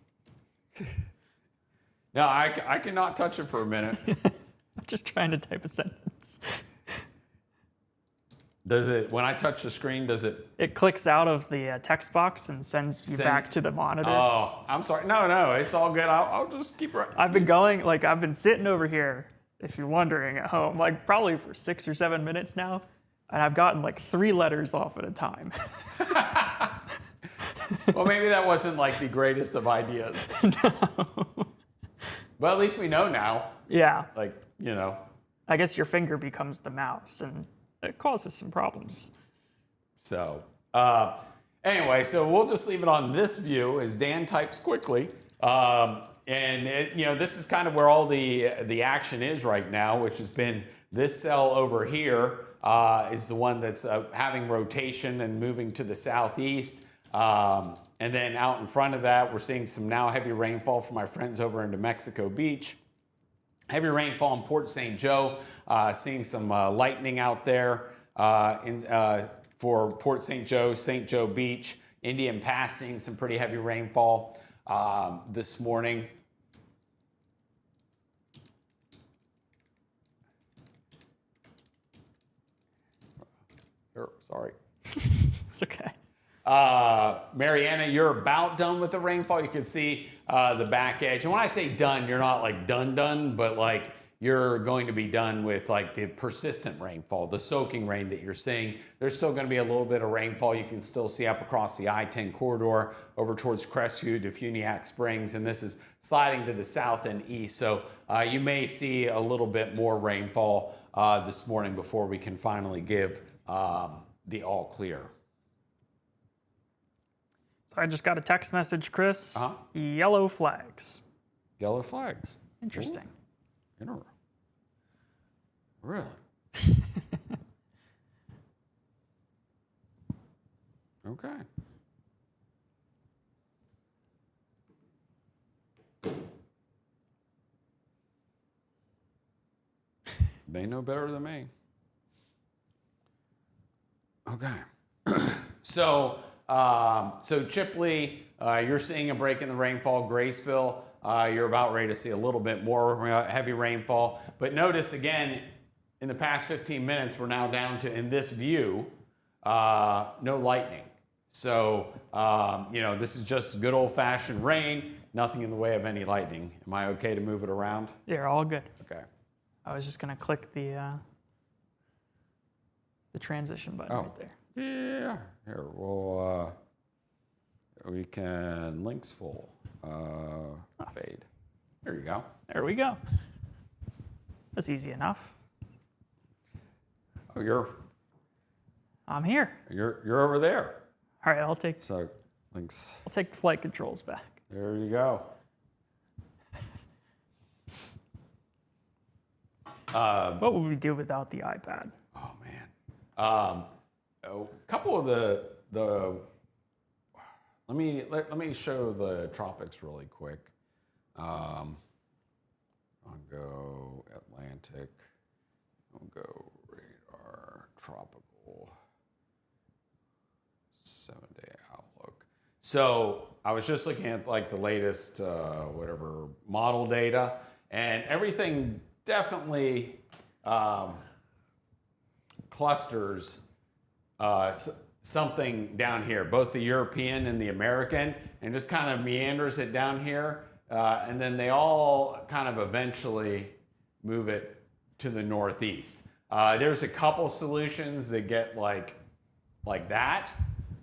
No, I cannot touch it for a minute. I'm just trying to type a sentence. Does it, when I touch the screen, does it? It clicks out of the text box and sends you back to the monitor. Oh, I'm sorry. No, it's all good. I'll just keep right. I've been sitting over here, if you're wondering at home, like probably for 6 or 7 minutes now, and I've gotten like 3 letters off at a time. Well, maybe that wasn't like the greatest of ideas. No. Well, at least we know now. Yeah. Like, you know. I guess your finger becomes the mouse, and it causes some problems. So, anyway, so we'll just leave it on this view as Dan types quickly. And, this is kind of where all the action is right now, which has been this cell over here is the one that's having rotation and moving to the southeast. And then out in front of that, we're seeing some now heavy rainfall from my friends over into Mexico Beach. Heavy rainfall in Port St. Joe, seeing some lightning out there for Port St. Joe Beach. Indian Pass seeing some pretty heavy rainfall this morning. Sorry. It's okay. Mariana, you're about done with the rainfall. You can see the back edge. And when I say done, you're not like done, but like you're going to be done with like the persistent rainfall, the soaking rain that you're seeing. There's still going to be a little bit of rainfall. You can still see up across the I-10 corridor over towards Crestview to Funiac Springs. And this is sliding to the south and east. So you may see a little bit more rainfall this morning before we can finally give the all clear. So I just got a text message, Chris. Yellow flags. Yellow flags. Interesting. Ooh. Really? Okay. They know better than me. Okay. So Chipley, you're seeing a break in the rainfall. Graceville, you're about ready to see a little bit more heavy rainfall. But notice again, in the past 15 minutes, we're now down to, in this view, no lightning. So, this is just good old-fashioned rain, nothing in the way of any lightning. Am I okay to move it around? You're all good. Okay. I was just going to click the transition button right there. Yeah. Here, we can links full. Fade. There you go. There we go. That's easy enough. Oh, I'm here. you're over there. All right, I'll take Links. the flight controls back. There you go. What would we do without the iPad? Oh man. A couple of the let me show the tropics really quick. I'll go Atlantic. I'll go radar tropical 7-day outlook. So I was just looking at like the latest whatever model data, and everything definitely clusters something down here, both the European and the American. and just kind of meanders it down here. And then they all kind of eventually move it to the northeast. There's a couple solutions that get like that,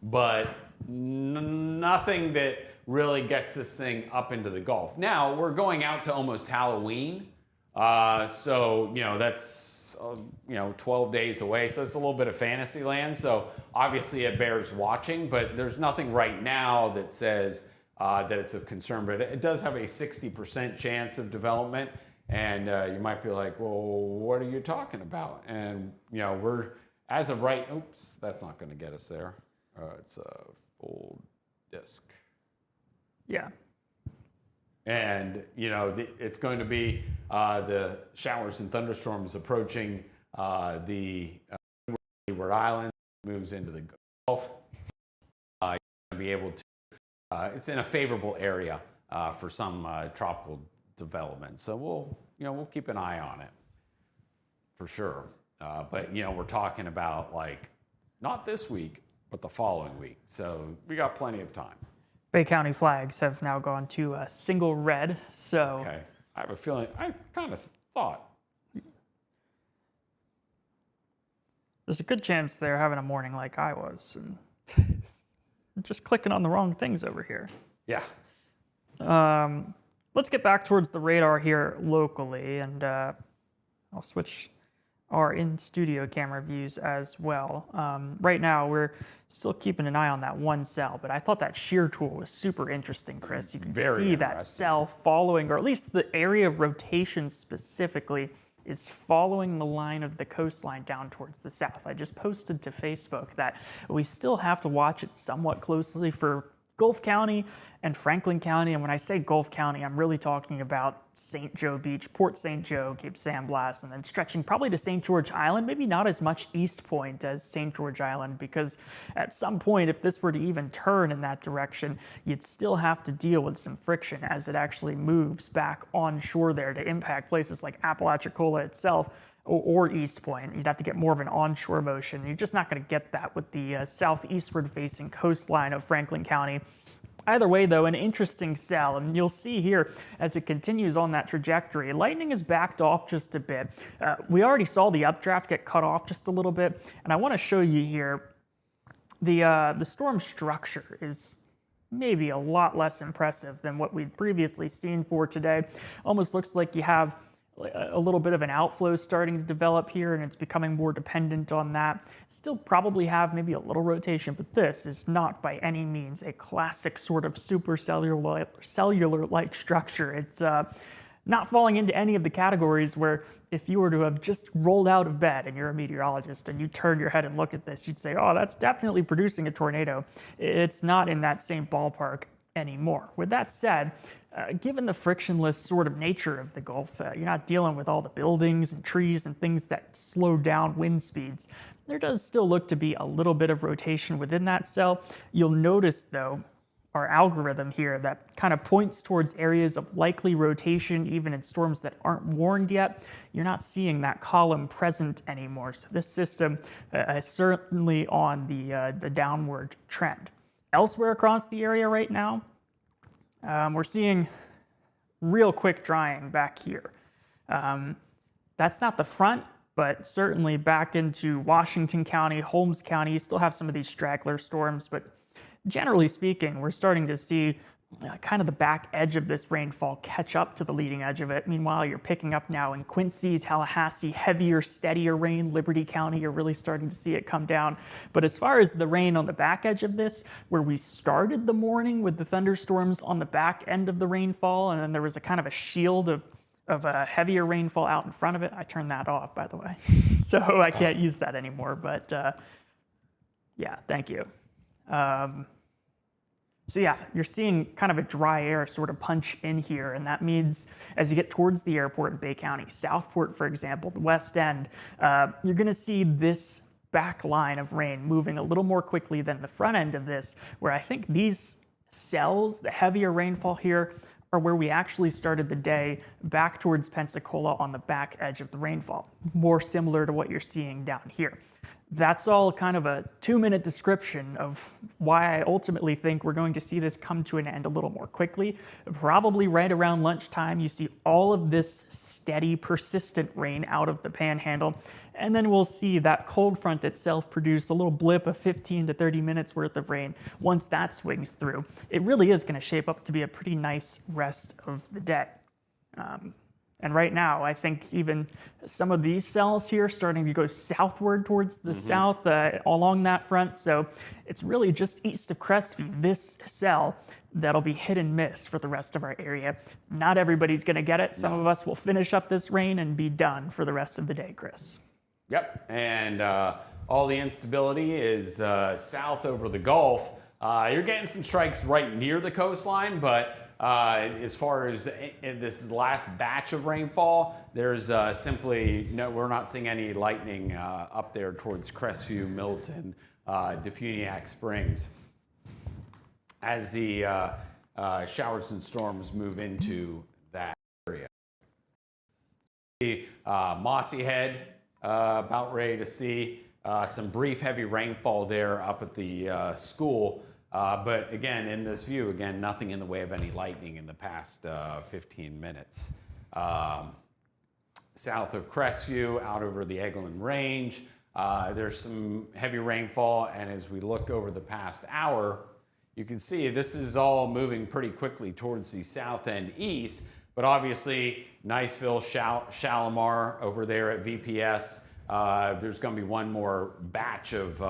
but nothing that really gets this thing up into the Gulf. Now, we're going out to almost Halloween, so, that's, 12 days away, so it's a little bit of fantasy land, so obviously it bears watching, but there's nothing right now that says that it's of concern, but it does have a 60% chance of development, and you might be like, well, what are you talking about? And, we're, as of right, oops, that's not going to get us there. It's a full disk. Yeah. And, it's going to be the showers and thunderstorms approaching the Windward Islands, moves into the Gulf. You're going to be able to, it's in a favorable area for some tropical development. So we'll keep an eye on it for sure. But, we're talking about not this week, but the following week. So we got plenty of time. Bay County flags have now gone to a single red, so... Okay. I have a feeling, I kind of thought. There's a good chance they're having a morning like I was, and just clicking on the wrong things over here. Yeah. Let's get back towards the radar here locally, and I'll switch our in-studio camera views as well. Right now, we're still keeping an eye on that one cell, but I thought that shear tool was super interesting, Chris. You can see that cell following, or at least the area of rotation specifically, is following the line of the coastline down towards the south. I just posted to Facebook that we still have to watch it somewhat closely for Gulf County and Franklin County. And when I say Gulf County, I'm really talking about St. Joe Beach, Port St. Joe, Cape San Blas, and then stretching probably to St. George Island, maybe not as much East Point as St. George Island, because at some point, if this were to even turn in that direction, you'd still have to deal with some friction as it actually moves back onshore there to impact places like Apalachicola itself or East Point. You'd have to get more of an onshore motion. You're just not going to get that with the southeastward facing coastline of Franklin County. Either way, though, an interesting cell, and you'll see here as it continues on that trajectory, lightning is backed off just a bit. We already saw the updraft get cut off just a little bit, and I want to show you here the storm structure is maybe a lot less impressive than what we'd previously seen for today. Almost looks like you have a little bit of an outflow starting to develop here, and it's becoming more dependent on that. Still probably have maybe a little rotation, but this is not by any means a classic sort of cellular-like structure. It's not falling into any of the categories where if you were to have just rolled out of bed and you're a meteorologist and you turn your head and look at this, you'd say, oh, that's definitely producing a tornado. It's not in that same ballpark anymore. With that said, given the frictionless sort of nature of the Gulf, you're not dealing with all the buildings and trees and things that slow down wind speeds. There does still look to be a little bit of rotation within that cell. You'll notice, though, our algorithm here that kind of points towards areas of likely rotation, even in storms that aren't warned yet. You're not seeing that column present anymore. So this system is certainly on the downward trend. Elsewhere across the area right now, we're seeing real quick drying back here. That's not the front, but certainly back into Washington County, Holmes County, you still have some of these straggler storms, but generally speaking, we're starting to see kind of the back edge of this rainfall catch up to the leading edge of it. Meanwhile, you're picking up now in Quincy, Tallahassee, heavier, steadier rain. Liberty County, you're really starting to see it come down. But as far as the rain on the back edge of this, where we started the morning with the thunderstorms on the back end of the rainfall, and then there was a kind of a shield of a heavier rainfall out in front of it. I turned that off, by the way. So I can't use that anymore, but yeah, thank you. So yeah, you're seeing kind of a dry air sort of punch in here, and that means as you get towards the airport in Bay County, Southport, for example, the West End, you're going to see this back line of rain moving a little more quickly than the front end of this, where I think these cells, the heavier rainfall here, are where we actually started the day back towards Pensacola on the back edge of the rainfall, more similar to what you're seeing down here. that's all kind of a 2-minute description of why I ultimately think we're going to see this come to an end a little more quickly. Probably right around lunchtime, you see all of this steady, persistent rain out of the Panhandle. And then we'll see that cold front itself produce a little blip of 15 to 30 minutes worth of rain. Once that swings through, it really is going to shape up to be a pretty nice rest of the day. And right now, I think even some of these cells here starting to go southward towards the south along that front. So it's really just east of Crestview, this cell, that'll be hit and miss for the rest of our area. Not everybody's going to get it. Some of us will finish up this rain and be done for the rest of the day, Chris. Yep, and all the instability is south over the Gulf. You're getting some strikes right near the coastline, but as far as this last batch of rainfall, there's simply no, we're not seeing any lightning up there towards Crestview, Milton, Defuniak Springs. As the showers and storms move into that area. Mossy Head, about ready to see some brief heavy rainfall there up at the school. But again, in this view, again, nothing in the way of any lightning in the past 15 minutes. South of Crestview, out over the Eglin Range, there's some heavy rainfall. And as we look over the past hour, you can see this is all moving pretty quickly towards the south and east. But obviously, Niceville, Shalimar over there at VPS, there's going to be one more batch of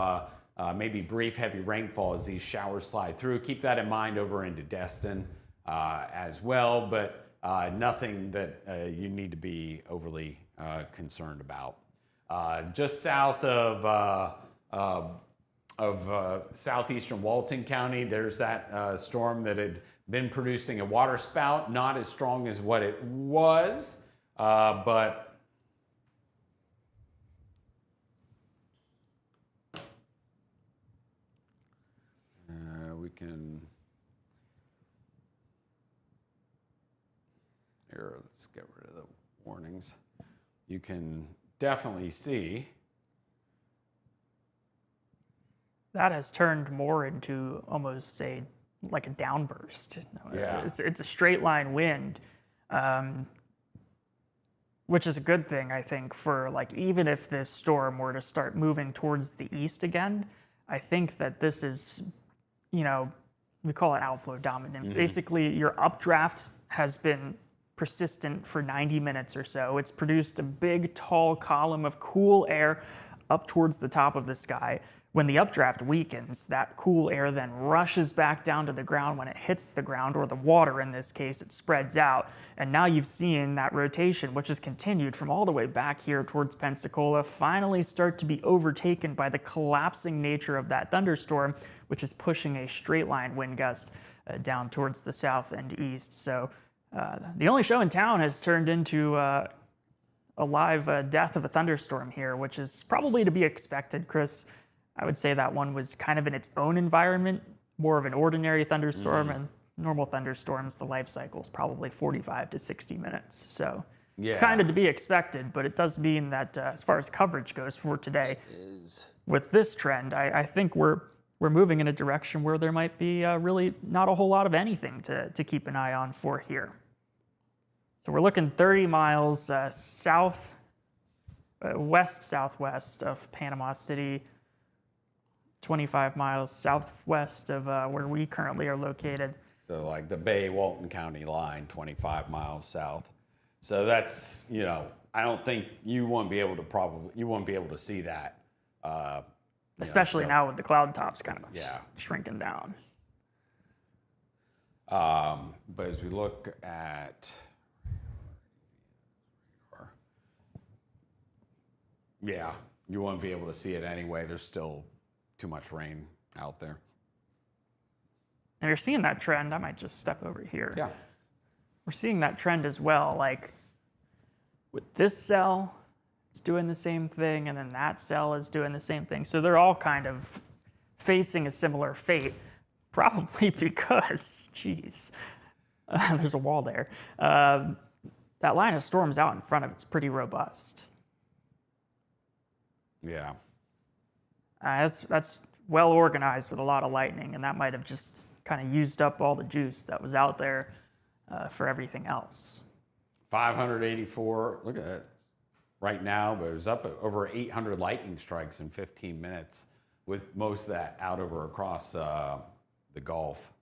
maybe brief heavy rainfall as these showers slide through. Keep that in mind over into Destin as well, but nothing that you need to be overly concerned about. Just south of southeastern Walton County, there's that storm that had been producing a water spout, not as strong as what it was, but we can, here, let's get rid of the warnings. You can definitely see that has turned more into almost, say, like a downburst. Yeah. It's a straight line wind, which is a good thing, I think, for like, even if this storm were to start moving towards the east again, I think that this is, you know, we call it outflow dominant. Basically, your updraft has been persistent for 90 minutes or so. It's produced a big, tall column of cool air up towards the top of the sky. When the updraft weakens, that cool air then rushes back down to the ground. When it hits the ground, or the water in this case, it spreads out. And now you've seen that rotation, which has continued from all the way back here towards Pensacola, finally start to be overtaken by the collapsing nature of that thunderstorm, which is pushing a straight line wind gust down towards the south and east. So the only show in town has turned into a live death of a thunderstorm here, which is probably to be expected, Chris. I would say that one was kind of in its own environment, more of an ordinary thunderstorm, and normal thunderstorms, the life cycle is probably 45 to 60 minutes. So kind of to be expected, but it does mean that as far as coverage goes for today, with this trend, I think we're moving in a direction where there might be really not a whole lot of anything to keep an eye on for here. So we're looking 30 miles west-southwest of Panama City, 25 miles southwest of where we currently are located. so like the Bay-Walton County line, 25 miles south. So that's, you know, I don't think you won't be able to see that. Especially now with the cloud tops kind of shrinking down. But as we look at, you won't be able to see it anyway. There's still too much rain out there. And you're seeing that trend. I might just step over here. Yeah. We're seeing that trend as well. Like with this cell, it's doing the same thing, and then that cell is doing the same thing. So they're all kind of facing a similar fate, probably because, geez, there's a wall there. That line of storms out in front of it's pretty robust. Yeah. That's well organized with a lot of lightning, and that might have just kind of used up all the juice that was out there for everything else. 584, look at that right now, but it was up at over 800 lightning strikes in 15 minutes, with most of that out over across the Gulf.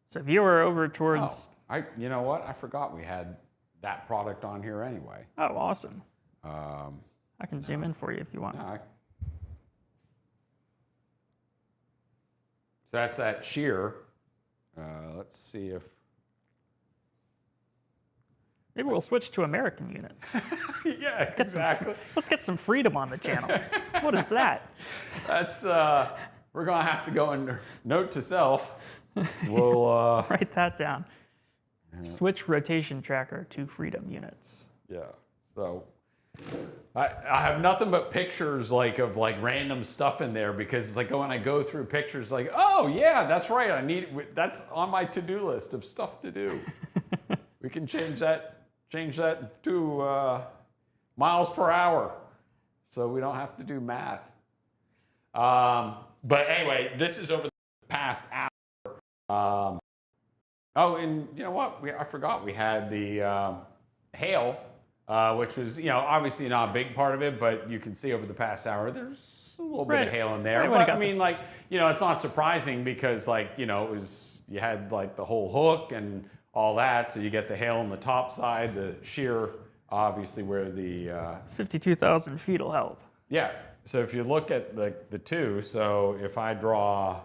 So if you were over towards... You know what? I forgot we had that product on here anyway. Oh, awesome. I can zoom in for you if you want. So that's that shear. Let's see if... Maybe we'll switch to American units. Yeah, exactly. Let's get some freedom on the channel. What is that? That's, we're going to have to go and note to self. We'll write that down. Switch rotation tracker to freedom units. Yeah, so I have nothing but pictures of random stuff in there, because it's like when I go through pictures, like, oh yeah, that's right, that's on my to-do list of stuff to do. We can change that to miles per hour, so we don't have to do math. But anyway, this is over the past hour. Oh, and you know what? I forgot we had the hail, which was, obviously not a big part of it, but you can see over the past hour there's a little bit of hail in there. But I mean, it's not surprising, because you had the whole hook and all that, so you get the hail on the top side, the shear, obviously where the 52,000 feet will help. Yeah. So if you look at the two, so if I draw,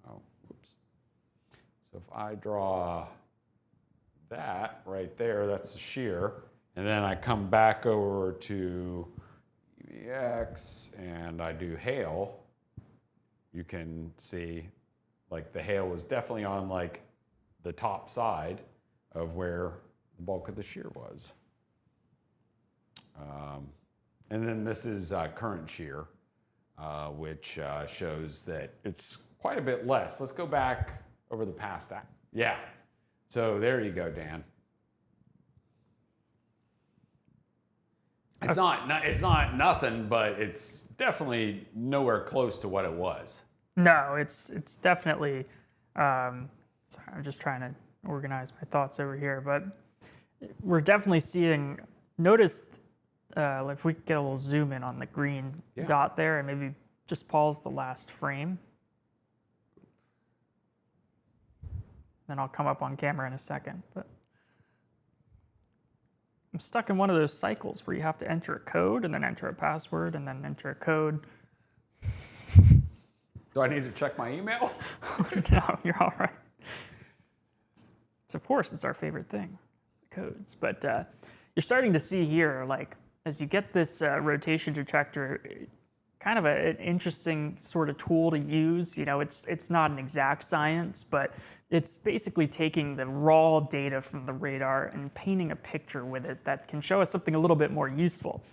so if I draw that right there, that's the shear, and then I come back over to EVX and I do hail, you can see the hail was definitely on the top side of where the bulk of the shear was. And then this is current shear, which shows that it's quite a bit less. Let's go back over the past. Yeah. So there you go, Dan. It's not nothing, but it's definitely nowhere close to what it was. No, it's definitely. Sorry, I'm just trying to organize my thoughts over here, but we're definitely seeing. Notice if we get a little zoom in on the green dot there, and maybe just pause the last frame. Then I'll come up on camera in a second. But I'm stuck in one of those cycles where you have to enter a code and then enter a password and then enter a code. Do I need to check my email? No, you're all right. Of course, it's our favorite thing, it's the codes. But you're starting to see here, as you get this rotation detector, kind of an interesting sort of tool to use. It's not an exact science, but it's basically taking the raw data from the radar and painting a picture with it that can show us something a little bit more useful.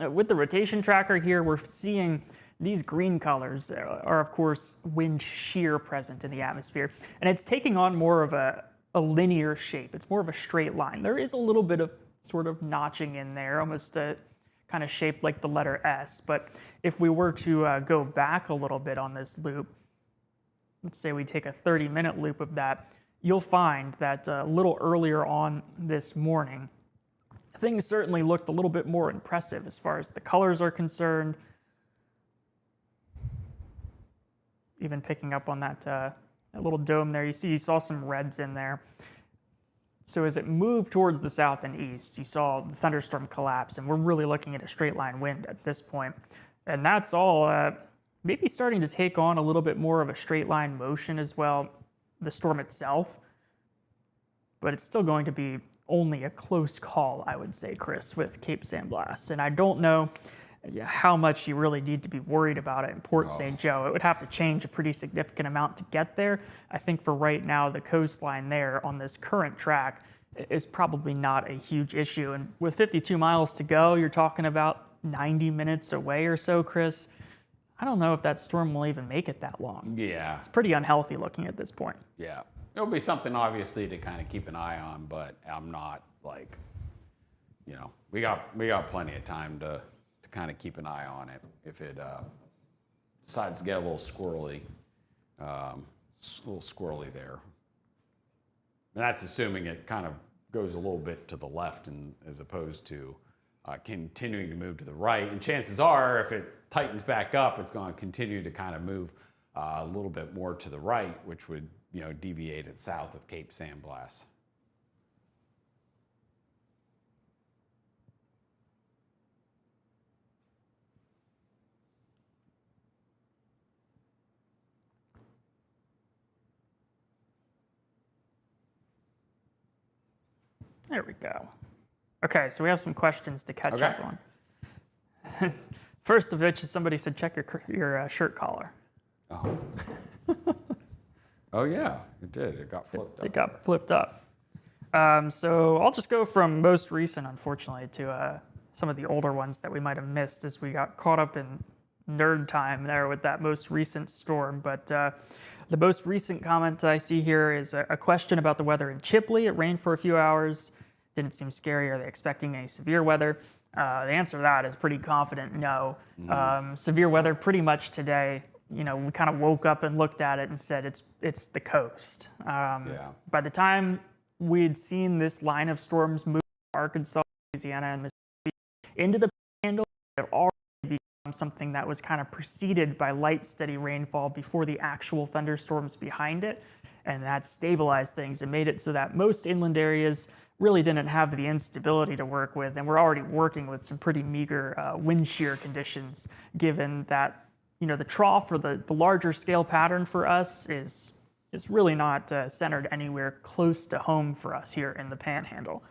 With the rotation tracker here, we're seeing these green colors are, of course, wind shear present in the atmosphere, and it's taking on more of a linear shape. It's more of a straight line. There is a little bit of sort of notching in there, almost kind of shaped like the letter S. But if we were to go back a little bit on this loop, let's say we take a 30-minute loop of that, you'll find that a little earlier on this morning, things certainly looked a little bit more impressive as far as the colors are concerned. Even picking up on that little dome there, you saw some reds in there. So as it moved towards the south and east, you saw the thunderstorm collapse, and we're really looking at a straight line wind at this point. And that's all maybe starting to take on a little bit more of a straight line motion as well, the storm itself. But it's still going to be only a close call, I would say, Chris, with Cape San Blas. And I don't know how much you really need to be worried about it in Port St. Joe. It would have to change a pretty significant amount to get there. I think for right now, the coastline there on this current track is probably not a huge issue. And with 52 miles to go, you're talking about 90 minutes away or so, Chris. I don't know if that storm will even make it that long. Yeah. It's pretty unhealthy looking at this point. Yeah. It'll be something obviously to kind of keep an eye on, but I'm not we got plenty of time to kind of keep an eye on it if it decides to get a little squirrely. A little squirrely there. And that's assuming it kind of goes a little bit to the left and as opposed to continuing to move to the right. And chances are, if it tightens back up, it's going to continue to kind of move a little bit more to the right, which would, deviate it south of Cape San Blas. There we go. Okay, so we have some questions to catch up on. First of which is somebody said check your shirt collar. Oh. Oh yeah, it did. It got flipped up. It got flipped up. So I'll just go from most recent, unfortunately, to some of the older ones that we might have missed as we got caught up in nerd time there with that most recent storm. But the most recent comment I see here is a question about the weather in Chipley. It rained for a few hours. Didn't seem scary. Are they expecting any severe weather? The answer to that is pretty confident no. Severe weather pretty much today. We kind of woke up and looked at it and said it's the coast. By the time we'd seen this line of storms move to Arkansas, Louisiana, and Mississippi into the Panhandle, it had already become something that was kind of preceded by light, steady rainfall before the actual thunderstorms behind it, and that stabilized things and made it so that most inland areas really didn't have the instability to work with, and we're already working with some pretty meager wind shear conditions, given that the trough or the larger scale pattern for us is really not centered anywhere close to home for us here in the Panhandle.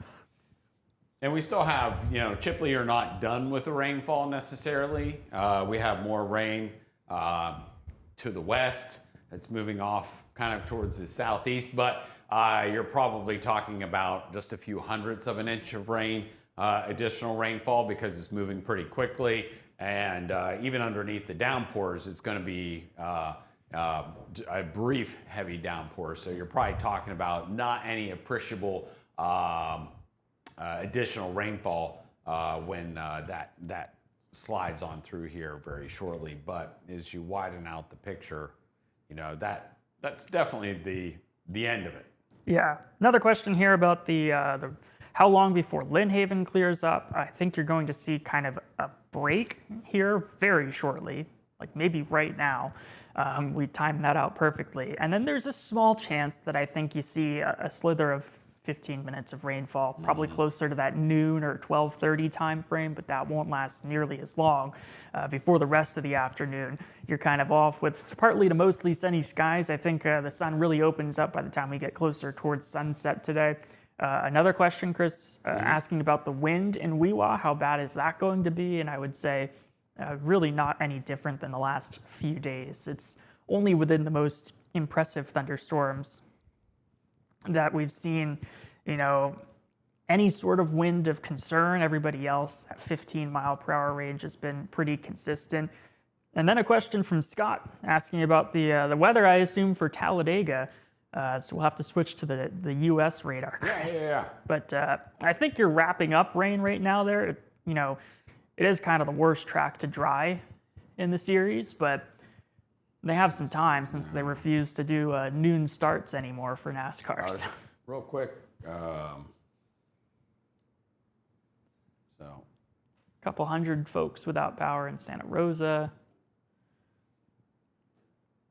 And we still have, Chipley are not done with the rainfall necessarily. We have more rain to the west that's moving off kind of towards the southeast, but you're probably talking about just a few hundredths of an inch of rain, additional rainfall, because it's moving pretty quickly. And even underneath the downpours, it's going to be a brief, heavy downpour. So you're probably talking about not any appreciable additional rainfall when that slides on through here very shortly. But as you widen out the picture, that's definitely the end of it. Yeah. Another question here about the how long before Lynn Haven clears up. I think you're going to see kind of a break here very shortly, like maybe right now. We timed that out perfectly. And then there's a small chance that I think you see a slither of 15 minutes of rainfall, probably closer to that noon or 12:30 time frame, but that won't last nearly as long. Before the rest of the afternoon, you're kind of off with partly to mostly sunny skies. I think the sun really opens up by the time we get closer towards sunset today. Another question, Chris, asking about the wind in Weewa. How bad is that going to be? And I would say really not any different than the last few days. It's only within the most impressive thunderstorms that we've seen, any sort of wind of concern. Everybody else, that 15-mile-per-hour range has been pretty consistent. And then a question from Scott asking about the weather, I assume, for Talladega. So we'll have to switch to the U.S. radar, Chris. Yeah. But I think you're wrapping up rain right now there. It is kind of the worst track to dry in the series, but they have some time since they refuse to do noon starts anymore for NASCAR. Real quick. A couple hundred folks without power in Santa Rosa.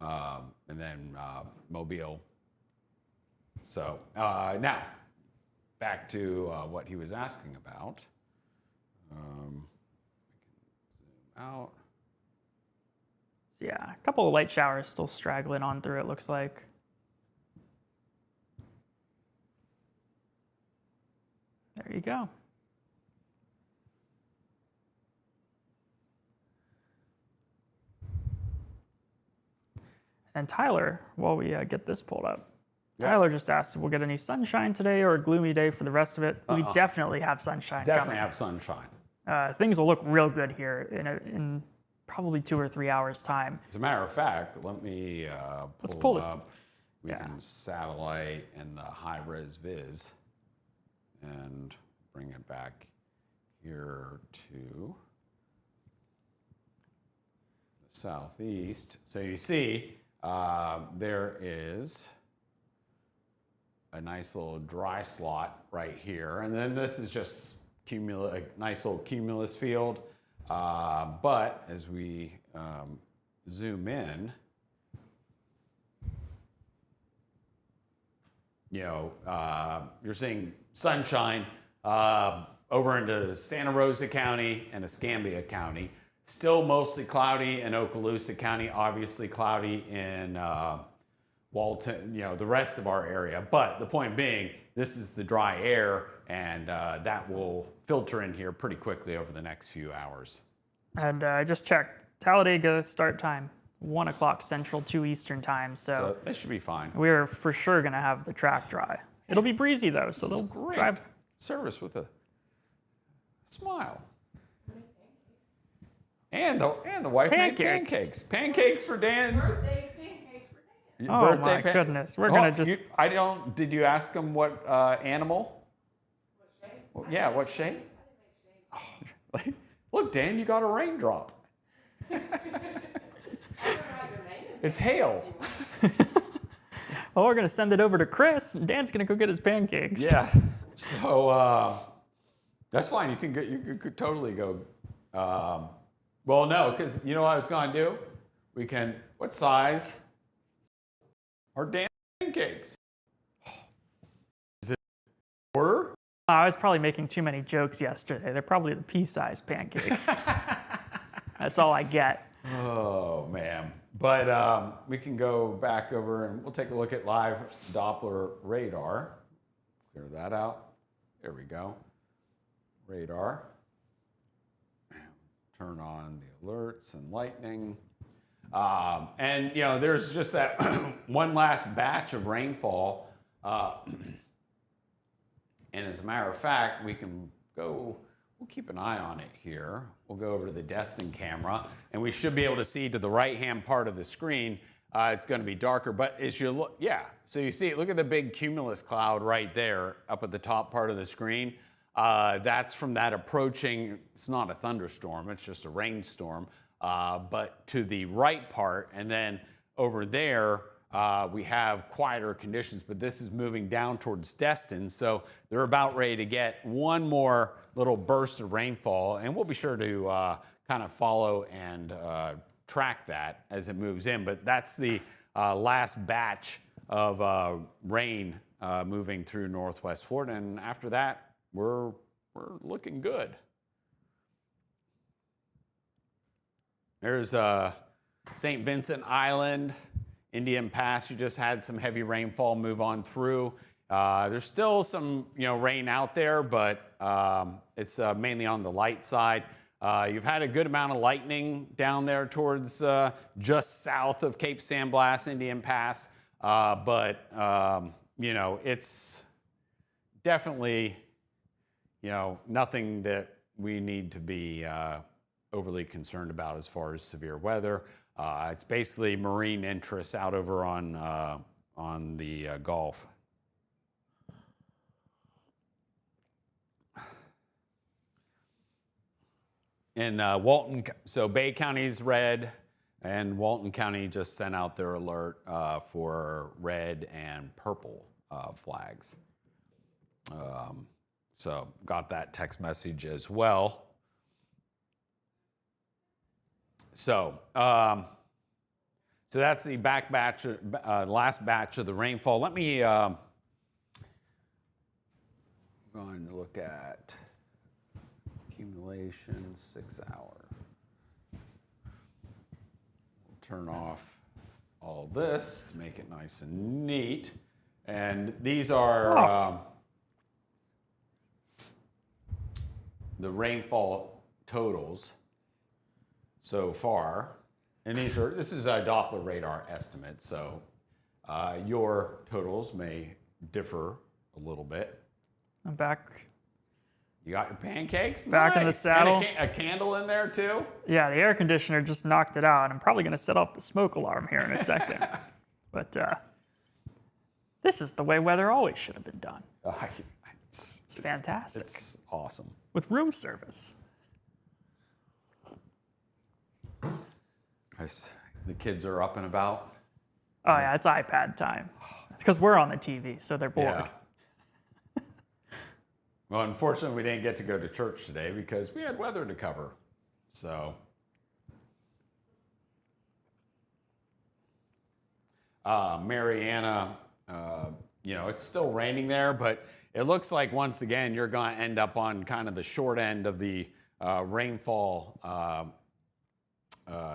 And then Mobile. So now, back to what he was asking about. We can zoom out. So yeah, a couple of light showers still straggling on through, it looks like. There you go. And Tyler, while we get this pulled up, Tyler just asked if we'll get any sunshine today or a gloomy day for the rest of it. We definitely have sunshine Definitely coming. have sunshine. Things will look real good here in probably 2 or 3 hours' time. As a matter of fact, let me pull this up. We can satellite and the high-res viz and bring it back here to the southeast. So you see there is a nice little dry slot right here. And then this is just a nice little cumulus field. But as we zoom in, you're seeing sunshine over into Santa Rosa County and Escambia County. Still mostly cloudy in Okaloosa County, obviously cloudy in Walton, the rest of our area. But the point being, this is the dry air, and that will filter in here pretty quickly over the next few hours. And I just checked. Talladega start time, 1 o'clock Central, 2 Eastern time. So that should be fine. we're for sure going to have the track dry. It'll be breezy, though, so they'll Great drive. service with a smile. And the wife made pancakes. Pancakes for Dan's Birthday pancakes for Dan. Oh, birthday. my goodness. We're going to just... Did you ask him what animal? What shape? Well, yeah, what shape? I didn't make shapes. Look, Dan, you got a raindrop. I don't know how your name is. It's hail. Well, we're going to send it over to Chris, and Dan's going to go get his pancakes. Yeah. So that's fine. You could totally go. Well, no, because you know what I was going to do? We can. What size are Dan's pancakes? Is it a quarter? I was probably making too many jokes yesterday. They're probably the pea-sized pancakes. That's all I get. Oh, man. But we can go back over and we'll take a look at live Doppler radar. Clear that out. There we go. Radar. Turn on the alerts and lightning. And, there's just that one last batch of rainfall. And as a matter of fact, we'll keep an eye on it here. We'll go over to the Destin camera, and we should be able to see to the right-hand part of the screen. It's going to be darker, but as you look, so you see, look at the big cumulus cloud right there up at the top part of the screen. That's from that approaching, it's not a thunderstorm, it's just a rainstorm, but to the right part, and then over there, we have quieter conditions, but this is moving down towards Destin, so they're about ready to get one more little burst of rainfall, and we'll be sure to kind of follow and track that as it moves in. But that's the last batch of rain moving through Northwest Florida, and after that, we're looking good. There's St. Vincent Island, Indian Pass. You just had some heavy rainfall move on through. There's still some rain out there, but it's mainly on the light side. You've had a good amount of lightning down there towards just south of Cape San Blas, Indian Pass, but it's definitely nothing that we need to be overly concerned about as far as severe weather. It's basically marine interests out over on the Gulf. In Walton, so Bay County's red, and Walton County just sent out their alert for red and purple flags. So got that text message as well. So that's the last batch of the rainfall. Let me going to look at accumulation 6 hour. We'll turn off all this to make it nice and neat. And these are the rainfall totals so far. And this is a Doppler radar estimate, so your totals may differ a little bit. I'm back. You got your pancakes? Back in the Nice. saddle. And a candle in there too? Yeah, the air conditioner just knocked it out. I'm probably going to set off the smoke alarm here in a second. But this is the way weather always should have been done. It's fantastic. It's awesome. With room service. The kids are up and about. Oh yeah, it's iPad time. Because we're on the TV, so they're bored. Yeah. Well, unfortunately, we didn't get to go to church today because we had weather to cover. So, Mariana, it's still raining there, but it looks like once again you're going to end up on kind of the short end of the rainfall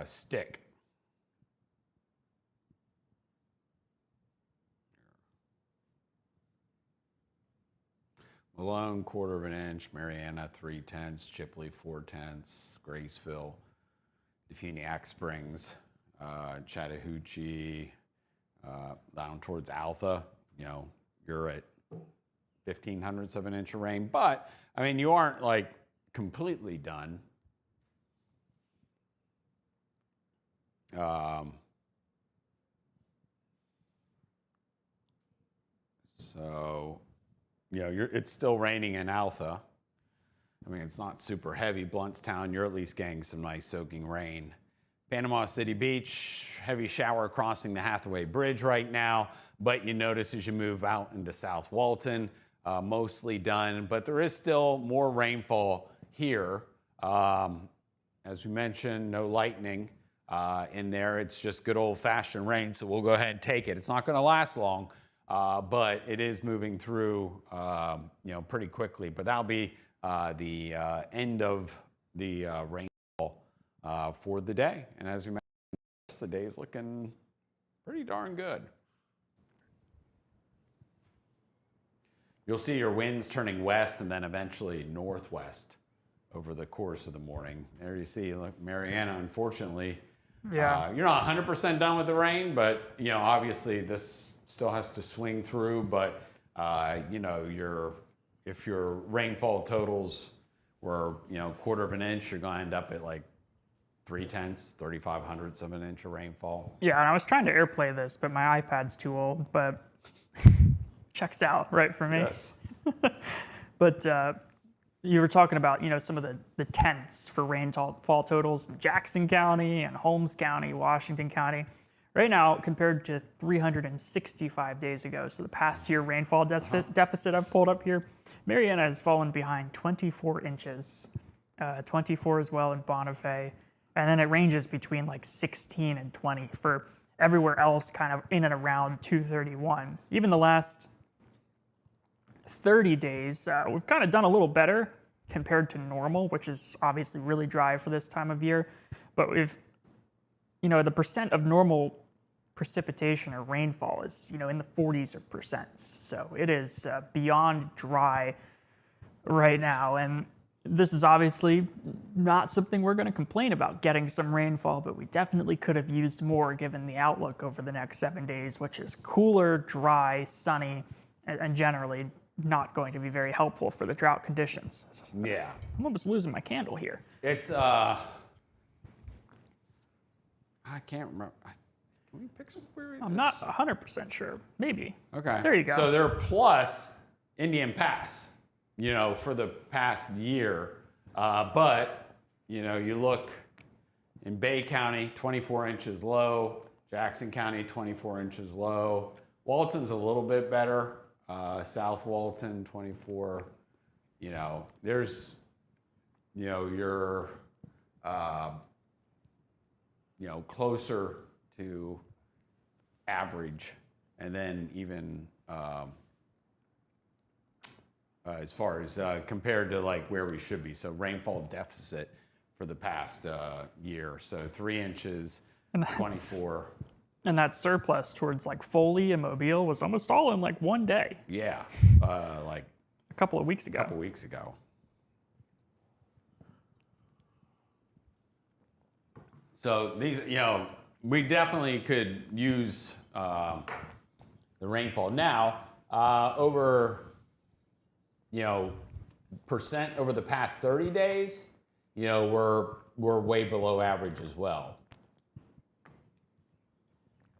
stick. Malone, 1/4 inch. Mariana, 3/10. Chipley, 4/10. Graceville, Defuniak Springs, Chattahoochee, down towards Alpha. You're at 1/1500ths of an inch of rain. But, I mean, you aren't like completely done. It's still raining in Alpha. I mean, it's not super heavy. Bluntstown, you're at least getting some nice soaking rain. Panama City Beach, heavy shower crossing the Hathaway Bridge right now. But you notice as you move out into South Walton, mostly done. But there is still more rainfall here. As we mentioned, no lightning in there. It's just good old-fashioned rain, so we'll go ahead and take it. It's not going to last long. But it is moving through, pretty quickly. But that'll be the end of the rainfall for the day. And as we mentioned, the day is looking pretty darn good. You'll see your winds turning west and then eventually northwest over the course of the morning. There you see, look, Mariana, unfortunately, you're not 100% done with the rain, but, obviously this still has to swing through, but if your rainfall totals were 1/4 inch, you're going to end up at like 3/10, 3/500ths of an inch of rainfall. Yeah, and I was trying to airplay this, but my iPad's too old, but checks out right for me. Yes. But you were talking about some of the tenths for rainfall totals in Jackson County and Holmes County, Washington County. Right now, compared to 365 days ago, so the past year rainfall deficit I've pulled up here, Mariana has fallen behind 24 inches, 24 as well in Bonifay, and then it ranges between like 16 and 20 for everywhere else, kind of in and around 231. Even the last 30 days, we've kind of done a little better compared to normal, which is obviously really dry for this time of year, but we've the percent of normal precipitation or rainfall is, in the 40s of percents. So it is beyond dry right now. And this is obviously not something we're going to complain about, getting some rainfall, but we definitely could have used more given the outlook over the next 7 days, which is cooler, dry, sunny, and generally not going to be very helpful for the drought conditions. Yeah. I'm almost losing my candle here. It's, I can't remember. Can we pick some queries? I'm not 100% sure. Maybe. Okay. There you go. So they're plus Indian Pass, for the past year. But, you look in Bay County, 24 inches low. Jackson County, 24 inches low. Walton's a little bit better. South Walton, 24. There's, your... closer to average, and then even as far as compared to like where we should be. So rainfall deficit for the past year. So 3 inches, 24. And that surplus towards like Foley and Mobile was almost all in like 1 day. Yeah, like a couple of weeks ago. So these, we definitely could use the rainfall now over, percent over the past 30 days. We're way below average as well.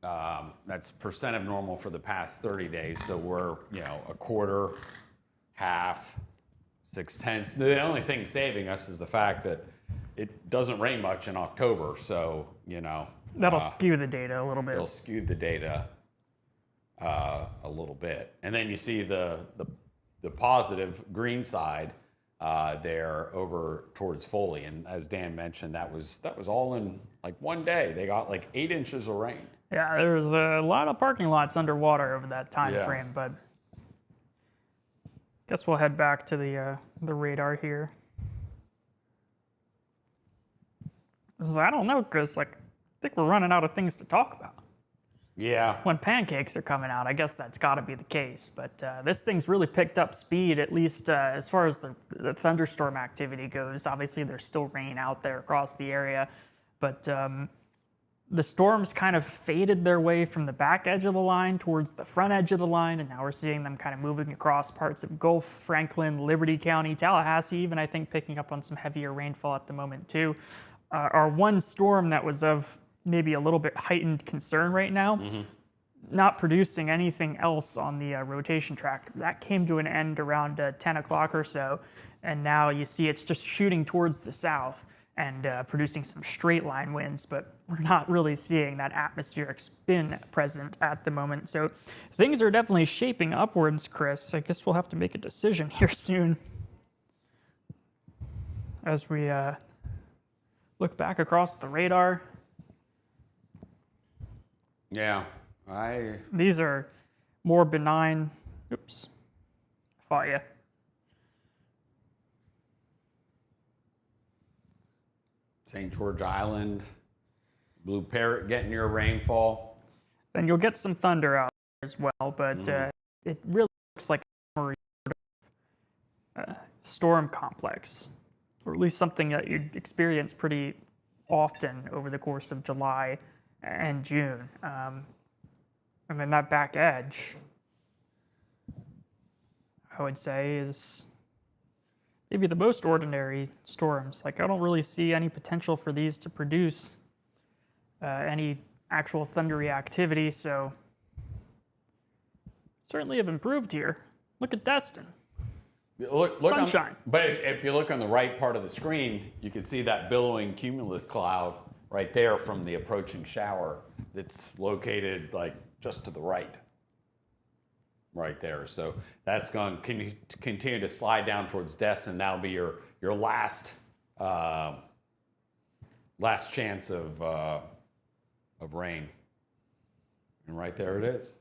That's percent of normal for the past 30 days. So we're, 1/4, half, 6/10. The only thing saving us is the fact that it doesn't rain much in October, so, you know. That'll skew the data a little bit. It'll skew the data a little bit. And then you see the positive green side there over towards Foley. And as Dan mentioned, that was all in like one day. They got like 8 inches of rain. Yeah, there's a lot of parking lots underwater over that time frame, but guess we'll head back to the radar here. I don't know, Chris. Like, I think we're running out of things to talk about. Yeah. When pancakes are coming out, I guess that's got to be the case. But this thing's really picked up speed, at least as far as the thunderstorm activity goes. Obviously, there's still rain out there across the area, but the storms kind of faded their way from the back edge of the line towards the front edge of the line, and now we're seeing them kind of moving across parts of Gulf, Franklin, Liberty County, Tallahassee, even I think picking up on some heavier rainfall at the moment too. Our one storm that was of maybe a little bit heightened concern right now, not producing anything else on the rotation track. That came to an end around 10 o'clock or so, and now you see it's just shooting towards the south and producing some straight line winds, but we're not really seeing that atmospheric spin present at the moment. So things are definitely shaping upwards, Chris. I guess we'll have to make a decision here soon as we look back across the radar. Yeah. These are more benign. Oops. I fought you. St. George Island, Blue Parrot getting your rainfall. Then you'll get some thunder out there as well, but it really looks like a storm complex, or at least something that you'd experience pretty often over the course of July and June. And then that back edge, I would say, is maybe the most ordinary storms. Like, I don't really see any potential for these to produce any actual thundery activity, so certainly have improved here. Look at Destin. Look Sunshine. But if you look on the right part of the screen, you can see that billowing cumulus cloud right there from the approaching shower that's located like just to the right there. So that's going to continue to slide down towards Destin. That'll be your last chance of rain. And right there it is.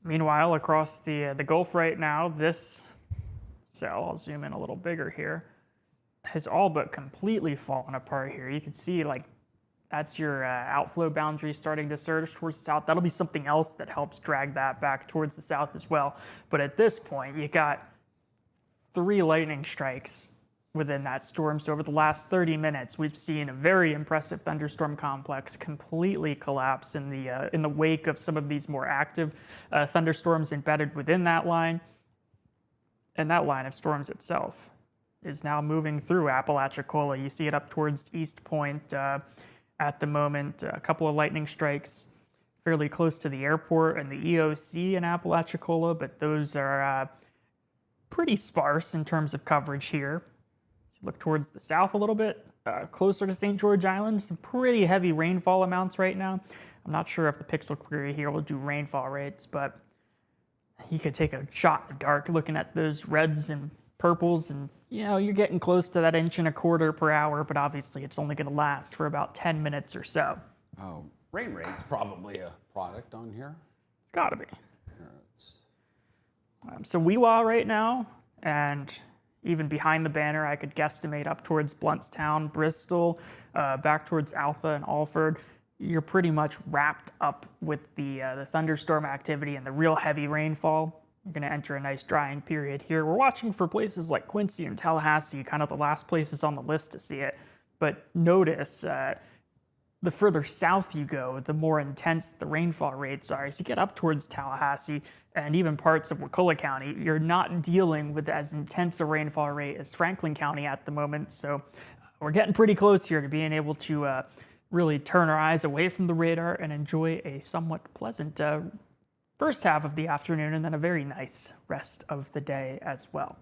Meanwhile, across the Gulf right now, this cell, I'll zoom in a little bigger here, has all but completely fallen apart here. You can see, like, that's your outflow boundary starting to surge towards the south. That'll be something else that helps drag that back towards the south as well. But at this point, you got 3 lightning strikes within that storm. So over the last 30 minutes, we've seen a very impressive thunderstorm complex completely collapse in the wake of some of these more active thunderstorms embedded within that line. And that line of storms itself is now moving through Apalachicola. You see it up towards East Point at the moment. A couple of lightning strikes fairly close to the airport and the EOC in Apalachicola, but those are pretty sparse in terms of coverage here. If you look towards the south a little bit, closer to St. George Island, some pretty heavy rainfall amounts right now. I'm not sure if the pixel query here will do rainfall rates, but you could take a shot in the dark looking at those reds and purples, and you're getting close to that 1.25 inches per hour, but obviously it's only going to last for about 10 minutes or so. Oh, rain rate's probably a product on here. It's got to be. So Weewa right now, and even behind the banner, I could guesstimate up towards Bluntstown, Bristol, back towards Alpha and Alford. You're pretty much wrapped up with the thunderstorm activity and the real heavy rainfall. You're going to enter a nice drying period here. We're watching for places like Quincy and Tallahassee, kind of the last places on the list to see it. But notice the further south you go, the more intense the rainfall rates are. As you get up towards Tallahassee and even parts of Wakulla County, you're not dealing with as intense a rainfall rate as Franklin County at the moment. So we're getting pretty close here to being able to really turn our eyes away from the radar and enjoy a somewhat pleasant first half of the afternoon, and then a very nice rest of the day as well.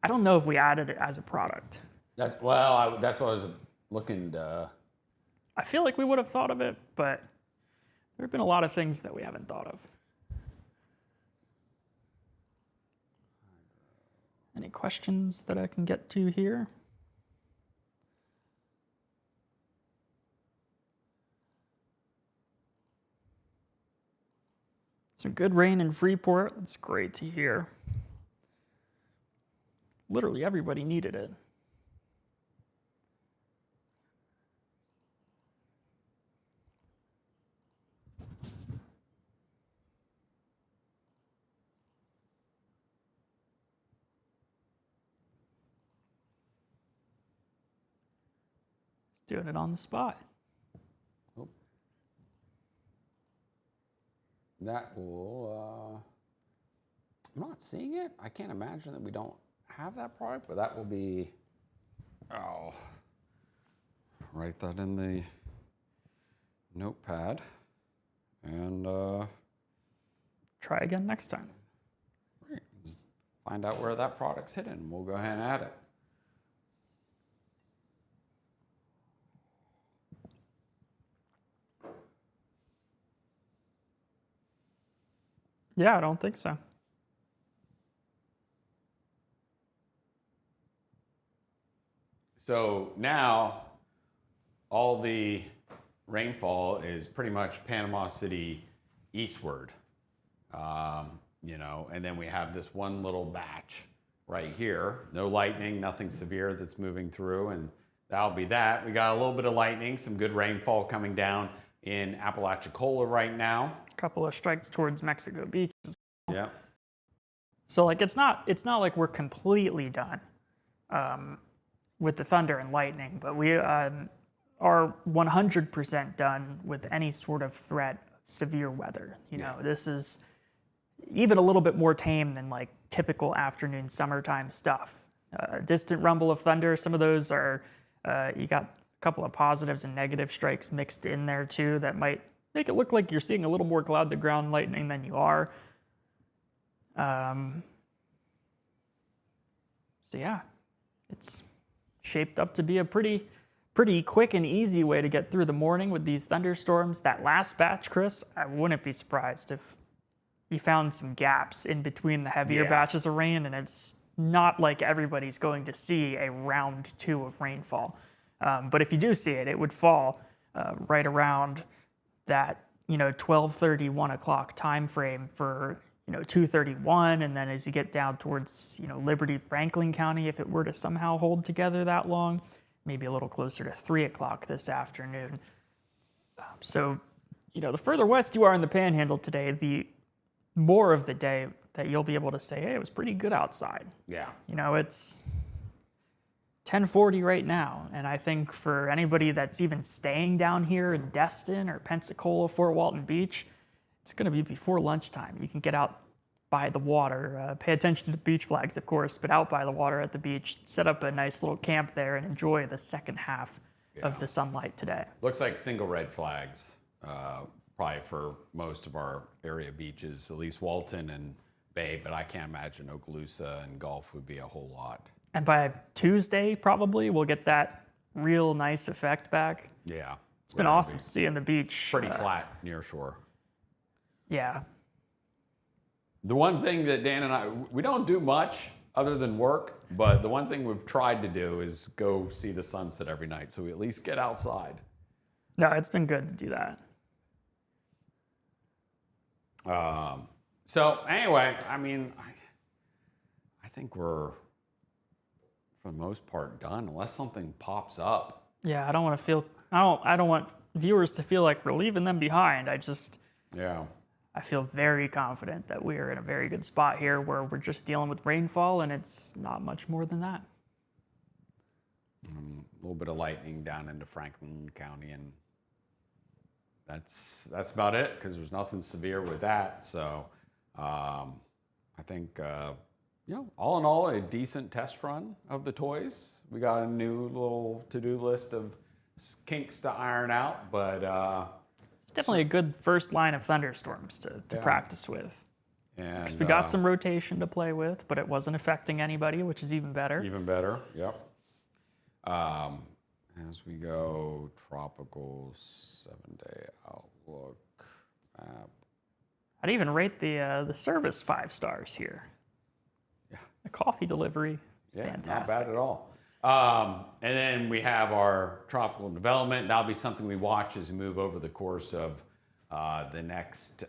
I don't know if we added it as a product. That's that's what I was looking to. I feel like we would have thought of it, but there have been a lot of things that we haven't thought of. Any questions that I can get to here? Some good rain in Freeport. That's great to hear. Literally everybody needed it. Doing it on the spot. That will, I'm not seeing it. I can't imagine that we don't have that product, but that will be, write that in the notepad and Try again next time. find out where that product's hidden. We'll go ahead and add it. Yeah, I don't think so. So now all the rainfall is pretty much Panama City eastward, and then we have this one little batch right here. No lightning, nothing severe that's moving through, and that'll be that. We got a little bit of lightning, some good rainfall coming down in Apalachicola right now. A couple of strikes towards Mexico Beach. Yeah. So like it's not like we're completely done with the thunder and lightning, but we are 100% done with any sort of threat of severe weather. You know, this is even a little bit more tame than like typical afternoon summertime stuff. Distant rumble of thunder. Some of those are you got a couple of positives and negative strikes mixed in there too that might make it look like you're seeing a little more cloud to ground lightning than you are. So yeah, it's shaped up to be a pretty quick and easy way to get through the morning with these thunderstorms. That last batch, Chris, I wouldn't be surprised if we found some gaps in between the heavier batches of rain, and it's not like everybody's going to see a round 2 of rainfall. But if you do see it, it would fall right around that 12:30, 1 o'clock time frame for 2:31, and then as you get down towards Liberty, Franklin County, if it were to somehow hold together that long, maybe a little closer to 3 o'clock this afternoon. So the further west you are in the Panhandle today, the more of the day that you'll be able to say, hey, it was pretty good outside. Yeah. It's 10:40 right now, and I think for anybody that's even staying down here in Destin or Pensacola, Fort Walton Beach, it's going to be before lunchtime. You can get out by the water, pay attention to the beach flags, of course, but out by the water at the beach, set up a nice little camp there and enjoy the second half of the sunlight today. Looks like single red flags, probably for most of our area beaches, at least Walton and Bay, but I can't imagine Okaloosa and Gulf would be a whole lot. And by Tuesday, probably, we'll get that real nice effect back. Yeah. It's been awesome seeing the beach. Pretty flat near shore. Yeah. The one thing that Dan and I, we don't do much other than work, but the one thing we've tried to do is go see the sunset every night, so we at least get outside. No, it's been good to do that. So anyway, I mean, I think we're, for the most part, done, unless something pops up. Yeah, I don't want viewers to feel like we're leaving them behind. I feel very confident that we are in a very good spot here where we're just dealing with rainfall and it's not much more than that. A little bit of lightning down into Franklin County, and that's about it because there's nothing severe with that. So I think, all in all, a decent test run of the toys. We got a new little to-do list of kinks to iron out, but... It's definitely a good first line of thunderstorms to practice with. And 'Cause we got some rotation to play with, but it wasn't affecting anybody, which is even better. even better. Yep. As we go, tropical 7-day outlook map. I'd even rate the service 5 stars here. Yeah. The coffee delivery, Yeah, fantastic. not bad at all. And then we have our tropical development. That'll be something we watch as we move over the course of the next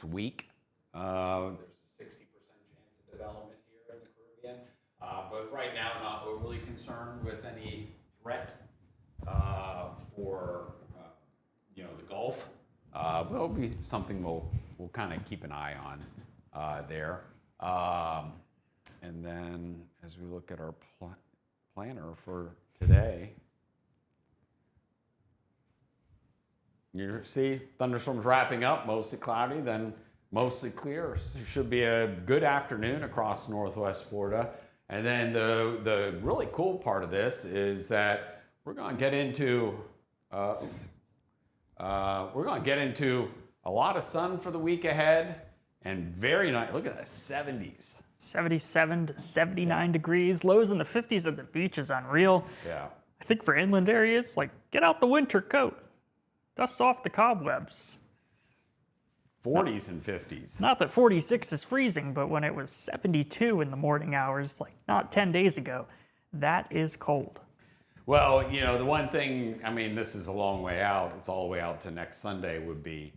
week. There's a 60% chance of development here in the Caribbean. But right now, not overly concerned with any threat for the Gulf. Will be something we'll kind of keep an eye on there. And then as we look at our planner for today, you see thunderstorms wrapping up, mostly cloudy, then mostly clear. So should be a good afternoon across Northwest Florida. And then the really cool part of this is that we're going to get into a lot of sun for the week ahead and very nice. Look at that, 70s. 77 to 79 degrees. Lows in the 50s at the beach is unreal. Yeah. I think for inland areas, like, get out the winter coat. Dust off the cobwebs. 40s and 50s. Not that 46 is freezing, but when it was 72 in the morning hours, like not 10 days ago, that is cold. Well, the one thing, this is a long way out. It's all the way out to next Sunday would be,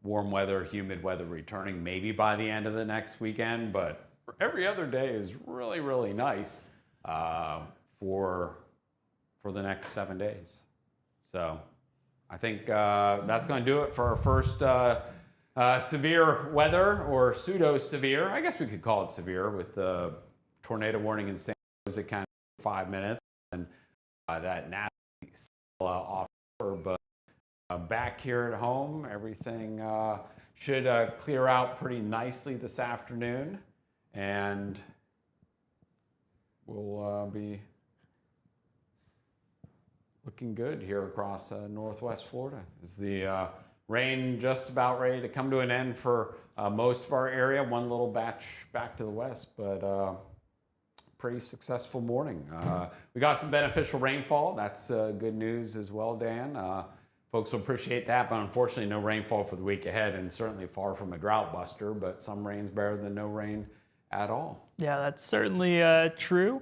warm weather, humid weather returning maybe by the end of the next weekend. But every other day is really, really nice for the next 7 days. So I think that's going to do it for our first severe weather, or pseudo-severe. I guess we could call it severe, with the tornado warning in San Jose County for 5 minutes, and that nasty offer. But back here at home, everything should clear out pretty nicely this afternoon, and we'll be looking good here across Northwest Florida. Is the rain just about ready to come to an end for most of our area? One little batch back to the west, but pretty successful morning. We got some beneficial rainfall. That's good news as well, Dan. Folks will appreciate that, but unfortunately no rainfall for the week ahead, and certainly far from a drought buster, but some rain's better than no rain at all. Yeah, that's certainly true.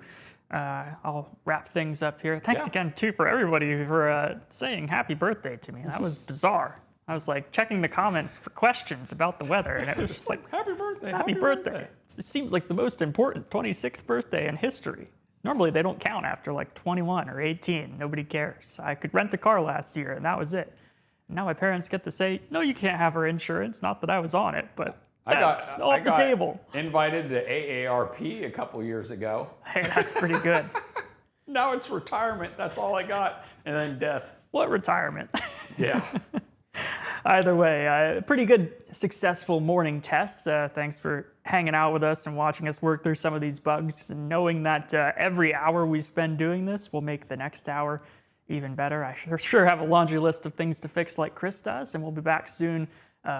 I'll wrap things up here. Thanks again, too, for everybody for saying happy birthday to me. That was bizarre. I was like checking the comments for questions about the weather, and it was just like, Happy birthday. happy birthday. It seems like the most important 26th birthday in history. Normally they don't count after like 21 or 18. Nobody cares. I could rent a car last year, and that was it. Now my parents get to say, no, you can't have our insurance. Not that I was on it, but that's off the table. Invited to AARP a couple years ago. Hey, that's pretty good. Now it's retirement. That's all I got. And then death. What retirement? Yeah. Either way, pretty good, successful morning test. Thanks for hanging out with us and watching us work through some of these bugs, and knowing that every hour we spend doing this will make the next hour even better. I sure have a laundry list of things to fix like Chris does, and we'll be back soon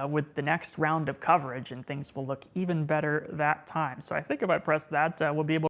with the next round of coverage, and things will look even better that time. So I think if I press that, we'll be able